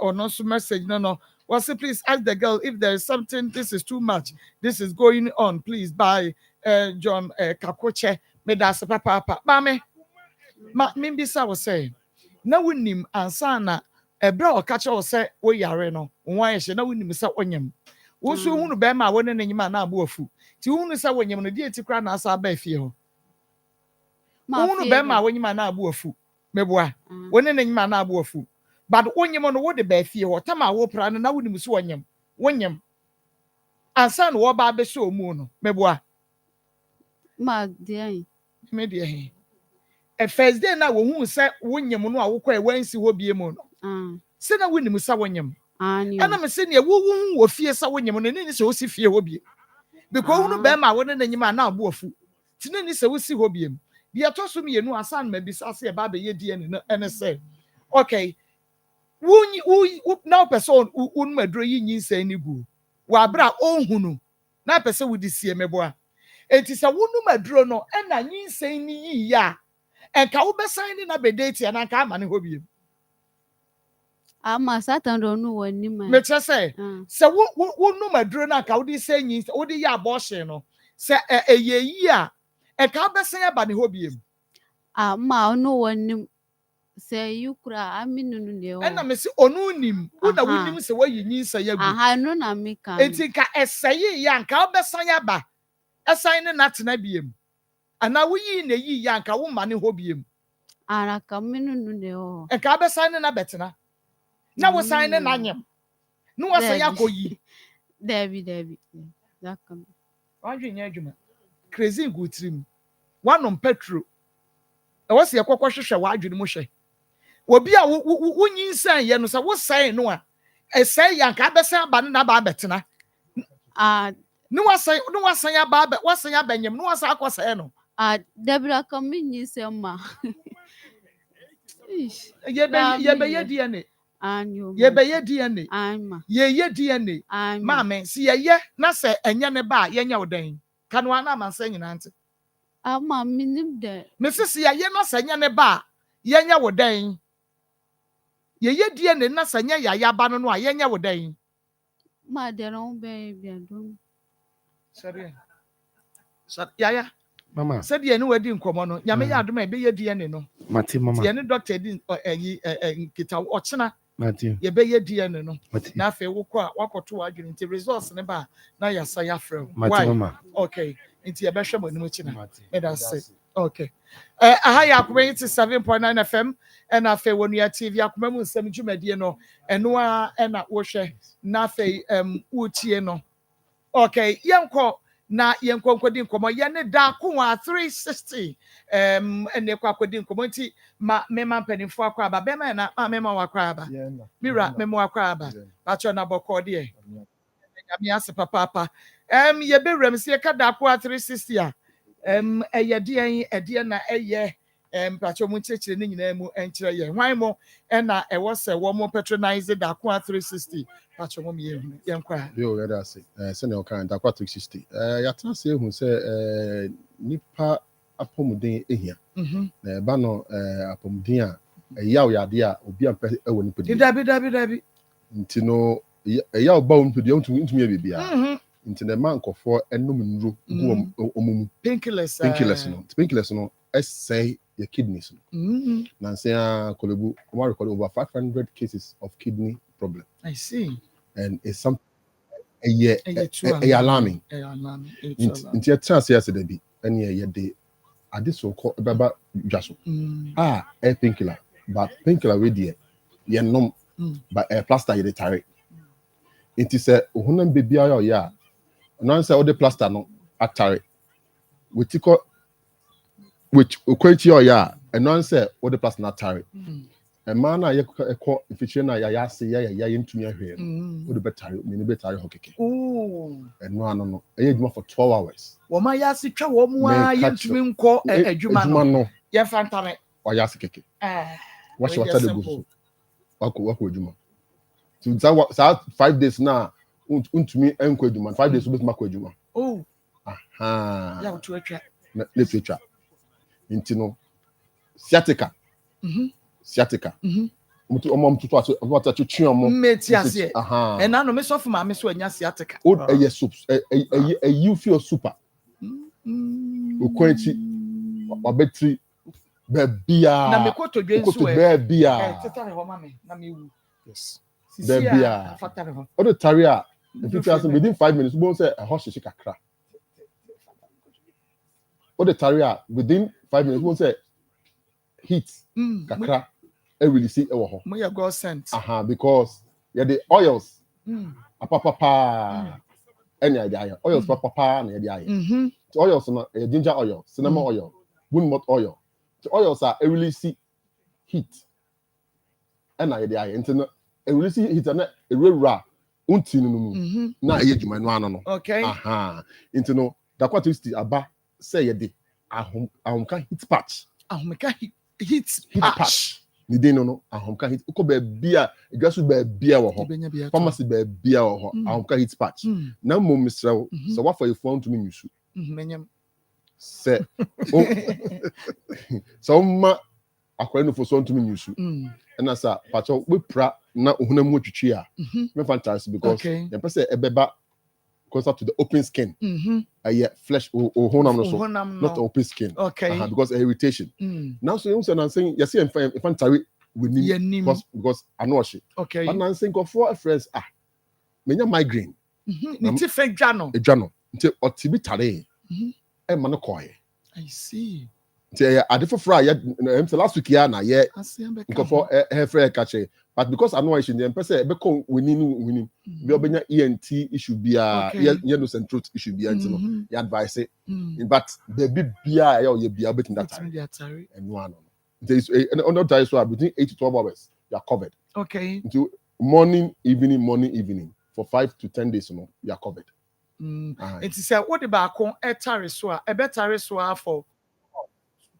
or no message. No. Well, say please ask the girl if there is something, this is too much. This is going on. Please by John Kakoche. May that say papa. Mame. Maybe I was saying. Now we nim ansana a bro catch or say we are no. Why she now we nim sa onyem. Wosu hunu be ma wona n'enyima na abo afu. Ti hunu sa wonyem no die ti kra na asa ba fie ho. Unu be ma wonyima na abu afu meboa wone nanyima na abu afu but wonyem no wo de ba fie ho tama wo pra no na wonim so wonyem ansa no wo ba be so mu no meboa ma de me de he e first day na wo hu se wonyem no a wo kwa e wansi ho bie mu no se na wonim sa wonyem ana me se ne wo fie sa wonyem no ni se wo si fie ho bie because unu be ma wone nanyima na abu afu tini ni se wo si ho bie mu Dia toso mi yenu asan ma bisa se ba be ye DNA no ene say okay wu now person un madro yi nyinsa ni gu wa bra onhunu na person wo di sie meboa enti se wonu madro no ena nyinsa ni yi ya enka wo besan ni na be date na nka ama ne hobie ama satan do nu wani ma me tse se wonu madro na nka wo di se nyinsa wo di ya abortion no se eye yi a eka besan ya ba ne hobie ma onu wani se yukra aminu ne o na me se onu nim una wonim se wayi nyinsa ya gu no na me kan enti ka esayi ya nka obesan ya ba esan ne natena biem ana woyi ne yi ya nka wo ma ne hobiem ara ka minu ne o eka obesan ne na betena na wo san ne nanyem no wasan ya koyi David that come wanju nya adwuma crazy gutrim wanom petro e wo se ekokwo hwehwe wadwene mu hwe obi a wonyinsan ye no sa wo san no a say yanka besa ban na ba betena. No wasan ya ba wasan ya benyem no wasan akwasa no. Debra come Nsem ma. Ye be DNA. Anyo. Ye be DNA. Anma. Ye DNA. Mama, si ye na se enya ne ba ye nya odan. Kanu ana man se nyina nte. Ma minim de. Mrs. Ye na se nya ne ba ye nya odan. Ye DNA na se nya ya ba no a ye nya odan. Ma de no be biadom. Sorry. Yaya. Mama. Said ye no wadi nkomo no. Nyame ya adom e be ye DNA no. Mati mama. Ye ne doctor di kita ochena. Mati. Ye be ye DNA no. Na fe wo kwa wakoto adwene nti results ne ba na ya sa ya frɛ. Mati mama. Okay. Nti ye be hwɛ mo anim chi na. Me da say. Okay. Aha ya Akoma 7.9 FM and afe wonu TV Akoma mu nsɛm dwumadie no. Eno a na wo hwɛ na afe wotie no. Okay, yenko na yenko nkodi nkomo ye ne da kowa 360 ene kwa kodi nkomo nti ma mema mpanimfo akwa aba bema na ma mema wakwa aba mira mema wakwa aba bacho na bokọ de nyame ase papa ye bewrem se ka da kowa 360 a eye de na eye bacho mu chechire ne nyina mu enkyere ye hwan mo na ewo se wo mo patronize da kowa 360 bacho mo ye yenkwa yo ya da se ne o kan da kwa 360 ya tan se hu se nipa apomuden ehia na ba no apomuden a yaw yade a obi ampe ewo nipa di dabi nti no yaw ba nipa di ntumi bibia nti na man kofo enum nru gu omumu painkillers no essay your kidneys na say kolebu we record over 500 cases of kidney problem. I see. And it's something alarming. Nti chance yesterday be any ye dey ade so call baba dwaso painkiller but painkiller we dey ye nom but plaster ye dey tare nti say ohunam bebia ya ya no say all the plaster no atare wetiko which okwechi ya and no say all the plaster na tare a man na ye ko feature na ya say ya ntumi ahwe no the better me better hokeke and no e adwuma for 12 hours wo ma ya se twa wo mu a ye ntumi nko adwuma no ye fantare o ya se keke what the go wako adwuma so 5 days na ntumi enko adwuma 5 days obetuma ko adwuma ya to atwa na le twa intino sciatica mutu omom tutu aso wata twetwe omom meti ase e na no me sofu ma me so anya sciatica o eye soup you feel super o kwanchi wabetri bebia na me koto dwensu bebia tetare ho ma me na me wu yes bebia fatare ho o the taria if you ask within 5 minutes we say a hoshi kakra o the taria within 5 minutes we say heat kakra really see ewo ho mo ya go scent because yeah the oils apapapa any idea oils papa na idea so oils no ginger oil cinnamon oil wood oil the oils are really see heat and idea into really see heat and ewura unti no na eyedwuma no ano no okay into no da kwatist aba say ye de ahomka heat patch ahomka heat patch ni dey no ahomka heat ko be bia edwaso be bia wo ho pharmacy be bia wo ho ahomka heat patch na mom misrew so what for your phone to me nyusu menyam se so ma akwai no for so to me nyusu na sa pacho we pra na ohunam otwitwi a me fantastic because the person ebeba closer to the open skin flesh ohunam no so not open skin because irritation now so you say na saying you see infantry we need because I know she but na saying go for friends menya migraine ni ti fe dwano nti otibi tare e ma no koye I see adefofra ya last week ya na ye go for free catch but because I know she the person be come winning be obenya ENT issue bia ye no central issue bia nti no ya advice it but the bia ya bia betin that time and no there is another time so between 8 to 12 hours you are covered okay into morning, evening for 5 to 10 days, you are covered. It is what about a better for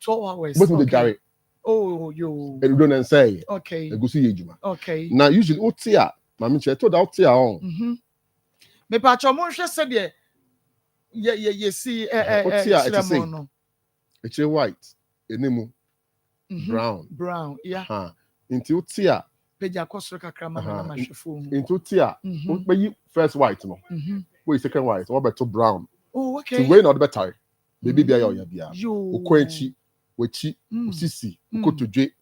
12 hours. What's with the diary? Oh, you don't say. Okay. Okay. Now, usually, what's here? Mammy, I told out here on. Me patcho mo hwe se de ye see it's a white enemu brown yeah into tia peja kosoro kakra ma na mahwefo into tia we first white no we second white what better brown. Oh, okay. To we not better baby bia ya bia ukwanchi wechi usisi ukotodwe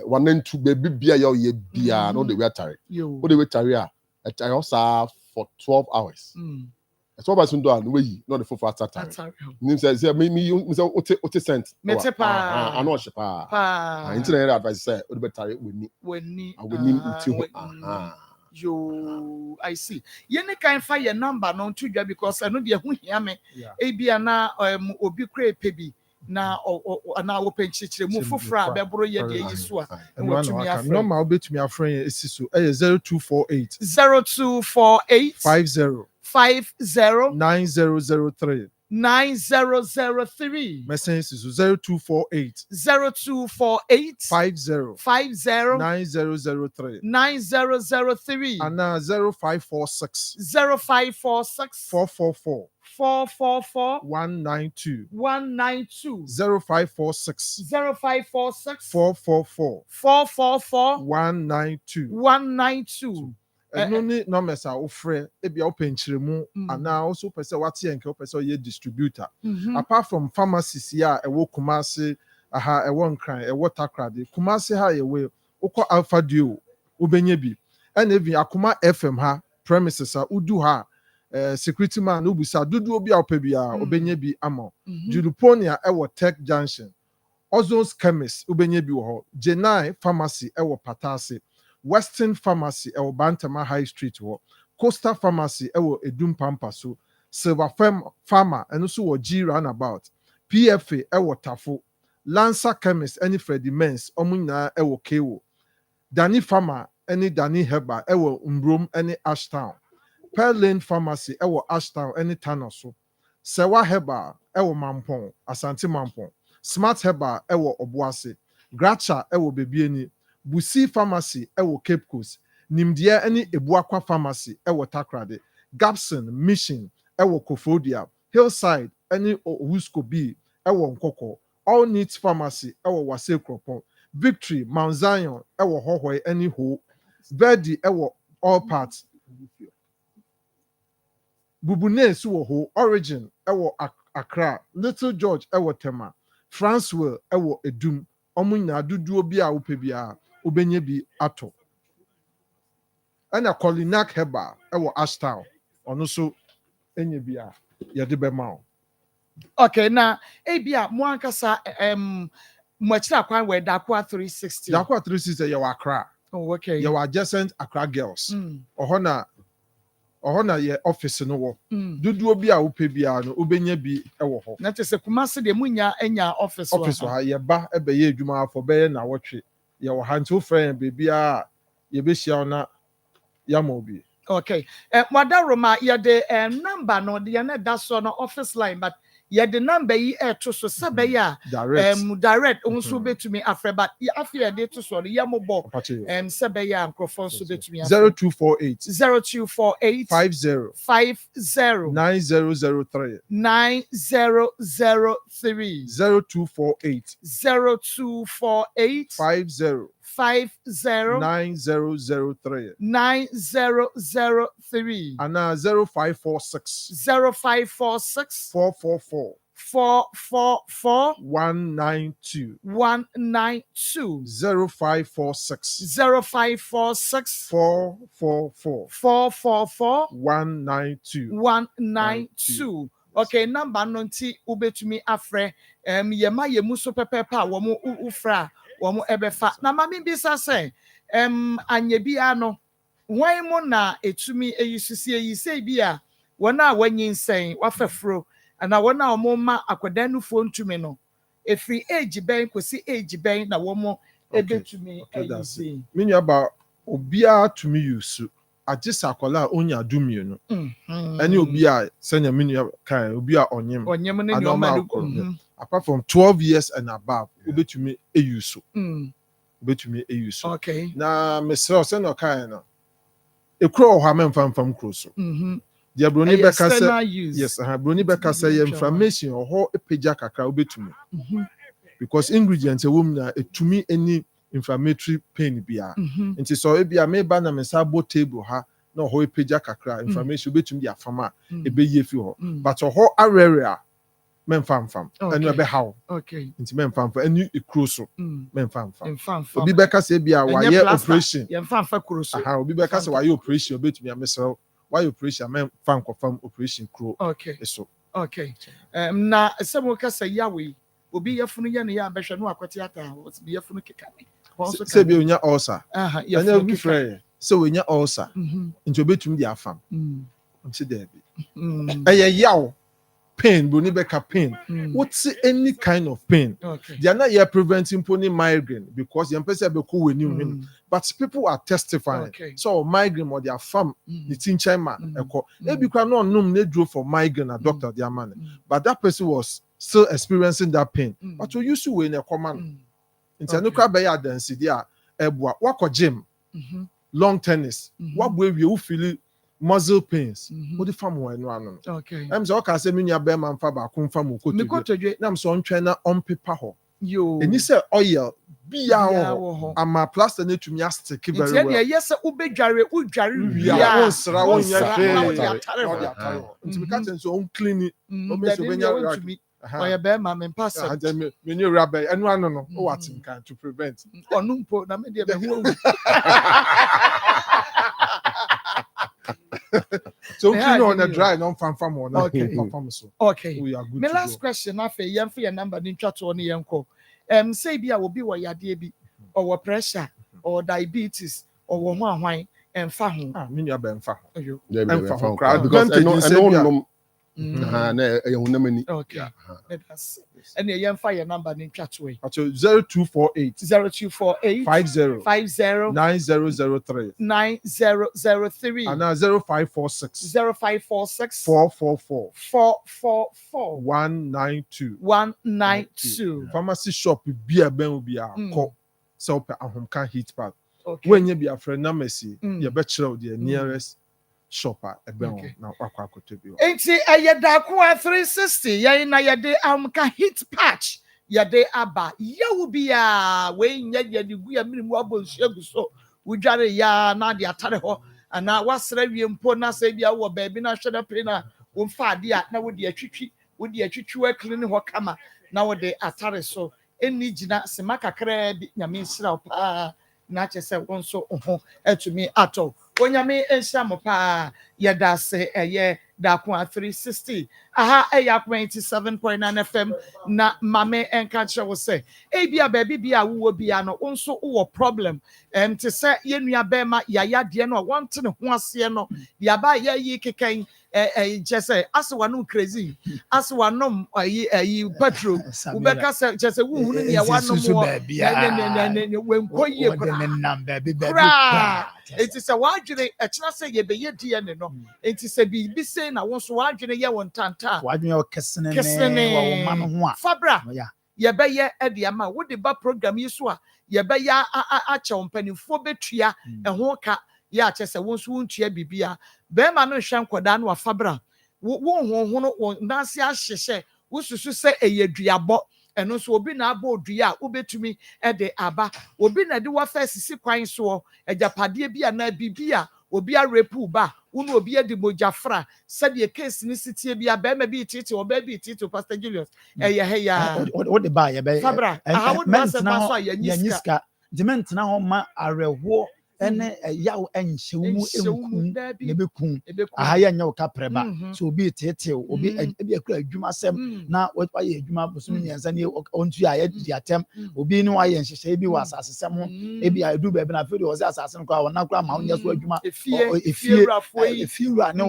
wanentu baby bia ya bia no de we tare wo de we tare a I also for 12 hours. It's what I soon do and we not the full fast time. Means say me ote sent. I know she pa. Internet advice say o better we ni yo I see. Ye ne kan fa your number no to dwa because I know de hu hia me. E bia na obi kra pebi na open chichire mu fofra bebro ye de yiso a normal betumi afren esiso 0248 50 9003 9003 message is 0248 50 9003 and 0546 444 192 0546 444 192 no ni numbers are ofre e bia open chiremu and also person what here nke person ye distributor apart from pharmacies here e wo Kumasi aha e wo Nkran e wo Takrade Kumasi ha ye we ukọ Alpha Dio ubenye bi and even Akoma FM ha premises ha udu ha security man ubusa dudu obi a opebia obenye bi amo Juduponia e wo Tech Junction Ozon's Chemist ubenye bi wo ho J9 Pharmacy e wo Patase Western Pharmacy ewo Bantama High Street wo Coastal Pharmacy ewo Edum Pampaso Silver Pharma eno so wo G roundabout PFA ewo Tafo Lancer Chemist any Freddy Mens omunyina ewo Kewo Dani Pharma any Dani Heba ewo Umbrom any Ashtown Pearl Lane Pharmacy ewo Ashtown any Tanoso Sewa Heba ewo Mampong Asante Mampong Smart Heba ewo Obuase Gracha ewo Bebieni Busi Pharmacy ewo Cape Coast Nimdie any Ebuakwa Pharmacy ewo Takrade Gabson Mission ewo Kofodia Hillside any Owusko B ewo Nkoko All Needs Pharmacy ewo Wase Kropon Victory Mount Zion ewo Hohoi any Ho Verdi ewo All Parts Bubune suwo Ho Origin ewo Accra Little George ewo Tema Francewell ewo Edum omunya dudu obi a upebia ubenye bi ato ana Colinac Heba ewo Ashtown ono so enye bia yede be ma. Okay na ebia mo ankasa mo akira kwan we Dakwa 360 Dakwa 360 ye wa Accra. Oh okay. Ye wa adjacent Accra girls ohona ye office no wo dudu obi a upebia no ubenye bi ewo ho na tese Kumasi de munya enya office ha ye ba ebe ye adwuma afọ be na wotwe ye wo ha nti friend bebia ye be hia na ya ma obi. Okay Madaroma ye de number no de na da so no office line but ye the number yi to so sabe ya direct unso betumi afre but afia de to so ye mo bo sabe ya microphone so betumi 0248 50 9003 9003 0248 50 9003 9003 and 0546 444 192 0546 444 192. Okay, number nonti ubetumi afre yema yemu so pepepa wo mo ufra wo mo ebefa na mami bisa say anye bia no wan mo na etumi eyisusie yi say bia wona wanyin sen wafafro ana wona omo ma akwadanu fo ntumi no efri age ben kosi age ben na wo mo ebetumi eyisi mini aba obia to me use agye akwala onya dumie no any obia senya menu kan obia onyem ne nyoma apart from 12 years and above obetumi use obetumi use okay na mesrɛ sɛ no kan no ekro ho amemfam kro so dia broni beka sɛ yes broni beka sɛ information ho epagya kakra obetumi because ingredients e wom na etumi any inflammatory pain bia nti so ebia me ba na me sabo table ha na ho epagya kakra information obetumi dia fama ebeye fi ho but ho area memfam enu ebe how okay nti memfam enu ekro so memfam obi beka sɛ bia waye operation yemfam kro so obi beka sɛ waye operation obetumi amesrɛ waye operation memfam confirm operation kro okay so okay na sɛ mo ka sɛ yawe obi yafunu ye ne ya behwe no akwati ata obi yafunu keka sɛ bi onya ulcer anya obi frɛ sɛ onya ulcer nti obetumi di afam nti there be yaw pain boni beka pain what's any kind of pain they are not here preventing pony migraine because you person be cool when but people are testifying so migraine or their farm the tinchai man e be kwa no num na draw for migraine a doctor their man but that person was still experiencing that pain but we used to when e common nti no kwa be ya dance dia eboa wako gym long tennis what way we feel muscle pains what the farm we no ano okay I'm so ka say me nua be man fa ba ko mfa mo kotodwe na am so ntwe na on paper ho yo eni say oil bia ho ama plaster na tumi stick very well nti yes ubedware wia won sra won ya nti me ka ten so on clean o me so benya oya be ma me pass me ni ura be enu ano no o what can to prevent onu mpo na me de be hu so clean on a dry non farm on farm so okay my last question afa yem for your number ni ntwato ne yenko say bia obi wo yade bi or pressure or diabetes or wo ho ahwan emfa ho me nua be emfa ho emfa ho because I know na ehunamani okay and you fire your number in chat way 0248 50 9003 and 0546 444 192 pharmacy shop bia ben bia ko so pe ahomka heat pad when you be a friend na mercy you be chiro the nearest shopper ebe na akwa akotobi enti ayedako 360 yen na yede amka hit patch yede aba yawo bia we nya yede gu ya minimu abonsuagu so wudware ya na de atare ho ana wasra wie mpo na se bia wo baabi na hwede pe na wo mfa ade a na wo de atwitwi wa clean ho kama na wo de atare so eni gina se makakra bi nyame nsira pa na chese won so ho etumi ato onyame enhyam pa yeda se eye dako 360 aha eya 27.9 FM na mame enka kire wo se bia baabi bia wo bia no wonso wo problem te se yenua bema yaya de no wonte ne ho ase no dia ba yayi kekan jese aswa no crazy aswa no ayi petrol ubeka se jese wo hunu ne ya wanom wo ne wenkoyie kra enti se wadwene ekira se ye beye die ne no enti se bi se na won so wadwene ye won tanta wadwene o kesene ne wo ma no ho a fabra ye beye e de ama wo de ba program yi so a ye beye a che ompanifo betua ho ka ya che se won so wontua bibia be ma no hwe nkoda no afabra wo honhono wo nanse ahyehye wo susu se eyeduabo eno so obi na aba odua obetumi e de aba obi na de wa fa sisi kwan so ejapade bia na bibia obi a repu ba unu obi edi mojafra said the case ni sitie bia be ma bi titi oba bi titi Pastor Julius he ya o de ba ye be fabra aha wo na se paso ya nyiska dement na ho ma arewo ene yaw enhyewmu enkum ne bekun aha ya nya ka preba so obi tete obi ebi akura adwuma sem na waye adwuma bosom nyansa ne ontu ya di atem obi ni waye nhyehyɛ bi wa asase sem ho ebi adu ba bi na feri oze asase no kwa wona kura ma honya so adwuma efie ra ne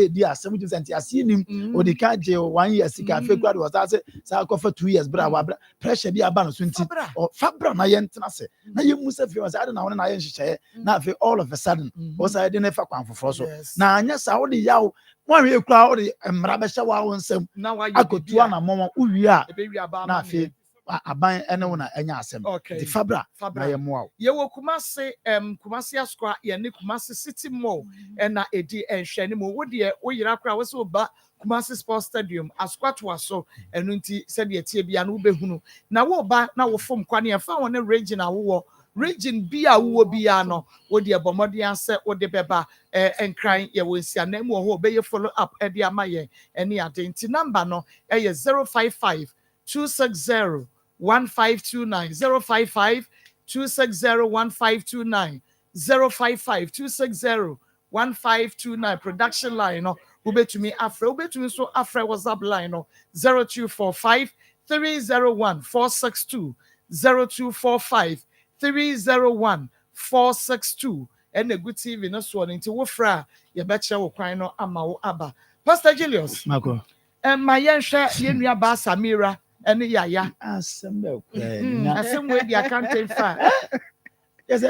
di asem ju senti asinim odi ka je 1 year sika fe kura de osase sa kofa 2 years bra wa pressure bi aba no so nti fabra na ye ntena se na ye musa fi wa sa ade na wona na ye nhyehyɛ nhyehyɛ na afei all of a sudden wo sa de ne fa kwan foforɔ so na anya sa wo de yaw mo ahwe kura wo de mmara bɛhyɛ wo nsɛm akotua na mɔmɔ uwie a na afei aban ene wo na anya asɛm de fabra na yɛ moa wo yɛwɔ kumase askwa yɛne kumase city mall ɛna edi nhwɛne mu wo de wo yira kora wo so ba kumase sports stadium askwa to aso ɛno nti sɛ de tie bia no wo behunu na wo ba na wo fom kwane ɛfa wo ne region awo region bi a wo bia no wo de bomode ansɛ wo de beba enkran yɛwɔ nsia na mu ho obeye follow up ɛde ama yɛ ɛne ade nti number no ɛyɛ 055 260 1529 055 260 1529 055 260 1529 production line no ubetumi so afre WhatsApp line no 0245 301 462 0245 301 462 and a good TV no so nti wo fra ye beche wo kwan no ama wo aba Pastor Julius Mako my yenhwe yenua ba Samira ene yaya asem be asem we dia can't fa yes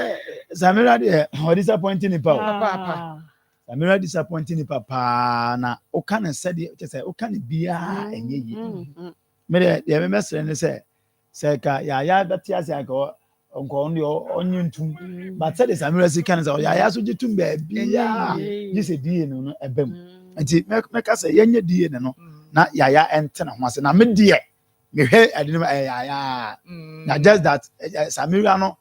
Samira dey disappointing papa Samira disappointing papa na o kan said say o kan bia enye yi me dey me mesre ne say ka yaya betia say ka onko onye ntum but said Samira si kan say yaya so gitum ba bia ji se die no ebam nti me ka say yenye die ne no na yaya ente na ho ase na me die me hwe ade no yaya na just that Samira no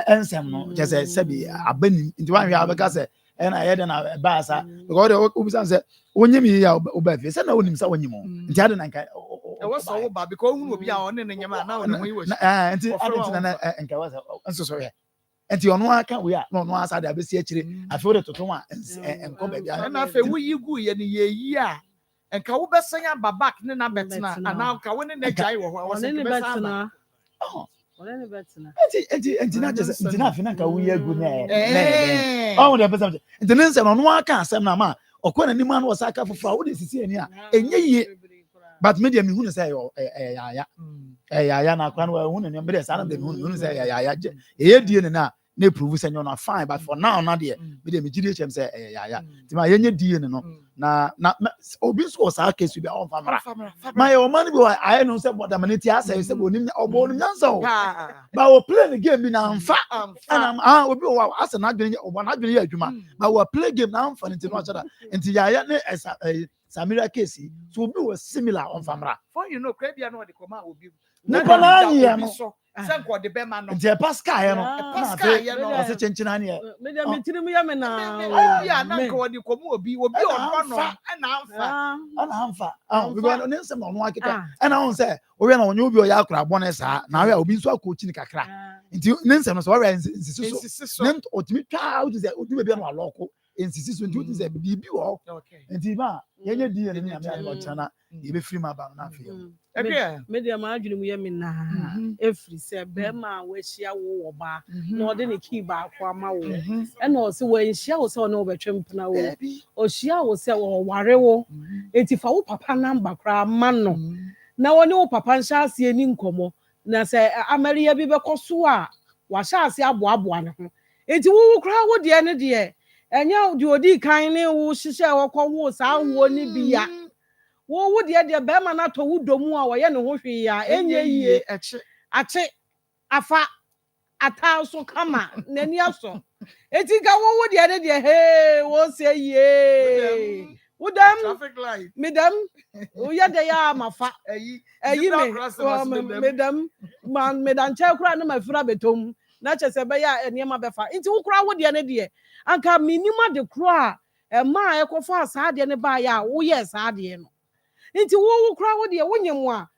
Nsem no just say be abani nti wan hwe abeka say and I had an basa because the say onye mi ya obafe say na onim say onye mo nti ade na nka e was so ba because hu obi a one ne nyama na one ho nti ade na nka was nso so ye nti ono aka we a no ono asa da besi akire afi wo toto a enko ba bia na afi wo yi gu ye ne ye yi a nka wo besanya babak ne na betena ana nka wo ne na jai wo ho wo se betena Enti na just enti na fina ka wuye gu na oh the person enti ne nse no no aka asem na ma okwa na nimu na wo saka fofa wo de sisi ani a enye yi but media me hunu say yaya na akwa no hunu ne me de sa na de hunu say yaya ye die ne na prove say no fine but for now na de media me gidi chem say yaya ti ma yenye die ne no na obi so sa case bi a on famara my o man bi I know say but man ti asa say bonim obo no nyansa o ba o play the game bi na mfa ana obi o asa na adwene obo na adwene ya adwuma ba o play game na mfa nti no achada nti yaya ne Samira case so obi was similar on famara for you know crabia no de koma obi Nicola ya no sanko de be ma no je Pascal ya no o se chenchina ne me de mentiri mu ya me na ya na ko de koma obi o no ana amfa we go no nsem no akeka ana on say o we na onye obi o ya akra bone saa na we obi nso akochi ni kakra nti nsem no so we nsisi so nen otimi twa o say obi be no aloko nsisi so nti o say bibi wo nti ba yenye die ne na me alotana ye be free ma ba na afi me de ma adwene mu ye me na efri se be ma we hia wo ba na ode ne ki ba akwa ma wo e na o se we hia wo se o na obetwe mpna wo o hia wo se wo ware wo enti fa wo papa number kra ma no na woni wo papa nhya ase ni nkomo na se ameria bi be koso a wa hya ase aboa ne ho enti wo kra wo de ne de enya de odi kan ne wo hihye wo kɔ wo sa wo ni bi ya wo de be ma na to wo domu a wo ye ne ho hwe ya enye yie ache afa ata so kama nani aso eti ga wo de ne de he wo se yie wo dam traffic light medam wo ye de ya mafa eyi medam man medan che kura na mafira betom na chese be ya eniema befa nti wo kura wo de ne de anka minima de kura ma ekofa saade ne ba ya wo ye saade no nti wo kura wo de wo nyem a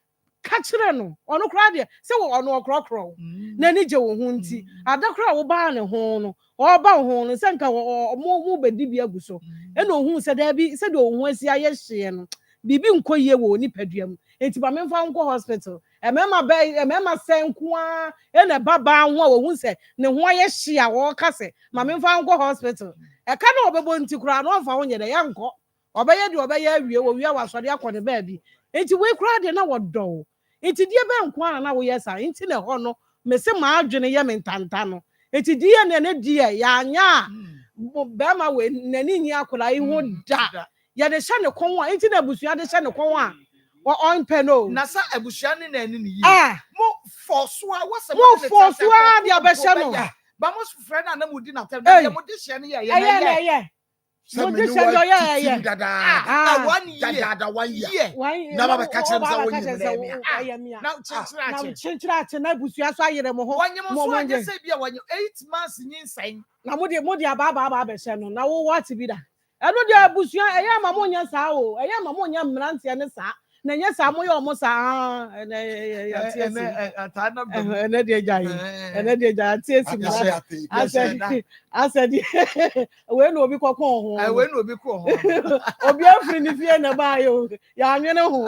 ka kire no ono kura de se wo ono okrokro na ni je wo hu nti ada kura wo ba ne ho no o ba ho no se nka mo bedi bi aguso e na ohun se da bi se de ohun asia ye hye no bibi nkoye wo ni paduam nti ba memfa nko hospital emema senku a e na baba ho a wo hu se ne ho ye hye a wo ka se ma memfa nko hospital e ka na obebo nti kura no mfa ho nye de ye nko obeye de obeye awie wo wie wasode akode ba bi nti we kura de na wodo nti die be nko ana na wo ye sa nti ne ho no me se ma adwene ye me ntanta no eti DNA ne die ya anya bema we nani nyi akola iho da ya de hye ne kon a enti na busua de hye ne kon a on peno na sa abusua ne na ni yi mo force a wasa mo force a dia be hye no ba mo friend na mo di na tem na mo de hye ne ya ye mo de hye no ya na 1 year dada 1 year na ba ka kyerem sa wonyi na chinchira na busua so ayere mo ho mo anye se bia wonyi 8 months nyinsan na mo de aba be hye no na wo what bi da eno de busua eya ma mo nya sa o eya ma mo nya mrantie ne sa na nya sa mo yo mo sa ene de jai tiesi mo asedi we no obi kokon ho obi afri ni fie na ba yo ya anwene ho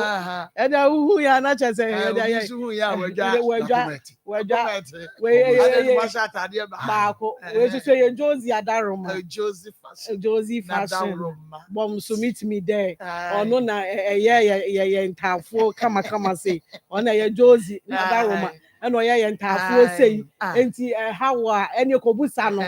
e da hu ya na chese e da ye hu ya wadwa we masha atade ba ko we so ye Josie Adaroma Josie fashion bom so meet me there ono na ye ntafo kama say ona ye Josie Adaroma eno ye ntafo say enti hawa ene kobusa no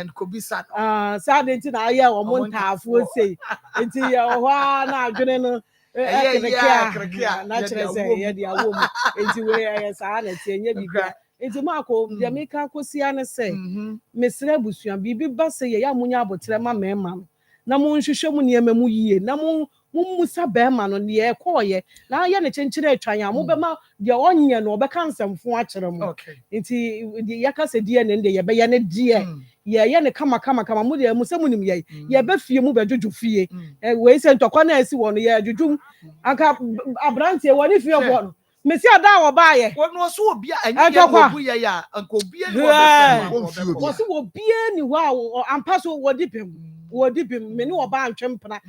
sad enti na ye o mo ntafo say enti ye ho na adwene no ekrekia na chere say ye dia wo mu enti we ye sa na tie nya bibia enti mako de meka kosia ne say mesra busua bibi ba say ye ya munya abotre ma mema na mo nhwehwe mu ne mu yie na mo musa bema no ne ekoye na ye ne chenchire atwan ya mo be ma de onye no obeka nsamfo a kire mo nti ye ka se die ne ye be ye ne die ye ne kama mo de mu se mu nim ye be fie mu be dwodwo fie we se ntokwa na asi wo no ye dwodwo aka abrantie wo ne fie wo no mesi ada wo ba ye wo so obi anyi ye obu ye ya anko obi ni wo be fe wo so obi ni wo ampa so wo dipem me ni oba antwempna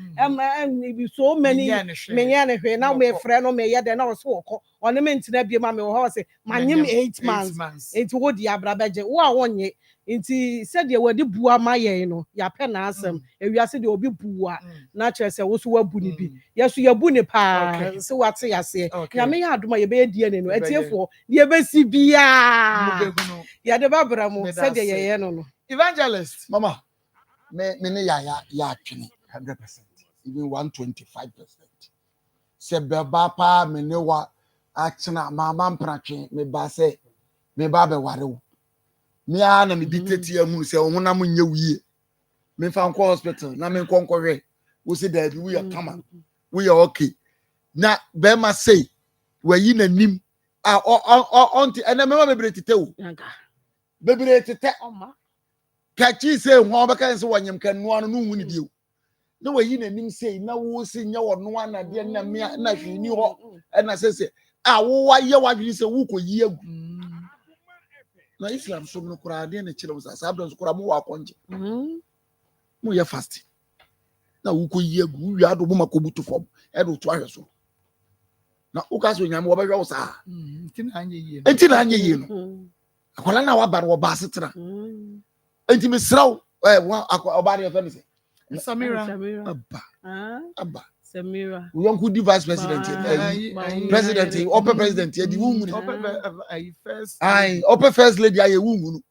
so many menye ne hwe na me frɛ no me ye de na wo so wokɔ ɔne me ntina bie ma me wo ho se manyem 8 months enti wo di abrabeje wo a wonye enti sɛ de wadi bua ma ye no ya pɛ na asɛm ewiase de obi bua na kyerɛ sɛ wo so wabu ni bi ye so yabu ni pa se wate yase ya me ya adoma ye be die ne no etiefo ye be si bia ya de babra mu sɛ de ye no evangelist mama me ne ya twene 100%, even 125%. Se beba pa me ne wa achina mama mpratwe me ba se me ba be ware wo me a na me diteti amu se wo na munye wiye me fa nko hospital na me nko hwe wo se da bi we kama we okay na be ma say we yi nanim on ena me ma bebre tete wo bebre tete kachi say ho be kan se wanyem kan no no hu ni bio na wayi nanim say na wo se nya wo no ana de na me na hwe ni ho na se wo wa ye wa dwini se wo koyi agu na Islam so no kura de na kire wo sa abdon so kura mo wa konje mo ye fast na wo koyi agu wi ado mo makobutu fom e do to ahwe so na wo ka so nyame wo be hwe wo sa enti na anye yi no akola na wa bar wo ba setra enti mesraw oba de fe Samira abba Samira we want the vice president president upper president the woman upper first lady aye woman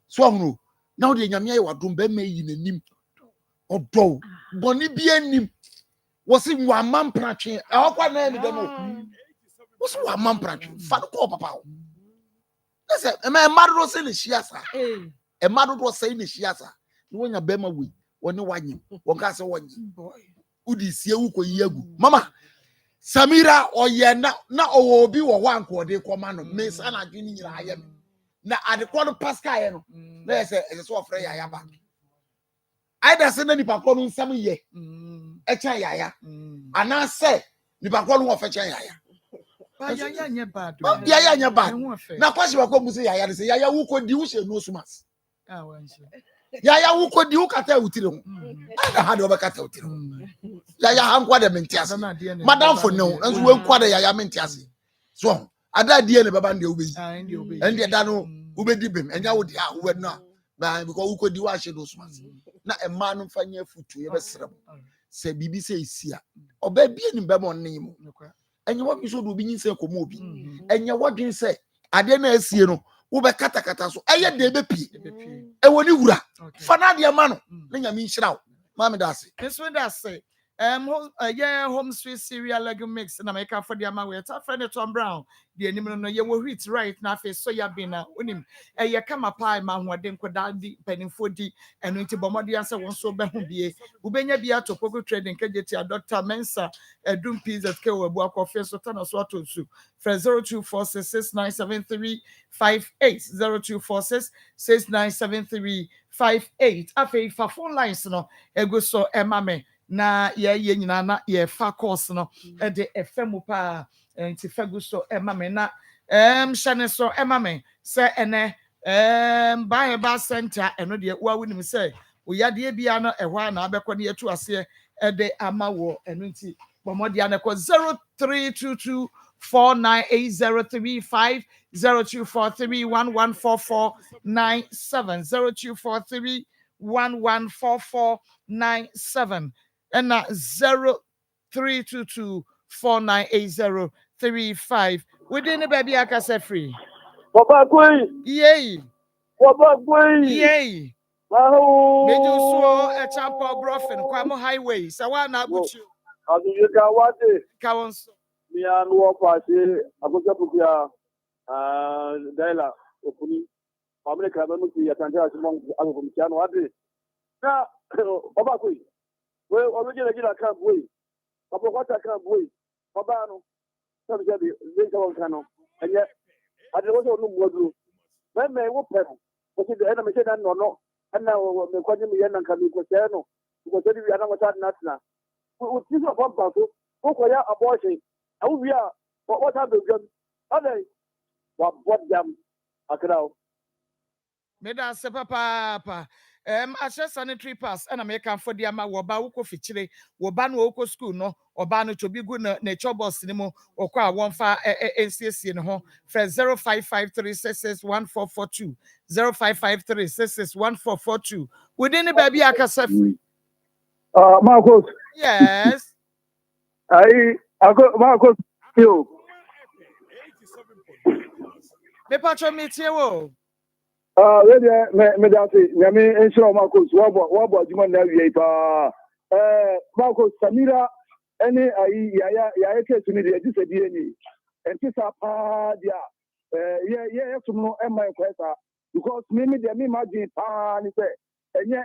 so ahunu now the nyame aye wadom be me yi nanim odo boni bi anim wo se wa mampratwe akwa na mi dem wo se wa mampratwe fa ko papa wo se e madro se ne shiasa e madro se ne shiasa no wonya be ma we woni wanyem won ka se wonyi udi sie wu ko yiagu mama Samira oye na owo obi wo wa nkode koma no me sa na dwini nyira aye na adekọ no pascal ye no na ese so ofre yaya ba aida se na nipa ko no nsam ye e cha yaya ana se nipa ko no wo fe cha yaya yaya nya bad yaya nya bad na kwashi ba ko mu se yaya se yaya wu ko di wo she no sumas yaya wu ko di wo kata utire ho ada ha de obekata utire ho yaya hankwa de mentiase madam for no nso we nkwa de yaya mentiase so ada die ne baba nde obeyi ende da no ubedi bem enya wo dia wo na ba because wo ko di wa she no sumas na e ma no fanya futu ye besrem se bibi se isia oba bie ni be mo nne mu enye wo bi so do bi nyin se komo obi enye wo dwen se ade na asie no ube kata so eye de be pi e woni wura fa na de ma no na nyame nhyira wo mama da ase This one that say yeah, home sweet cereal lego mix na make for the ama we ta friend Tom Brown the anim no ye wo wheat right na fe soya bean na onim ye kama pie ma hoden koda di penifo di eno nti bomode ase won so be ho bie ubenya bia to pogo trading kageti a Dr. Mensa edum pizza ke wo abu akofie so ta na so ato su fra 0246697358 0246697358 afei fa phone lines no ego so emame na ye nyina na ye fa course no e de efemu pa nti fagu so emame na shane so emame se ene Bible center eno de wa wonim se oyade bia no ehwa na abekọ ne yetu ase e de ama wo eno nti bomodi anekọ 0322 498035 0243114497 0243114497 and 0322498035 within the baby akase free Papa Queen. Yay. Papa Queen. Yay. Oh. Meju so a champo brofen kwamo highway. Sawa na buchu. Azu yeka wate. Kawonso. Mi anu opase akoja pukia daila opuni. Amene krabe mu ya tanja asimo azu kumchano wate. Na Papa Queen. We origin gila camp we. Papa kwata camp we. Papa no. Sabi jabi zinka wankano. Anya ade wo so no modru. Me wo pem. Ko ti de na me se dan no. Ana me kwaje mi yana kan ko se no. Ko se di ana wata na. Wo ti so pampa so. Ko ya abortion. Awu bia what have you done? Ade wa bodam akrao. Me da se papa. Ashe sanitary pass and American for the ama woba woko fichire woba no woko school no oba no chobi gu na chobos ni mo okwa wonfa NCC no ho fra 0553661442 0553661442 within the baby akasa free Marcos. Yes. Marcos you. Me patro metie wo me dati nyame ensure Marcos wabo adwuma na wie pa Marcos Samira ene ayi ya case ni de dise die ni enti sa pa dia ye sumno e mai kwesa because me de me imagine pa ni se enye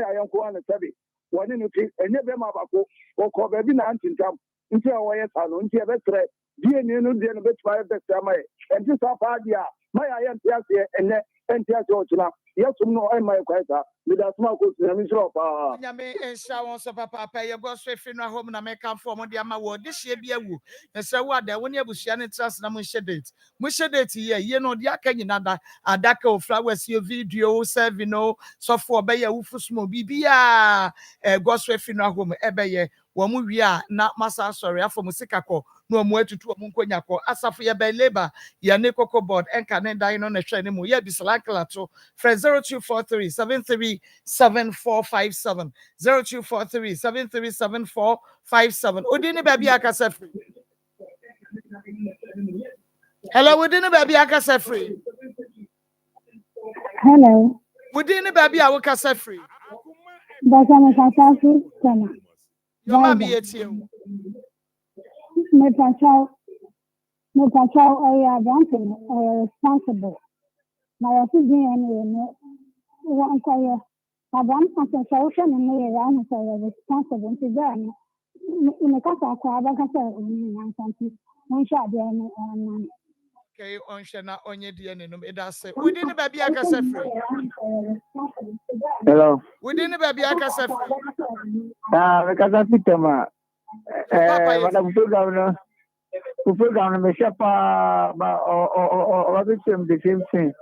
ayanko an sebe woni no ti enye be ma bako ko be bi na antintam nti a wo ye sa no nti e be tre die ni no de no be try be sa mai enti sa pa dia mai ayan ti ase enye enti ase o tuna yesum no e mai kwesa me da sma ko ti na mi sro pa nyame ensha won so papa ye go so efi no home na me kan for mo de ama wo de hye bi awu ensha wo ada woni abusua ne trust na mo hye date ye no de aka nyina da adaka o flowers yo video serving no so for be ya wufu smo bibia go so efi no home e be ye wo mu wi a na masa sorry afọ mo sikakọ no mo atutu mo nkonya kọ asafo ye be labor ye ne koko board enka ne dan no na hwe ne mo ye bisalakla to 0243737457 0243737457 odini baby akasa free hello odini baby akasa free hello odini baby akasa free Basama Sasafi Kena. Your mommy etie Me patrol I responsible. My opinion one say Adam as a social and me around responsible to them. In a casa kwaba kasa in something one shot there okay on shana onye die ne no me da say within the baby akasa free hello within the baby akasa free me kasa pitema madam program me shapa ba the same thing.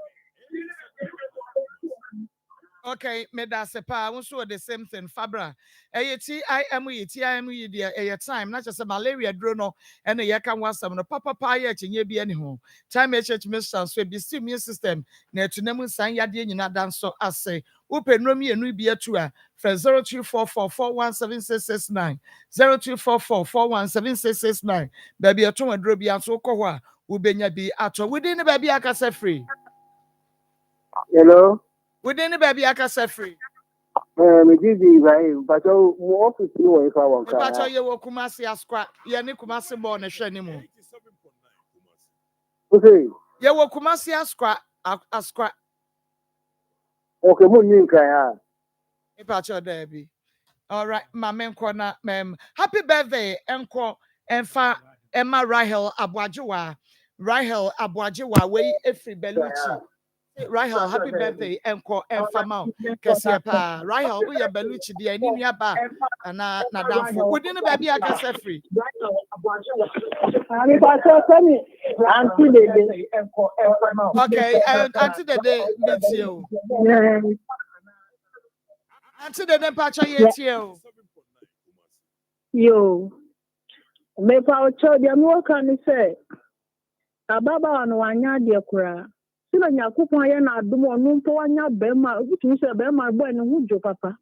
Okay, me da se pa wonso the same thing Fabra. TIME there time not just malaria dro no and ye kan wasam no papa ye chenye bi ani ho. Time church mission so be immune system na tunam san yade nyina dan so ase. Upenrom enu bi atu a fra 0244417669 0244417669 baby ato adro bi aso kọ ho a ubenya bi ato within the baby akasa free Hello. Within the baby akasa free. Me give Ibrahim, but you office you if I want. Me pacho ye wo Kumasi Askwa. Ye ni Kumasi born e hwe ni mu. Okay. Ye wo Kumasi Askwa. Okay, mo ni nkan ya. Me pacho there be. All right, my menko na mem. Happy birthday, enko enfa Emma Rahel Abwajiwa. Rahel Abwajiwa we efri Beluchi. Rahel, happy birthday, enko enfa ma. Kese pa. Rahel, we Beluchi dia ni nuaba ana nadamfo. Wodi ne baby akasa free. Ami pa so sani auntie Dede. Okay, auntie Dede meet you. Auntie Dede pacha yetio. Yo, me pa ocho dia mi waka ni se ababa no wanya de kura sila nyakopon ye na adom onu mpo wanya bema obutu se bema boy no hujo papa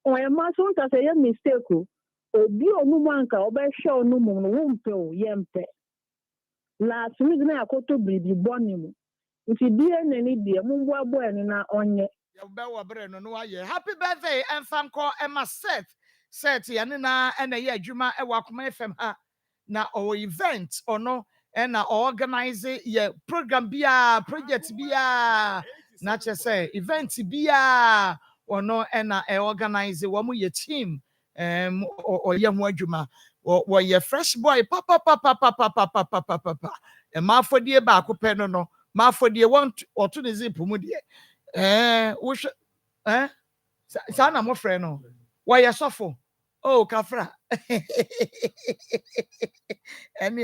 o ye ma so nta se ye mistake o obi onu manka obehwe onu mu no wo mpe o ye mpe la sumi na yakoto bibi boni mu nti die na ni die mu bo boy no na onye ya be wo bre no no aye happy birthday enfanko Emma set ya na ena ye adwuma e Akoma FM ha na o event ono na organize ye program bia project bia na che say event bia ono na organize wo mu ye team o ye ho adwuma wo ye fresh boy papa e ma afodie ba akopɛ no ma afodie want oto ne zip mu de wo sa na mo frɛ no why sɔfo oh kafra and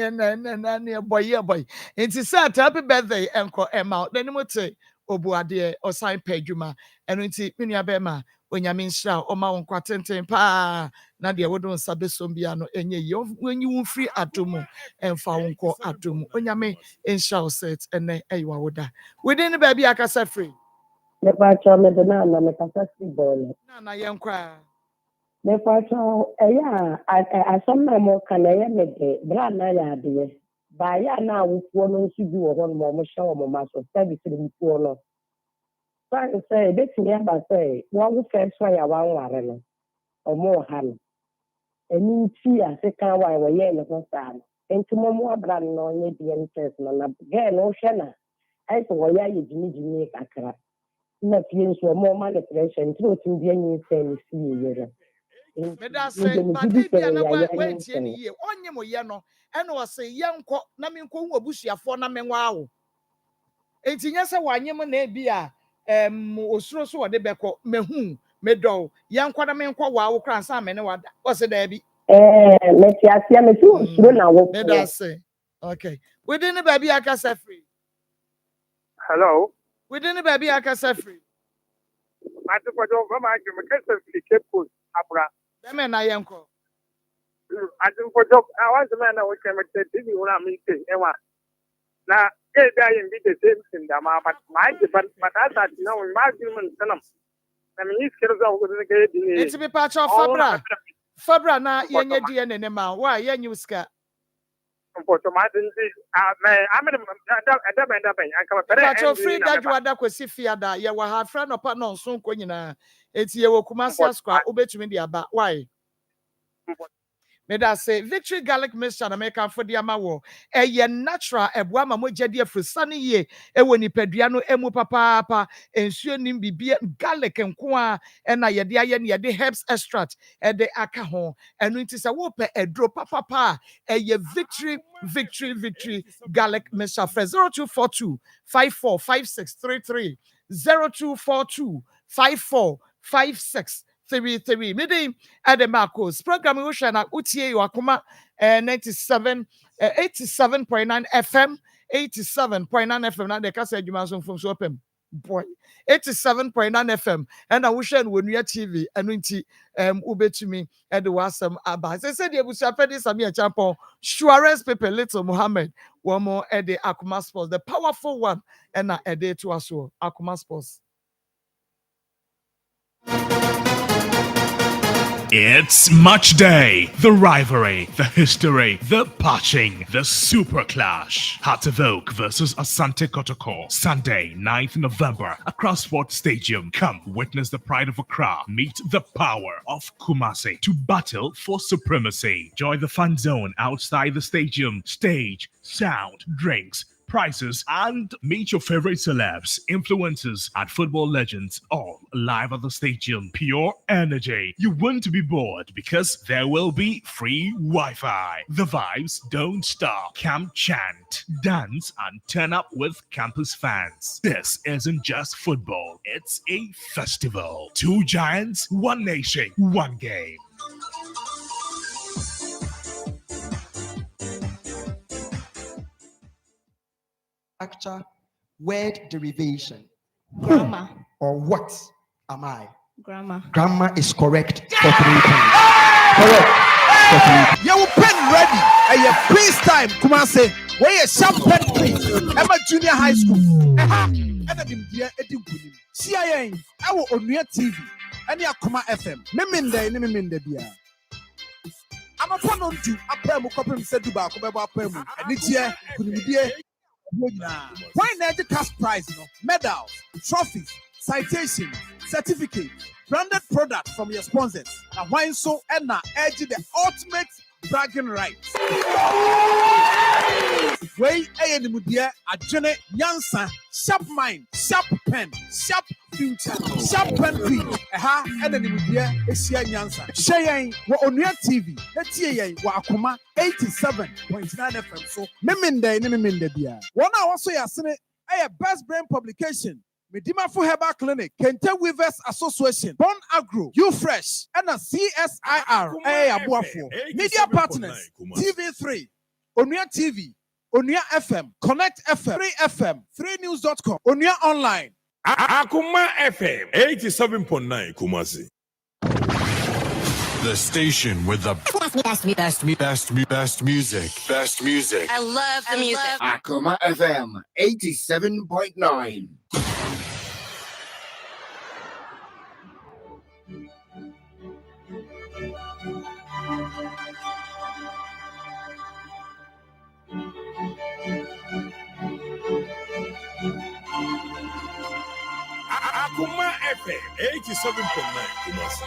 boy it's sad happy birthday enko Emma then mo te obuade o sign peduma and nti menua bema onyame nhira o ma won kwatenten pa na de wo don sabesom bia no enye yi wenyi wo free adomu emfa won ko adomu onyame nhira set ene eyiwa woda within the baby akasa free me pa cho me de na me kasa si bole na yenkwa me pa cho eya asomna mo kana ye me de bra na ya de ba ya na awuo no nsu bi wo ho no mo hye wo ma so service de wuo no fa say de tiya ba say wo wo first wa ya wan ware no o mo ha no eni ti aseka wa wo ye no so sa no enti mo abra no nye de interest no na ge no hwe na ai so wo ya ye jimi kakra na fie nso mo ma le pressure nti o tin bia nyi se ni si ye me da say but bia na wa tie ni ye onye mo ye no ene o say ye nko na me nko hu abusuafo na me nwa awo enti nya se wanye mo na bi a osuro so wode beko mehu me do ye nko na me nko wa awo kran sa me ne wada o se da bi me ti asia me ti osuro na wo me da say okay within the baby akasa free Hello. Within the baby akasa free Ati kwa jo mama ake me kasa free Cape Coast abra. Dem na yenko. Ati kwa jo awan se na wo keme te TV una mi te ewa. Na e da yin bi the same thing da ma but but asa ti na wo ma ji mun sanam. Na mi iskero za wo de ke di ni. Enti bi pa cho Fabra na yenye die ne ma wa yenye uska. Mpoto ma din di amene da ben anka pere Pacho free dadwa da kwesi fiada ye wa ha fra no pa no nso nko nyina eti ye wo Kumasi Askwa obetumi di aba why me da say victory garlic mixture na make am for the amawo eye natural eboa ma moja di afrusa ne ye ewo nipadua no emu papa ensuo nim bibie garlic nko a na ye de aye ne ye de herbs extract e de aka ho enu nti se wo pe edro papa eye victory garlic mixture for 0242 545633 0242 545633 Midi Ademakos program we share na utie you Akoma 87.9 FM 87.9 FM na de kasa adwuma so from so opem boy 87.9 FM and I wish and when we TV and nti ubetumi e de wasam aba say de ebusu afedi sami champion Suarez Pepe Little Mohammed one more e de Akoma Sports the powerful one and na e de to aso Akoma Sports. It's match day. The rivalry, the history, the patching, the super clash. Heart of Oak versus Asante Kotoko. Sunday, 9th November, across Sports Stadium. Come witness the pride of Accra. Meet the power of Kumasi to battle for supremacy. Join the fan zone outside the stadium. Stage, sound, drinks, prizes, and meet your favorite celebs, influencers, and football legends all live at the stadium. Pure energy. You won't be bored because there will be free Wi-Fi. The vibes don't stop. Camp chant, dance, and turn up with campus fans. This isn't just football, it's a festival. 2 giants, 1 nation, 1 game. Structure, word derivation. Grammar. Or what am I? Grammar. Grammar is correct for 3 points. Correct. For 3. You pen ready. And your quiz time. Come on, say. Where you sharp pen quiz? Emma Junior High School. And I'm dear Eddie William. CIA. Our Onuya TV. And your Akoma FM. Neminde, dear. I'm a fan on to a pemu copy said to back over pemu. And it's here. Why not the cash prize? Medals, trophies, citations, certificates, branded product from your sponsors. Now, why so and now edge the ultimate bragging rights. Way a mudia, a Jenny Yansa, sharp mind, sharp pen, sharp future, sharp pen fee, a ha and an mudia, a share Yansa. Shayin, what on your TV, let's see, what Akoma 87.9 FM. So, Neminde, dear. 1 hour so ya sene, a best brain publication. Medima for Herbal Clinic, Kente Weavers Association, Bon Agro, You Fresh, and a CSIR, Abuafo. Media partners, TV3, Onuya TV, Onuya FM, Connect FM, 3FM, 3news.com, Onuya Online. Akoma FM 87.9 Kumasi. The station with the best music. Best music. I love the music. Akoma FM 87.9. Akoma FM 87.9 Kumasi.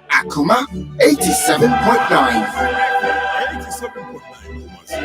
Akoma 87.9. 87.9 Kumasi.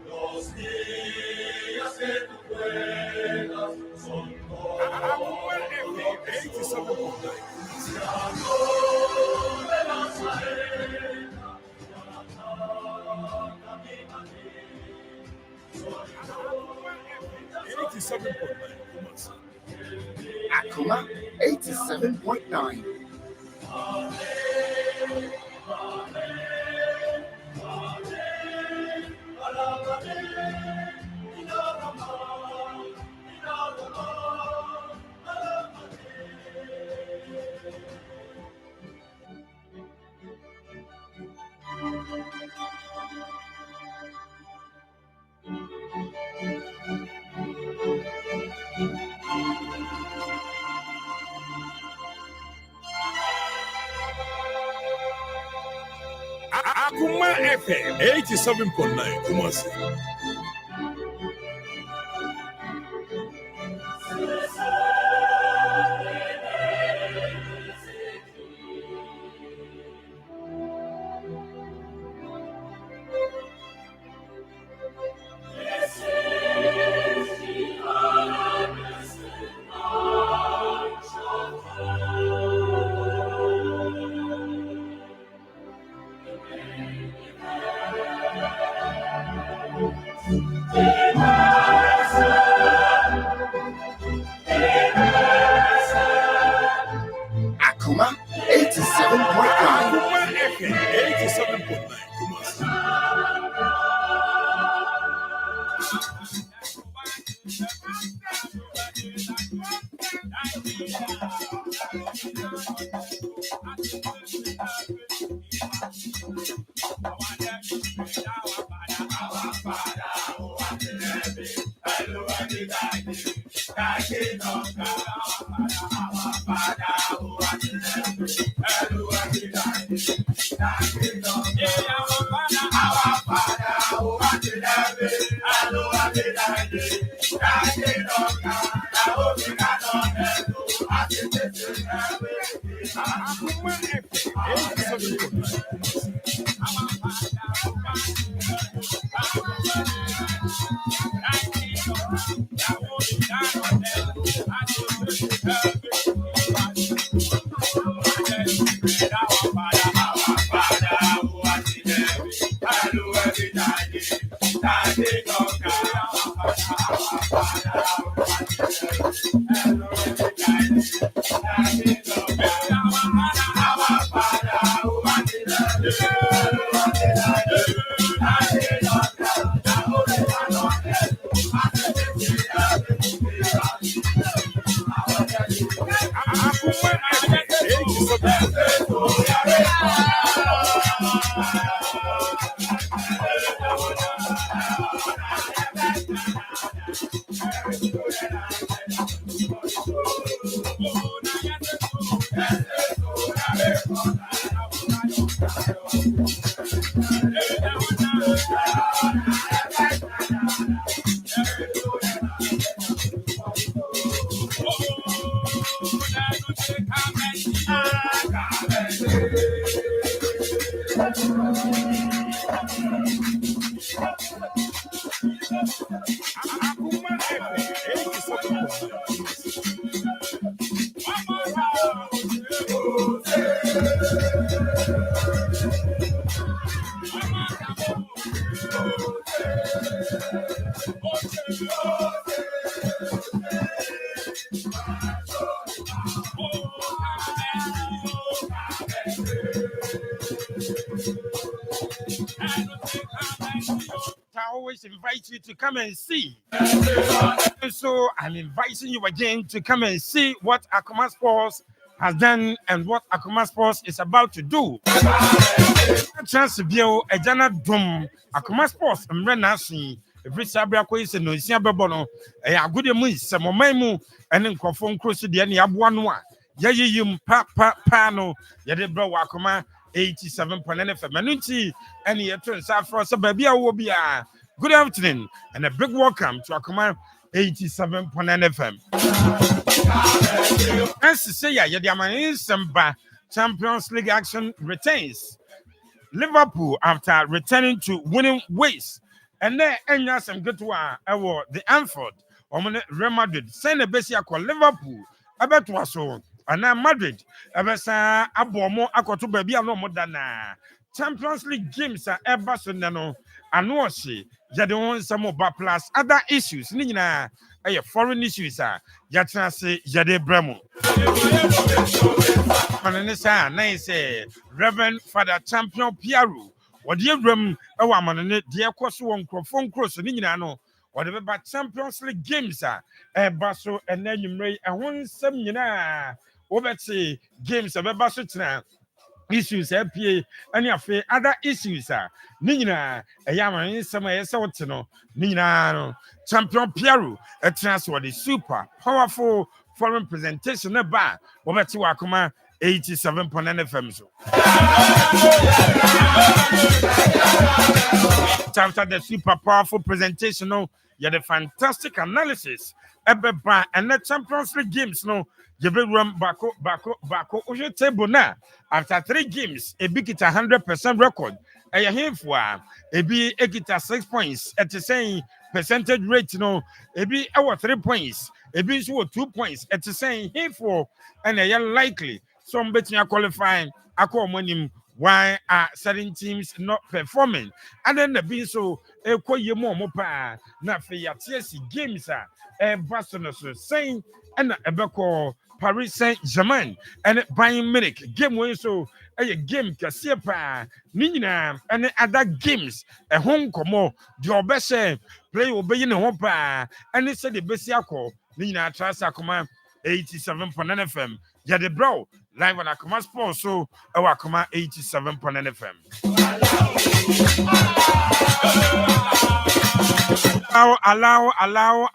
Los días que tú puedas son Akoma FM 87.9. De Nazarena, Akoma 87.9. Akoma FM 87.9 Kumasi. Akoma 87.9. Akoma FM 87.9 Kumasi. I always invite you to come and see. And so I'm inviting you again to come and see what Akoma Sports has done and what Akoma Sports is about to do. Chance to be a Jana Drum, Akoma Sports, and Renasi, every sabra ko is no sia bebo no e agode mu nsem oman mu ene nkofo nkroso de ne aboa no a yayiyim pa no ye de bro Akoma 87.9 FM anunti ene ye to nsa afro so ba bia wo bia. Good afternoon and a big welcome to Akoma 87.9 FM. As to say, yeah, the Nsem Champions League action retains Liverpool after returning to winning ways. And then Enya some good one the Anfield or Real Madrid. Send a Bessia called Liverpool. About was so. And now Madrid. Abesa Abomo Akoto Baby no more than Champions League games are ever so nano. And no she. Yadon some more plus other issues. Nina foreign issues are Yatra say Yade Bremo. Mananesa, nice, Reverend Father Champion Piaru. What dear room, a woman, dear Kosu, phone cross, Nino, whatever but Champions League games are a basso and then you may and one seminar over say games of a basso issues, FPA, and your other issues are Nina, a yaman, some Sawtino, Nina, Champion Piaru, a transfer, the super powerful foreign presentation about over to Akoma 87.9 FM. After the super powerful presentation, you had a fantastic analysis. And the Champions League games, you be run bako. Oje table now. After 3 games, a big it 100% record. And you have for a be 6 points at the same percentage rate, a be our 3 points, a be 2 points at the same here for and a likely some betting qualifying. Akoma why are certain teams not performing? And then the being so a quite more mopa, not for your games are a Barcelona saying and a Beko Paris Saint-Germain and Bayern Munich game win so a game Casiepa Nina and other games a home como the best play obey in home and it's the Bessiaco Nina Trust Akoma 87.9 FM. Yade bro live on Akoma Sports so our Akoma 87.9 FM.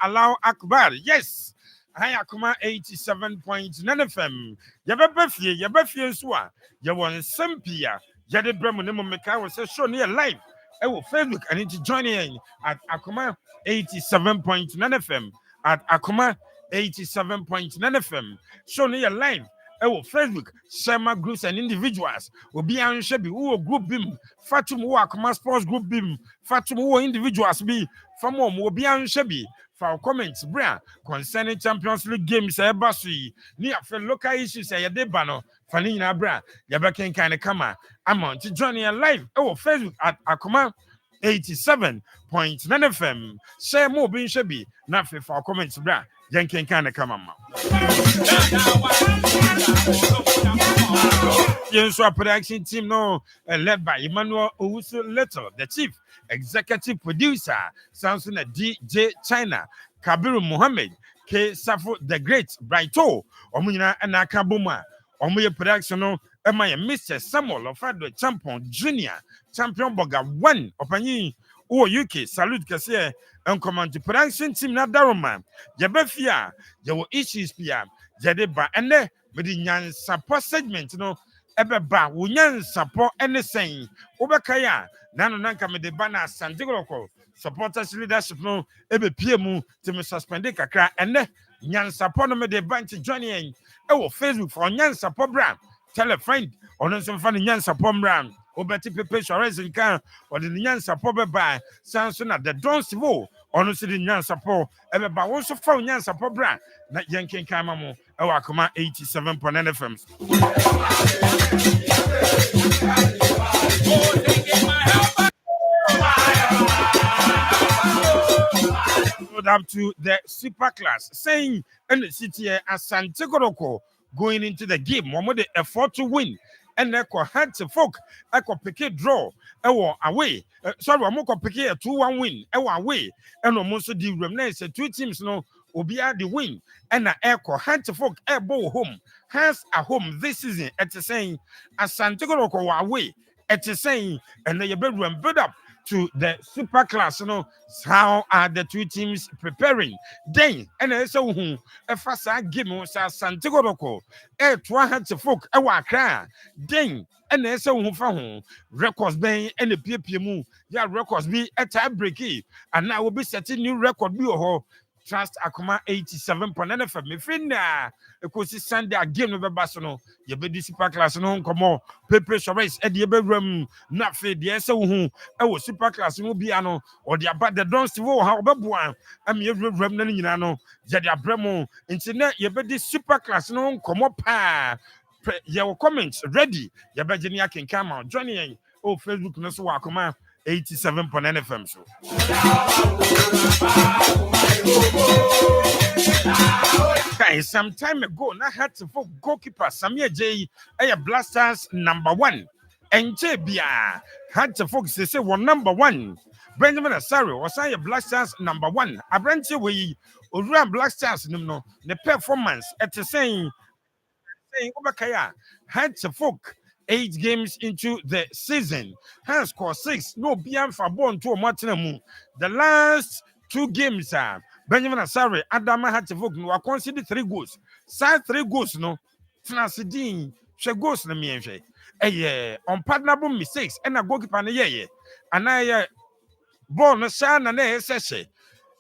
Allow Akbar. Yes. Hi Akoma 87.9 FM. Yabefie so a you want Sempia. Yade bro mo meka was show near live. I will Facebook and into join in at Akoma 87.9 FM at Akoma 87.9 FM. Show near live. Facebook, Shema groups and individuals will be on Shebi who group bim, Fatum who Akoma Sports group bim, Fatum who individuals be from home will be on Shebi for comments, bra concerning Champions League games. Basui near for local issues. A debano, Fanina Bra, Yabakan kind of kama. I'm on to join you live. Facebook at Akoma 87.9 FM. Share more being Shebi, not for comments, bra. Yankin kind of come on. Yes, our production team led by Emmanuel Owusu Leto, the chief executive producer, Samson DJ China, Kabiru Mohammed, K. Safo the Great, Brighto, Omuna and Akabuma, Omuye production, Mr. Samuel Ofado Champion Junior, Champion Boga 1, Opani. UK, salute Cassia, and command the production team na Daroma. Yabefia, your issues pia, Yadeba, and there with the Yan support segment, Ebeba, Wunyan support anything. Obakaya, Nano Nanka with the banner Santiago, supporters leadership, Ebe PMU, to me suspend Kakra, and there Yan support me the bunch joining. Facebook for Yan support brand. Tell a friend, or some funny Yan support brand. Obeti pepe shores in can or the Nyan support by Samson at the Don Sivo, honestly the Nyan support, ever by also found Nyan support brand, not Yankin Kamamo, our Akoma 87.9 FM. Up to the super class, saying and the city as Santiago going into the game, one more the effort to win. And they could hand to folk, I could pick a draw, away. Sorry, I'm going to pick a 2-1 win, away. And almost the remains, 2 teams will be at the win. And the echo hand to folk, bow home, has a home this season at the saying, as Santiago away at the saying, and the bedroom build up. to the super class. How are the two teams preparing? Then, and I saw who a fast game was Santiago, a 200 folk, a waka. Then, and I saw who found records being and the PPMU, yeah, records be a tie breaky, and now will be setting new record. Be Trust Akoma 87.9 FM. Me friend na ekosi Sunday again no be basono. Ye be super class no nkomo. Pepe Shores e de be ram na fe de se wo hu e wo super class no bia no o de aba de don stivo ha obeboa am ye ram na nyina no ye de abramo nti na ye be di super class no nkomo pa. Your comments ready. Ye be geni akenkan ma join yen. Oh Facebook no so Akoma 87.9 FM so. Okay, some time ago, I had to vote goalkeeper Samia J. Blasters #1. And JBA had to focus say one #1. Benjamin Asari was a Blasters #1. A branch we run Blasters no the performance at the saying Obakaya had to focus 8 games into the season. Has scored 6. No beyond for born to Martinamu. The last 2 games are Benjamin Asari, Adama had to vote. No, I consider 3 goals. Side 3 goals, no. Transidine, she goes na me. Unpardonable mistakes. And a goalkeeper, and I born a son and a session.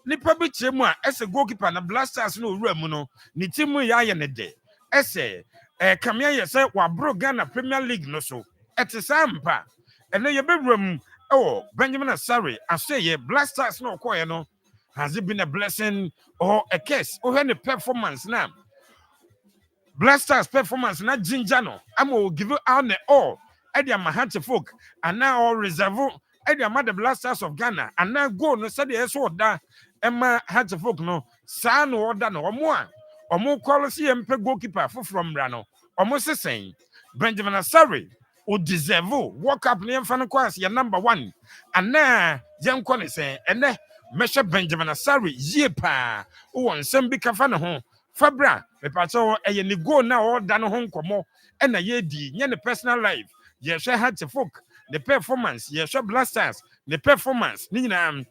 Nipa bi kyerɛ a ɛsɛ goalkeeper na Blasters no owura mu no ne team yɛ ayɛ ne de ɛsɛ kamea yɛ sɛ waboro Ghana Premier League no so ɛte saa mpa ɛnɛ yɛbɛwura mu ɛwɔ Benjamin Asare asɛ yɛ Blasters no ɔkɔɛ no has it been a blessing or a curse ɔhwɛ ne performance na Blasters performance na ginger no ama o give out the all ɛde ama Hante folk and now all reserve ɛde ama the Blasters of Ghana and now go no sɛ deɛ ɛso ɔda Emma Hante folk no saa no ɔda no ɔmo call si mpe goalkeeper from Rano ɔmo sesɛn Benjamin Asare o deserve walk up ne mfa no class your #1 and now yɛn kɔ ne sɛn ɛnɛ measure Benjamin Asare yie pa o nsɛm bi kafa ne ho Fabra, me pato eye ni go na o da no ho nkomo e na ye di nye ne personal life ye hwe Hante folk the performance ye hwe Blasters the performance ni nyina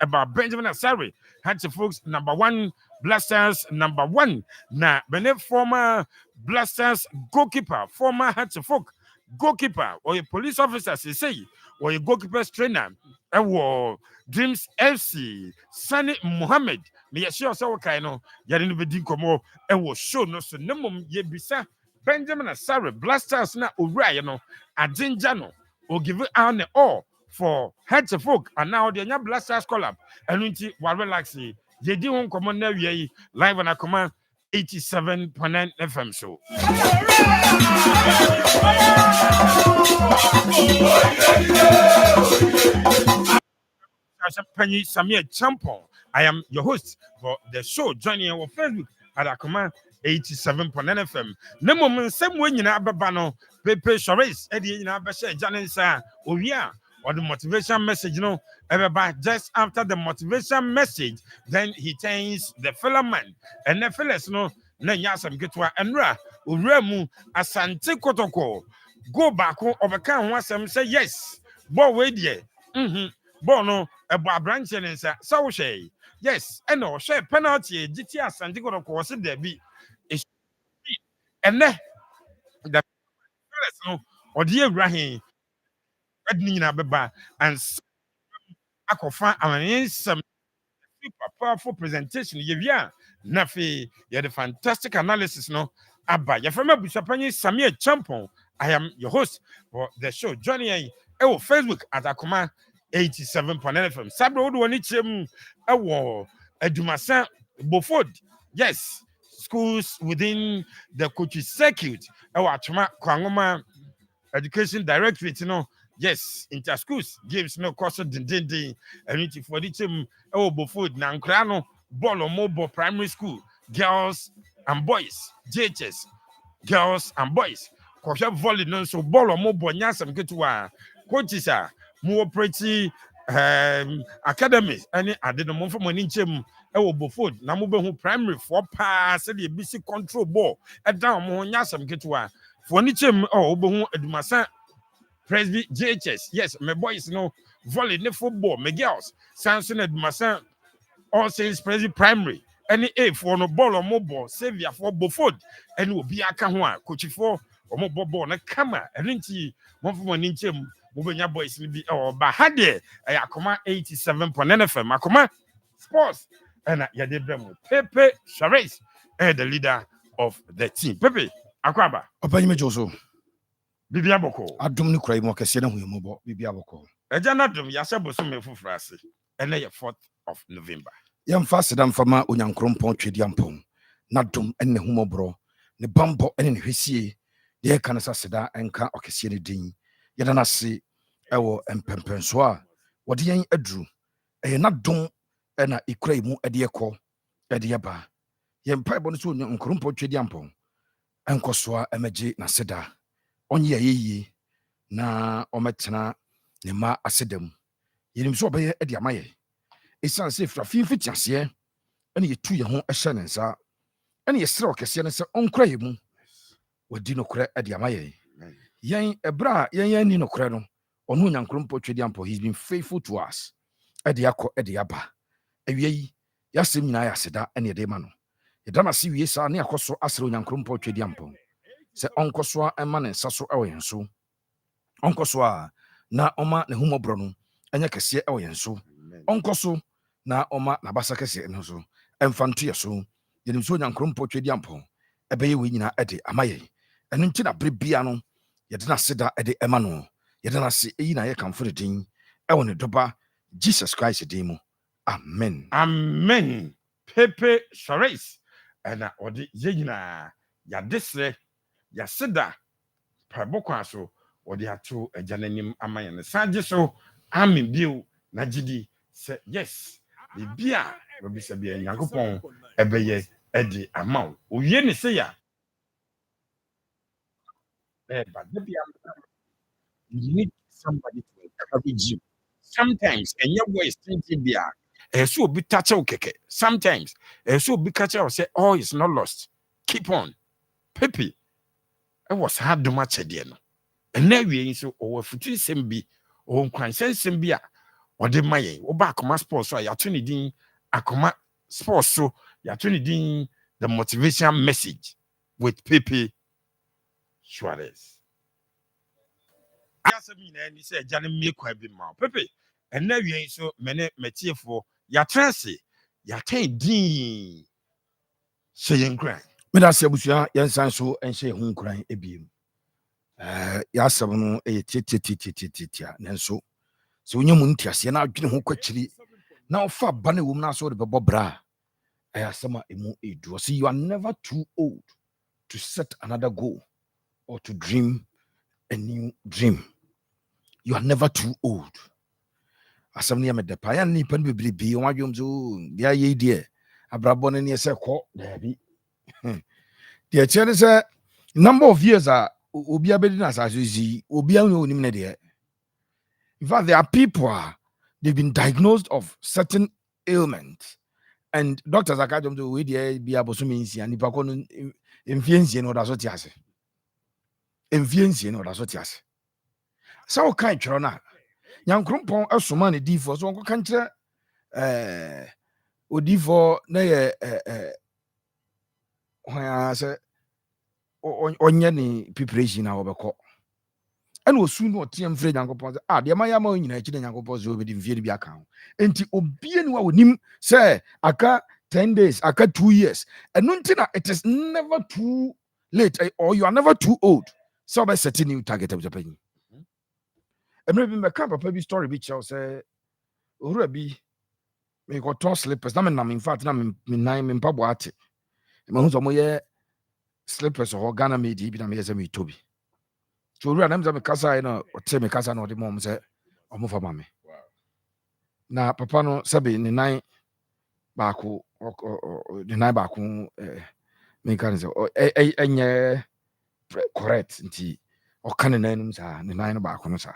about Benjamin Asare Hante folks #1 Blasters #1 na bene former Blasters goalkeeper former Hante folk goalkeeper or a police officer say or a goalkeeper trainer ewo Dreams FC Sani Mohammed me yɛhyɛ sɛ wɔkae no yɛde no bɛdi nkɔmmɔ ɛwɔ show no so na mmom yɛbisa Benjamin Asare Blasters na owuraeɛ no agyenja no o give out the all for Hante folk and now the nya Blasters collab ɛno nti wa relax yɛdi ho nkɔmmɔ na awie yi live on Akoma 87.9 FM show. Penny Samir Champon. I am your host for the show. Joining our Facebook at Akoma 87.9 FM. No moment, same way you know, Babano, Pepe Shores, Eddie, you know, Basha, Janessa, oh yeah, or the motivation message, you know, everybody just after the motivation message, then he turns the fellow man. And the fellas, no, Yasam Getwa and Ra, Uremu, Asante Kotoko, go back home, overcome once and say yes, boy, wait, yeah. Bono, a branch and so say, yes, and no, share penalty, GTA Santiago, of course, there be. And then the no, or dear Rahim, Ednina Beba, and Akofa, and some super powerful presentation. Yeah, Nafi, you had a fantastic analysis, no. Abba, you're from Bushapani Samir Champon. I am your host for the show. Johnny, Facebook at Akoma 87.9 FM. Sabro do any chem Edumasa Boford. Yes, schools within the coaches circuit. Atuma Kwangoma Education Directorate, you know. Yes, inter schools games no course din and for the team Boford Nankrano Bolo Mobile Primary School, girls and boys, JHS, girls and boys. Kosha volley no so Bolo Mobile Nyasam Ketua coaches are more pretty academy and I didn't want from an inchem Boford Namubo primary for pass the BC control ball at down more Nyasam Ketua for Nichem Edumasa Presby JHS. Yes, my boys know volley ne football me girls sanso na adwumasan all saints present primary any a for no ball or mobile savior for bofod any obi aka ho a coach for or mobile ball na kama enti mo fo ni nchem mo benya boys ni bi o ba ha de Akoma 87.9 FM Akoma sports and ya de bremo Pepe Shares the leader of the team Pepe Akwaba Opanyime Joso Bibia Boko adom ne kura yi mo kese na huyemobɔ Bibia Boko eja na dom ya seboso me fufura ase ene ye 4th of November yɛmfa seda mfama onyankrompɔn twediampɔn na dom ne humɔborɔ ne bambɔ ne ne hwesie deɛ yɛka no sa seda ɛnka ɔkɛseɛ no din yɛda no ase ɛwɔ mpɛmpɛnsoɔ a wɔde yɛn aduru ɛyɛ na dom ɛna ikura yi mu ɛde yɛkɔ ɛde yɛba yɛmpaebɔ no sɛ onyankrompɔn twediampɔn ɛnkɔ soa ɛmɛgye n'aseda ɔnyɛ yɛyie na ɔmɛtena ne ma aseda mu yɛnim sɛ ɔbɛyɛ ɛde ama yɛ ɛsiane sɛ ɛfira fimfiti aseɛ ɛne yɛtu yɛn ho ɛhyɛ ne nsa ɛne yɛserɛ ɔkɛseɛ no sɛ ɔnkora yɛ mu wadi nokorɛ ɛde ama yɛn yɛn ɛberɛ a yɛn ni nokorɛ no ɔno onyankrompɔ twediampɔ he's been faithful to us ɛde akɔ ɛde aba awia yi yɛasɛm nyinaa yɛ aseda ɛne yɛde ma no yɛda no ase wie saa ne akɔ so asrɛ onyankrompɔ twediampɔ sɛ ɔnkɔ so a ɛma ne nsa so ɛwɔ yɛn so ɔnkɔ so a na ɔma ne humɔborɔ no ɛnyɛ kɛseɛ ɛwɔ yɛn so ɔnkɔ so na ɔma n'abasa kɛseɛ no so ɛmfa nto yɛ so yɛnim sɛ onyankrompɔ twediampɔ ɛbɛyɛ wei nyinaa ɛde ama yɛn ɛno nti na bere bia no yɛde no aseda ɛde ɛma no yɛde no ase ɛyi na yɛkamfo ne din ɛwɔ ne dɔba Jesus Christ din mu amen amen Pepe Shares ɛna ɔde yɛ nyinaa yɛade serɛ yɛaseda pɛbɔkwa so ɔde ato agya n'anim ama yɛn no saa gye so amen bio na gyidi sɛ yes biribi a wɔbisa bia nyankopɔn ɛbɛyɛ ɛde ama wo owie ne sɛ ya but you need somebody to encourage you sometimes and your voice thinking bia so obi touch o keke sometimes so obi catch o say all is not lost keep on Pepe it was hard to match de no and now we so o futu sem bi o nkwansen sem bi a ode mayen wo ba Akoma sports so ya to ne din Akoma sports so ya to ne din the motivation message with Pepe Shares asem nyina ni sɛ agya no mmie kwa bi ma Pepe ɛna wie so mene metiefo yɛatrɛse yɛatɛn din hyɛ yɛn kran meda sɛ abusua yɛnsan so ɛnhyɛ yɛn ho nkuran ebiem yɛasɛm no ɛyɛ tietietia nanso sɛ wonya mu ntiaseɛ na adwene ho kwakyiri na wofa ba no wom no so wode bɛbɔ bra a ɛyɛ asɛm a ɛmu ɛdu ɔsɛ you are never too old to set another goal or to dream a new dream. You are never too old. Asam ne me depa ya nipa no bebrebe o adwom so bia ye die abrabɔ no ne se kɔ dabi. The chere say number of years obi abedi na asasi obi anwo onim ne de. In fact there are people they've been diagnosed of certain ailments and doctors are kadom so we dey bia bosomi nsia nipa kɔ no emfiensie no da so tiase. Emfiensie no da so tiase. Sa o kan twero na nyankrompon asoma ne difo so onko kan kire odifo na ye hoya se onye ni preparation na obekọ ana osu no otiam fre nyankopon de ma ya ma onyina akide nyankopon so obedi mfie bi aka ho enti obie ni wa onim se aka 10 days aka 2 years enu nti na it is never too late or you are never too old so be set new target of Japan. Emre bi meka papa bi story bi chell say owura bi me go to slippers na me nam in fact na me nine me mpabo ate me hu so mo ye slippers ho Ghana made bi na me yeze me tobi so owura na me kasa na o te me kasa na o de mom say o mo fa ma me na papa no sabe ne nine baako ne nine baako me kan say enye correct nti o kan ne nanum sa ne nine baako no sa.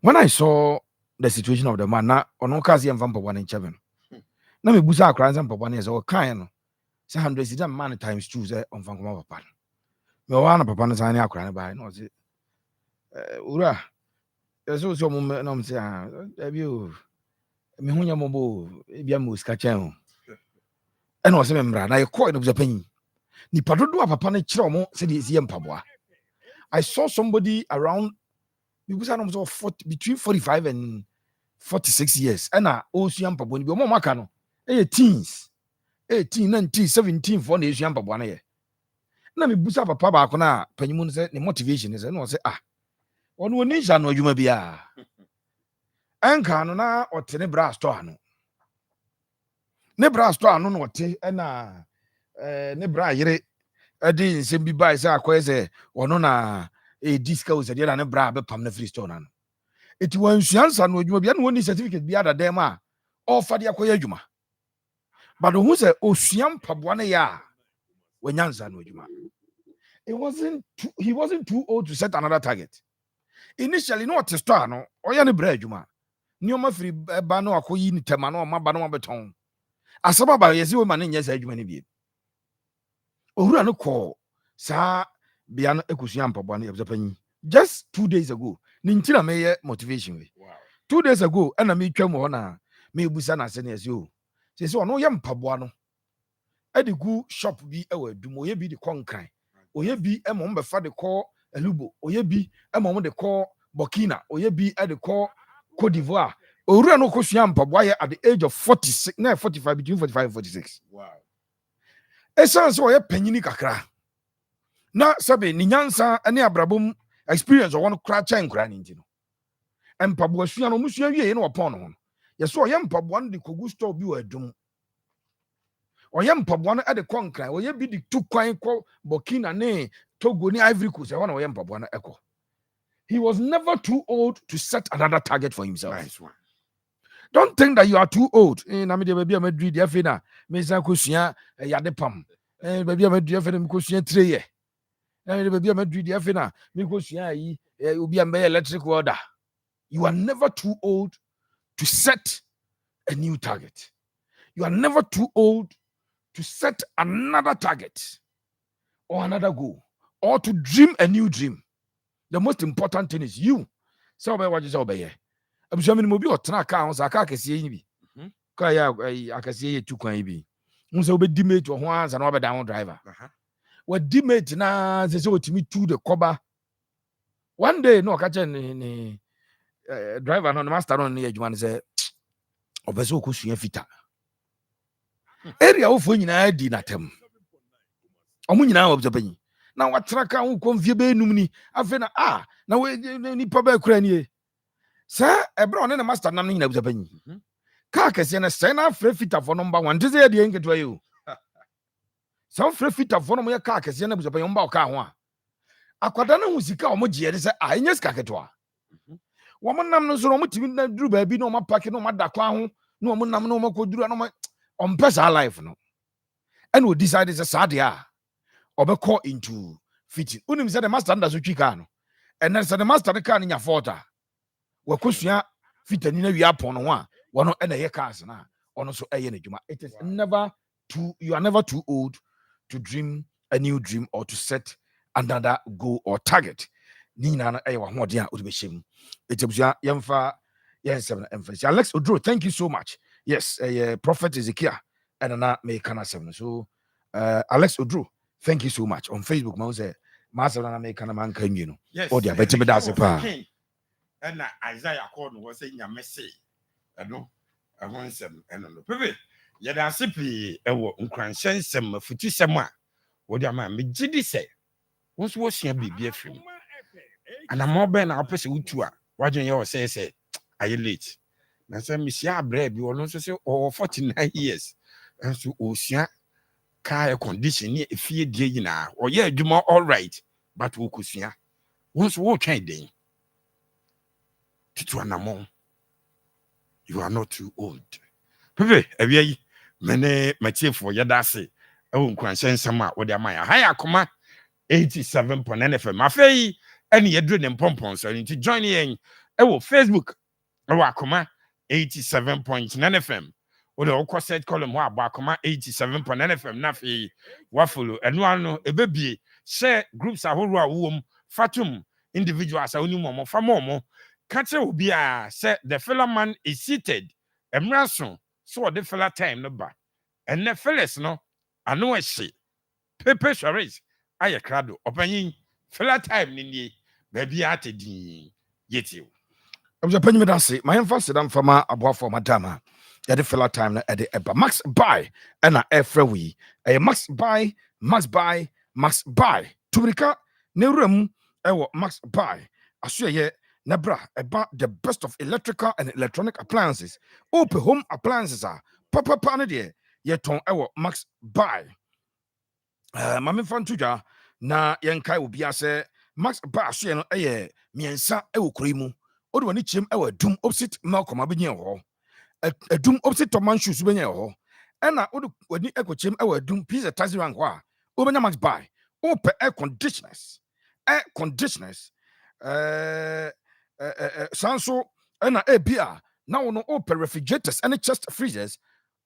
When I saw the situation of the man, na ono kazi ya mvampo bwana nchebe. Na me busa akra nza mpapa na so kan no. Say 100 is that man times 2 say onfanko ma papa. Me wa na papa na san akra na ba na o say ura so so mo na mo say ah ebi o me hu nya mo bo ebi am uska chen o e na o se me mra na ye ko no busapanyi ni padodo papa na kire mo se de sie mpaboa. I saw somebody around so 40, between 45 and 46 years and o sua mpaboa ni bi mo maka no teens 18 19 17 for na sua mpaboa na ye na me busa papa ba ko na panyimu no se ne motivation is no say ono oni sha no adwuma bia enka no na ote ne bra store no ne bra store no ote na ne bra yere edi nsem bi bai say akoye say ono na diska o say na ne bra be pam na free store na no eti wan suansa no adwuma bia no oni certificate bia da dem a o fa de akoye adwuma but who say osuam paboa na ya wanyansa no adwuma. He wasn't too old to set another target. Initially, no to start no, or any bread, you ma. Nioma free bano a coin temano, my bano beton. Asaba by yes, you man in yes, many be. Ora no call, sa biano ekusiampa one of the penny. Just 2 days ago, Nintina Mayor motivation. Wow. 2 days ago, and I meet Chemona, me busana send as you. Says, oh, no, young pabuano. Edi gu shop bi ewe dumoye bi de konkan. Oye bi e mom be fa de call elubo. Oye bi e mom de call Burkina. Oye bi e de call Cote d'Ivoire. Owura no kosua mpaboa at the age of 46, na 45, between 45 and 46. Wow. Esan so oye panyini kakra. Na sabe ni nyansa ene abrabom experience o wono kra cha nkra ni ntino. Mpaboa sua no musua wie no opon no. Yeso oye mpaboa no de kogu store bi wa adum. Oye mpaboa no de konkran oye bi di tu kwan ko Burkina ne Togo ni Ivory Coast e ho na oye mpaboa no eko. He was never too old to set another target for himself. Nice one. Don't think that you are too old. Na me de baby Madrid e fe na me san kosua yade pam. Baby Madrid e fe na me kosua treye. Na me de baby Madrid e fe na me kosua yi obi am be electric order. You are never too old to set a new target. You are never too old to set another target or another goal or to dream a new dream. The most important thing is you. So be what you say be. Abusha mo bi otena ka ho sa ka kese yi bi. Ka ya akese yi tu kwan bi. Nso be di mate ho ansa na be down driver. What di mate na se otimi tu the cover. One day no ka che ni driver no master no ne adwuma ne say obeso okosua fita. Area ofo nyina di natem. Omo nyina obza banyi. Na watena ka ho konfie be enum ni afi na na we nipa ba kura ni sa ebra one na master nam nyina obza banyi. Ka kese na say na afre fita for number 1 teze ye de nketo ayo. Sa afre fita for no mo ye ka kese na obza banyi mba o ka ho a. Akwada na hu sika omo giye de say enye sika keto a. Wo mo nam no so omo timi na duru ba bi na omo pack na omo da kwa ho na omo nam na omo koduru na omo ompesa life no. And we decided to say sadia obeko into fitting. Unim said the master nda so twika no. And then said the master the car nya forta. We kosua fitani na wi apon no ho a wono e na ye cars na ono so eye na dwuma. It is never too, you are never too old to dream a new dream or to set another goal or target. Ni na na eye wa hoden a odibeshem. Etebusua yemfa Nsem na emphasis. Alex Odro, thank you so much. Yes, Prophet Ezekiel and na me kana 7. So Alex Odro, thank you so much. On Facebook, ma say master na me kana man kan you know. Yes. Oh, dia beti me da se pa. And Isaiah called was saying ya message. I know. I want some and no. Pepe. Ya da sipi e wo nkranhyɛ nsɛm afutu sɛm a wo dia ma me gidi sɛ wonso wo sua bibia afim. Ana mo be na opese utu a wadwen ye wo sɛ aye late. Na sɛ me sia abra bi wo no so sɛ 49 years. And so osua car condition ni efie die nyina o ye adwuma all right but wo kosua wonso wo twan den titu anamon. You are not too old. Pepe awia yi mene matiefo yeda se e wo nkranhyɛ nsɛm a wo de amaya haya Akoma 87.9 FM afei ene yedru ne mpompon so nti join yen e wo Facebook e wo Akoma 87.9 FM wo de wo set column ho abo Akoma 87.9 FM na afei wa follow eno ano ebebie share groups ahoro a wo fatum individuals a oni mo fa mo catch will be said the fella man is seated. Emrason, so the fella time no ba. And the fellas no, I know a shit. Pepe Sharis, I a crowd opening fella time in ye, baby at a din. Yet you. I was a penny dancy. My emphasis on for my above for madama. The fella time at the Eba Max buy and a air free. A Max buy. Tumika, Neurum, Max buy. I swear ye, Nebra, about the best of electrical and electronic appliances. Open home appliances are Papa Panadier, yet on Max buy. Mammy Fantuja, na Yankai will be a Max buy, she and a miensa ewu krimu. Odo wani chim ewe doom opposite Malcolm Abinyan ho. A doom opposite to man shoes benye ho. Ena odo wani eko chim ewe doom pizza taziran kwa. Obenya Max buy. Open air conditioners. Air conditioners. Sanso ena beer. Now no open refrigerators and chest freezers.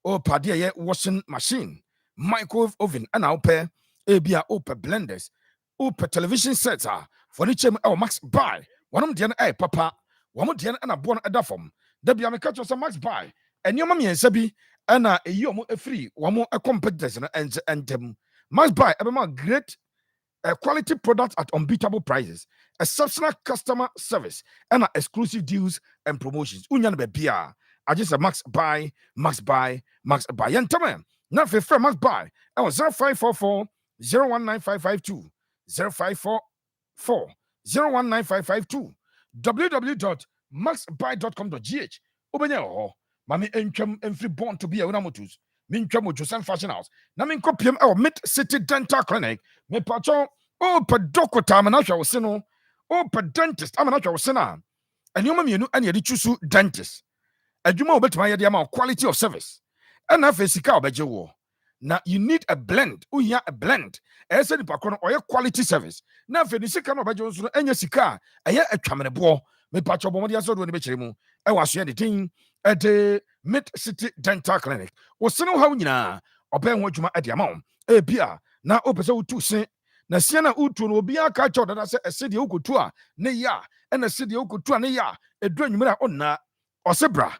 Or padia washing machine. Microwave oven and open beer open blenders. Open television sets are furniture Max buy. One of the papa. One more and a born at that form. There be a catch of some Max buy. And your mammy and Sabi, and a year more free, one more a competition and them. Max buy a great quality product at unbeatable prices, exceptional customer service, and exclusive deals and promotions. Unyan be beer. I just a Max buy. And tell me, not for Max buy. I was 0544 019552 0544 019552. www.maxbuy.com.gh. Obenya ho. Mami entwam emfri born to be a unamotus. Mintwam Josan Fashion House. Na min kopiam our Mid City Dental Clinic. Me pacho per doctor amanacho woseno. Per dentist amanacho wosena. And you mamienu and yedi chusu dentist. Adwuma obetuma yedi ama quality of service. And na fesika obejewo. Now you need a blend. Oh yeah, a blend. Ese di pakono oye quality service. Na fe ni sika no bajo nso enya sika eye atwamene bo. Me pacho bo modi aso do ni be kire mu. E waso ye de tin at the Mid City Dental Clinic. Wo sene ha nyina oben ho adwuma ade ama wo. E bia na opese utu se na sia na utu no obi aka cho dada se ese de ukotu a ne ya e na ese de ukotu a ne ya edu anwumira onna osebra.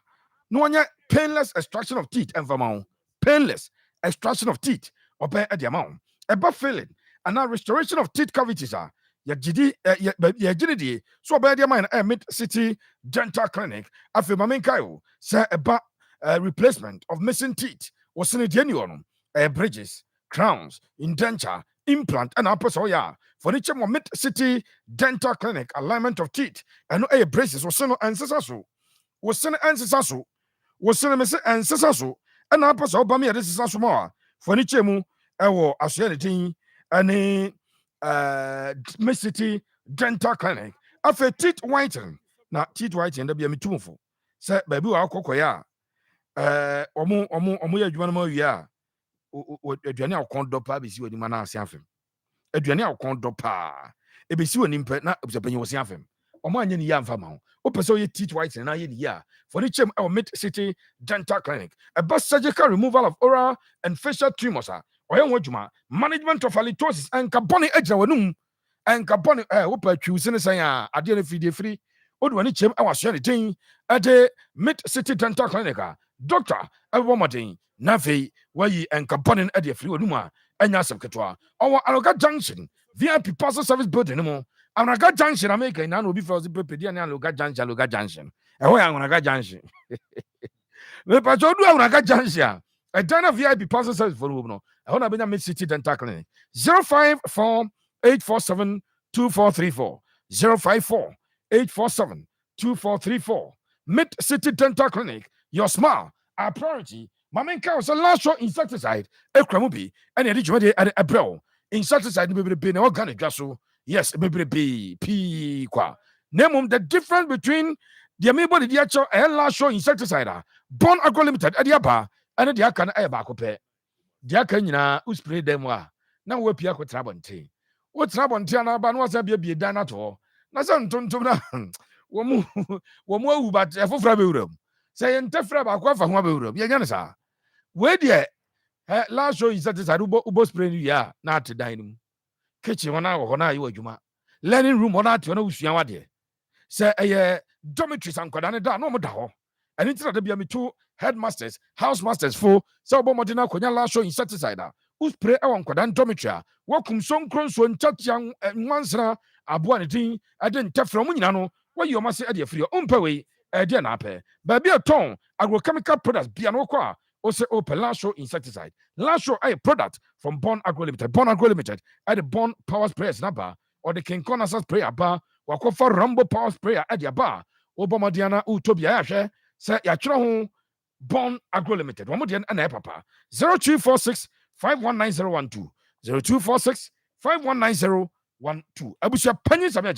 No onya painless extraction of teeth enfama. Painless extraction of teeth or pay at the amount. A buff filling and now restoration of teeth cavities are yagidi so by the mind Mid City Dental Clinic. After Mamin Kayo say about replacement of missing teeth was in the bridges, crowns, indenture, implant, and upper soya. Furniture Mid City Dental Clinic, alignment of teeth, and no braces was no ancestors was sent ancestors was sent ancestors. And I pass over me. This is a small furniture. Ewo assuredly any Mid City Dental Clinic. After teeth whitening, na teeth whitening. There be a mitumfo. Say baby, wa kokoya. Omu ya juma mo ya. Eduane akondo pa bisi woni mana asiafem. Eduane akondo pa. E bisi woni mpe na obusapanyi wo asiafem. Omo anye ni ya mfa ma ho. Opeso ye teeth whitening na ye ni ya. Furniture our Mid City Dental Clinic. A best surgical removal of oral and facial tumors. Management of halitosis and carbonic exawanum and carbonic whoop choosing say adhere free. Odwani chem our sharing at the Mid City Dental Clinic. Doctor Elwomadin Navi Wayi and carbonic at the free numa and Yasam Katwa. Our Aloga Junction VIP parcel service building no. Aloga Junction America now will be for the Pedia and Aloga Junction. And where I'm gonna junction. Me pacho do Aloga Junction. A Dana VIP parcel service for Runo. I want to be Mid City Dental Clinic. 054-847-2434. 054-847-2434. Mid City Dental Clinic. Your smile, our priority. Mamenka was a last shot insecticide. Ekramubi and Edijumade at a bro. Insecticide may be an organic gaso. Yes, maybe be qua. Name the difference between the amoeba the actual and last show insecticide. Born Agro Limited at the Aba and the Akan Abacope. The Akan spray them wa. Now we're Piaco Trabonte. What's Trabontiana Ban was a baby done at all. Nazan Tontona. Womo, but a full say and Tefra Aquafa Wabu, Yanasa. Where dear last show insecticide Ubo spray ya, not to dining. Kitchen 1 hour, 1 hour, Juma. Learning room 1 hour to know Shiawadi. sɛ ɛyɛ dormitories ankwadaa ne da na ɔmo da hɔ ɛne ntina da bia metu headmasters house masters fo sɛ wɔbɔ mmɔden akɔnya laso insecticide a wospray ɛwɔ nkwadaa dormitory a wɔkum sonkro nsuo ntatea nwansena aboa ne din ɛde ntɛfrɛ ɔmo nyina no wɔyi ɔmo ase ɛde afiri ɔmpɛ wei ɛdeɛ na apɛ baabi a tɔn agrochemical products bia no wokɔ a ɔsɛ ɔpɛ laso insecticide laso ɛyɛ product from Bond Agro Limited ɛde Bond power sprayers naba ɔde kinkon nasa spray aba wakɔfa Rambo power sprayer ɛde aba ɔbɔ mmɔden na utopia yɛahwɛ sɛ yɛatwerɛ ho Bond Agro Limited wɔn mo deɛ ɛna ɛpapa 0246 519012 0246 519012 abusua panyin sɛbɛ